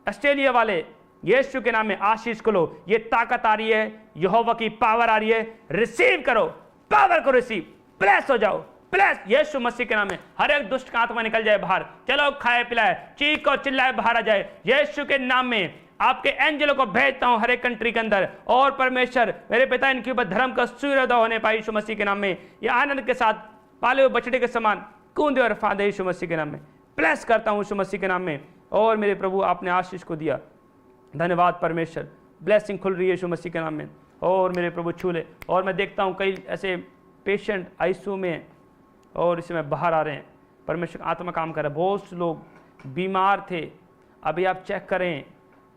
ऑस्ट्रेलिया वाले यीशु के नाम में आशीष को लो। ये ताकत आ रही है, यहोवा की पावर आ रही है, रिसीव करो, पावर को रिसीव, ब्लेस हो जाओ, ब्लेस यीशु मसीह के नाम में। हर एक दुष्ट का आत्मा निकल जाए बाहर, चलो खाए पिलाए, चीख और चिल्लाए बाहर आ जाए यीशु के नाम में। आपके एंजलों को भेजता हूं हर एक कंट्री के अंदर, और परमेश्वर मेरे पिता इनके ऊपर धर्म का सूर्योदय होने पाए यीशु मसीह के नाम में। ये आनंद के साथ पाले हुए बछड़े के समान कूदे और फादे यीशु मसीह के नाम में। ब्लेस करता हूं यीशु मसीह के नाम में। और मेरे प्रभु आपने आशीष को दिया, धन्यवाद परमेश्वर। ब्लेसिंग खुल रही है यीशु मसीह के नाम में। और मेरे प्रभु छू ले। और मैं देखता हूँ कई ऐसे पेशेंट आईसीयू में और इसमें बाहर आ रहे हैं, परमेश्वर आत्मा काम कर रहा है। बहुत से लोग बीमार थे, अभी आप चेक करें,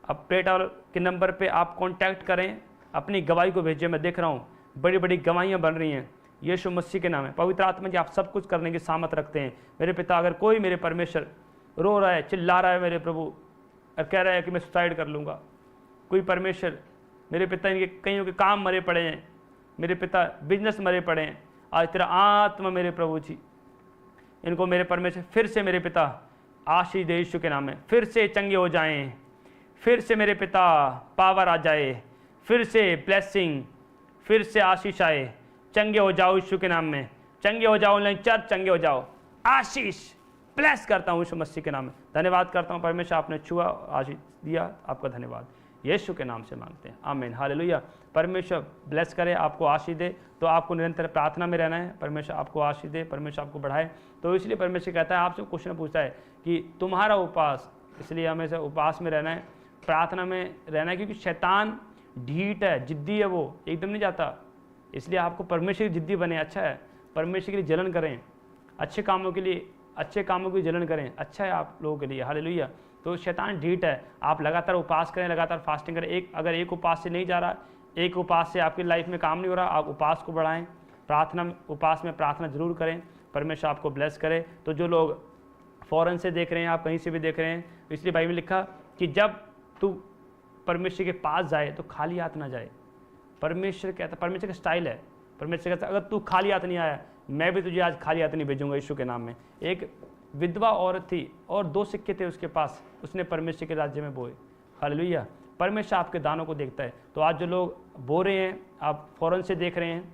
अब पेटा के नंबर पे आप कांटेक्ट करें, अपनी गवाही को भेजें। मैं देख रहा हूँ बड़ी बड़ी गवाहियाँ बन रही हैं यीशु मसीह के नाम में। पवित्र आत्मा जी आप सब कुछ करने की सामर्थ रखते हैं मेरे पिता। अगर कोई मेरे परमेश्वर रो रहा है, चिल्ला रहा है मेरे प्रभु, और कह रहा है कि मैं सुसाइड कर लूँगा, कोई परमेश्वर मेरे पिता इनके कईयों के काम मरे पड़े हैं, मेरे पिता बिजनेस मरे पड़े हैं, आज तेरा आत्मा मेरे प्रभु जी इनको मेरे परमेश्वर फिर से मेरे पिता आशीष दे यीशु के नाम में, फिर से चंगे हो जाएं, फिर से मेरे पिता पावर आ जाए, फिर से ब्लेसिंग, फिर से आशीष आए, चंगे हो जाओ यीशु के नाम में, चंगे हो जाओ ऑनलाइन चर्च, चंगे हो जाओ। आशीष ब्लेस करता हूँ यीशु मसीह के नाम में। धन्यवाद करता हूँ परमेश्वर, आपने छुआ, आशीष दिया, आपका धन्यवाद। यीशु के नाम से मांगते हैं, आमीन, हालेलुया। परमेश्वर ब्लेस करे, आपको आशीष दे। तो आपको निरंतर प्रार्थना में रहना है, परमेश्वर आपको आशीष दे, परमेश्वर आपको बढ़ाए। तो इसलिए परमेश्वर कहता है, आपसे क्वेश्चन पूछता है कि तुम्हारा उपवास, इसलिए हमेशा उपवास में रहना है, प्रार्थना में रहना है, क्योंकि शैतान ढीठ है, जिद्दी है, वो एकदम नहीं जाता। इसलिए आपको परमेश्वर की जिद्दी बने, अच्छा है, परमेश्वर के लिए जलन करें, अच्छे कामों के लिए, अच्छे कामों की जलन करें, अच्छा है आप लोगों के लिए, हालेलुया। तो शैतान ढीठ है, आप लगातार उपवास करें, लगातार फास्टिंग करें। अगर एक उपवास से नहीं जा रहा, एक उपवास से आपकी लाइफ में काम नहीं हो रहा, आप उपवास को बढ़ाएं, प्रार्थना, उपवास में प्रार्थना जरूर करें, परमेश्वर आपको ब्लेस करे। तो जो लोग फॉरेन से देख रहे हैं, आप कहीं से भी देख रहे हैं, इसलिए बाइबल में लिखा कि जब तू परमेश्वर के पास जाए तो खाली हाथ ना जाए। परमेश्वर कहता, परमेश्वर का स्टाइल है, परमेश्वर कहता अगर तू खाली हाथ नहीं आया, मैं भी तुझे आज खाली हाथ नहीं भेजूंगा यीशु के नाम में। एक विधवा औरत थी और 2 सिक्के थे उसके पास, उसने परमेश्वर के राज्य में बोए, हालेलुया। परमेश्वर आपके दानों को देखता है। तो आज जो लोग बो रहे हैं, आप फॉरेन से देख रहे हैं,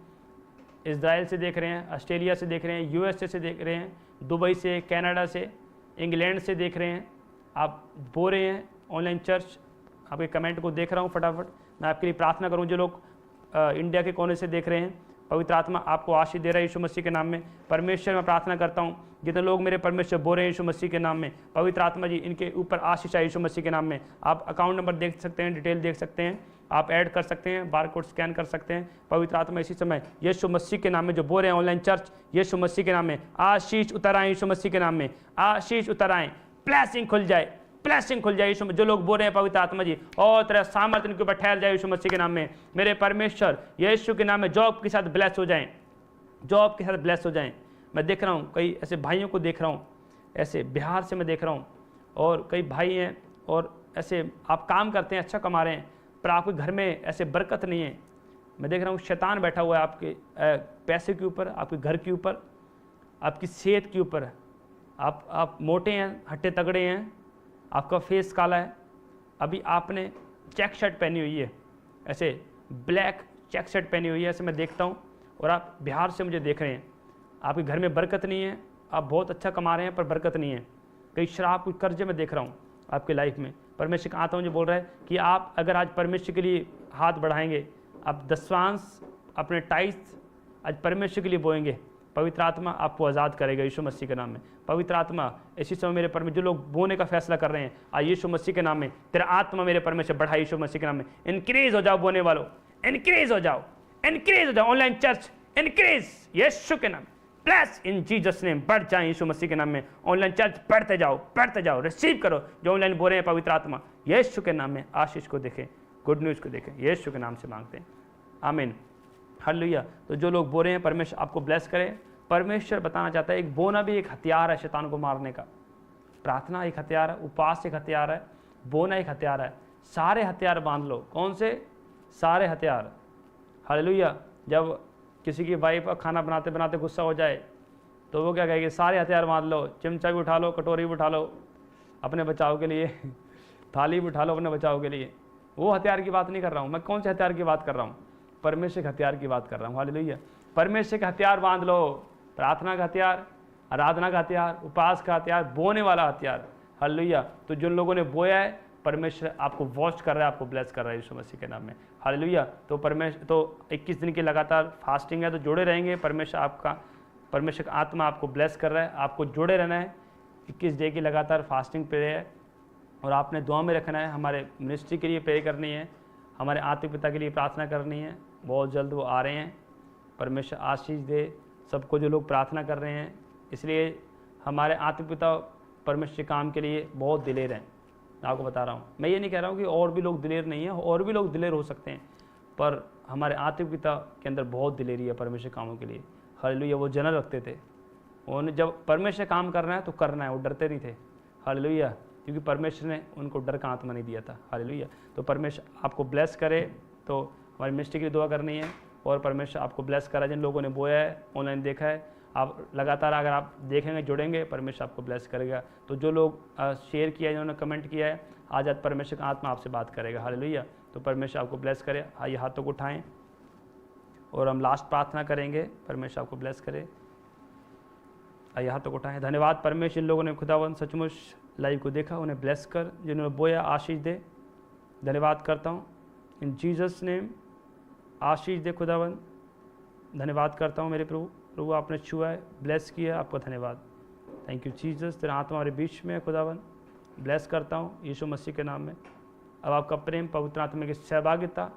इज़राइल से देख रहे हैं, ऑस्ट्रेलिया से देख रहे हैं, यूएसए से देख रहे हैं, दुबई से, कनाडा से, इंग्लैंड से देख रहे हैं, आप बो रहे हैं ऑनलाइन चर्च, आपके कमेंट को देख रहा हूँ, फटाफट मैं आपके लिए प्रार्थना करूँ। जो लोग इंडिया के कोने से देख रहे हैं, पवित्र आत्मा आपको आशीष दे रहा है यीशु मसीह के नाम में। परमेश्वर मैं प्रार्थना करता हूँ, जितने लोग मेरे परमेश्वर बोल रहे हैं यीशु मसीह के नाम में, पवित्र आत्मा जी इनके ऊपर आशीष आए यीशु मसीह के नाम में। आप अकाउंट नंबर देख सकते हैं, डिटेल देख सकते हैं, आप ऐड कर सकते हैं, बारकोड स्कैन कर सकते हैं। पवित्र आत्मा इसी समय यीशु मसीह के नाम में जो बोल रहे हैं ऑनलाइन चर्च, यीशु मसीह के नाम में आशीष उतर आए, यीशु मसीह के नाम में आशीष उतर आए, ब्लेसिंग खुल जाए, ब्लेसिंग खुल जाए यीशु। जो लोग बोल रहे हैं पवित्र आत्मा जी, और तेरा सामर्थ्य इनके ऊपर ठहर जाए यीशु मसीह के नाम में। मेरे परमेश्वर यीशु के नाम में जॉब के साथ ब्लेस हो जाएं, जॉब के साथ ब्लेस हो जाएं। मैं देख रहा हूँ कई ऐसे भाइयों को देख रहा हूँ, ऐसे बिहार से मैं देख रहा हूँ, और कई भाई हैं और ऐसे आप काम करते हैं, अच्छा कमा रहे हैं, पर आपके घर में ऐसे बरकत नहीं है। मैं देख रहा हूँ शैतान बैठा हुआ है आपके पैसे के ऊपर, आपके घर के ऊपर, आपकी सेहत के ऊपर। आप मोटे हैं, हट्टे तगड़े हैं, आपका फेस काला है, अभी आपने चेक शर्ट पहनी हुई है, ऐसे ब्लैक चेक शर्ट पहनी हुई है, ऐसे मैं देखता हूँ, और आप बिहार से मुझे देख रहे हैं। आपके घर में बरकत नहीं है, आप बहुत अच्छा कमा रहे हैं पर बरकत नहीं है। कई शराब, कुछ कर्जे में देख रहा हूँ आपकी लाइफ में। परमेश्वर का आत्मा मुझे बोल रहा है कि आप अगर आज परमेश्वर के लिए हाथ बढ़ाएंगे, आप दशवांश अपने टाइस आज परमेश्वर के लिए बोएंगे, पवित्र आत्मा आपको आज़ाद करेगा यीशु मसीह के नाम में। पवित्र आत्मा इसी समय मेरे परमेश्वर, जो लोग बोने का फैसला कर रहे हैं, आज यीशु मसीह के नाम में तेरा आत्मा मेरे परमेश्वर बढ़ाए यीशु मसीह के नाम में। इंक्रीज हो जाओ बोने वालों, इंक्रीज हो जाओ, इंक्रीज हो जाओ ऑनलाइन चर्च, इंक्रीज यीशु के नाम, प्लस इन जीसस नेम, बढ़ जाए यीशु मसीह के नाम में। ऑनलाइन चर्च बढ़ते जाओ, रिसीव करो जो ऑनलाइन बोल रहे हैं पवित्र आत्मा, यीशु के नाम में आशीष को देखें, गुड न्यूज़ को देखें, यीशु के नाम से मांगते हैं, आमीन, हालेलुया। तो जो लोग बोल रहे हैं परमेश्वर आपको ब्लेस करे। परमेश्वर बताना चाहता है एक बोना भी एक हथियार है शैतान को मारने का। प्रार्थना एक हथियार है, उपवास एक हथियार है, बोना एक हथियार है। सारे हथियार बांध लो। कौन से? सारे हथियार, हालेलुया। जब किसी की वाइफ खाना बनाते बनाते गुस्सा हो जाए तो वो क्या कहेगी? सारे हथियार बांध लो, चिमचा भी उठा लो, कटोरी भी उठा लो अपने बचाव के लिए, थाली भी उठा लो अपने बचाव के लिए। वो हथियार की बात नहीं कर रहा हूँ मैं। कौन से हथियार की बात कर रहा हूँ? परमेश्वर के हथियार की बात कर रहा हूँ, हालेलुया। परमेश्वर का हथियार बांध लो, प्रार्थना का हथियार, आराधना का हथियार, उपवास का हथियार, बोने वाला हथियार, हालेलुया। तो जिन लोगों ने बोया है परमेश्वर आपको वॉच कर रहा है, आपको ब्लेस कर रहा है यीशु मसीह के नाम में, हालेलुया। तो परमेश्वर तो 21 दिन की लगातार फास्टिंग है, तो जुड़े रहेंगे। परमेश्वर का आत्मा आपको ब्लेस कर रहा है, आपको जुड़े रहना है। 21 डे की लगातार फास्टिंग पे है और आपने दुआ में रखना है। हमारे मिनिस्ट्री के लिए प्रे करनी है, हमारे आत्मिक पिता के लिए प्रार्थना करनी है। बहुत जल्द वो आ रहे हैं। परमेश्वर आशीष दे सबको जो लोग प्रार्थना कर रहे हैं। इसलिए हमारे आत्मिक पिता परमेश्वर काम के लिए बहुत दिलेर हैं, आपको बता रहा हूँ। मैं ये नहीं कह रहा हूँ कि और भी लोग दिलेर नहीं हैं, और भी लोग दिलेर हो सकते हैं, पर हमारे आत्मिक पिता के अंदर बहुत दिलेरी है परमेश्वर कामों के लिए, हालेलुया। वो जलन रखते थे, उन्होंने जब परमेश्वर काम करना है तो करना है, वो डरते नहीं थे, हालेलुया, क्योंकि परमेश्वर ने उनको डर का आत्मा नहीं दिया था, हालेलुया। तो परमेश्वर आपको ब्लेस करे। तो हमारी मिनिस्ट्री के लिए दुआ करनी है और परमेश्वर आपको ब्लेस करा। जिन लोगों ने बोया है, ऑनलाइन देखा है, आप लगातार अगर आप देखेंगे, जुड़ेंगे, परमेश्वर आपको ब्लेस करेगा। तो जो लोग शेयर किया है, जिन्होंने कमेंट किया है, आज परमेश्वर का आत्मा आपसे बात करेगा। हालेलुया। तो परमेश्वर आपको ब्लेस करे। आइए हाथों को उठाएं और हम लास्ट प्रार्थना करेंगे। परमेश्वर आपको ब्लेस करे। आइए हाथों को उठाएं। धन्यवाद परमेश्वर, इन लोगों ने खुदावन सचमुच लाइव को देखा, उन्हें ब्लेस कर, जिन्होंने बोया आशीष दे। धन्यवाद करता हूँ इन जीसस नेम, आशीष दे खुदावन। धन्यवाद करता हूँ मेरे प्रभु आपने छुआ है, ब्लेस किया है, आपका धन्यवाद। थैंक यू जीसस, तेरा आत्मा हमारे बीच में है खुदावन। ब्लेस करता हूँ यीशु मसीह के नाम में। अब आपका प्रेम, पवित्र आत्मा की सहभागिता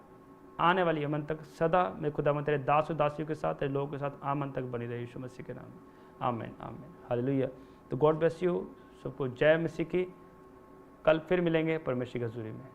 आने वाली अमन तक सदा मैं खुदावन तेरे दास और दासियों के साथ, तेरे लोगों के साथ आमन तक बनी रहे यीशु मसीह के नाम में। आमीन आमीन हालेलुया। तो गॉड ब्लेस यू सबको। जय मसीह की। कल फिर मिलेंगे परमेश्वर की हजूरी में।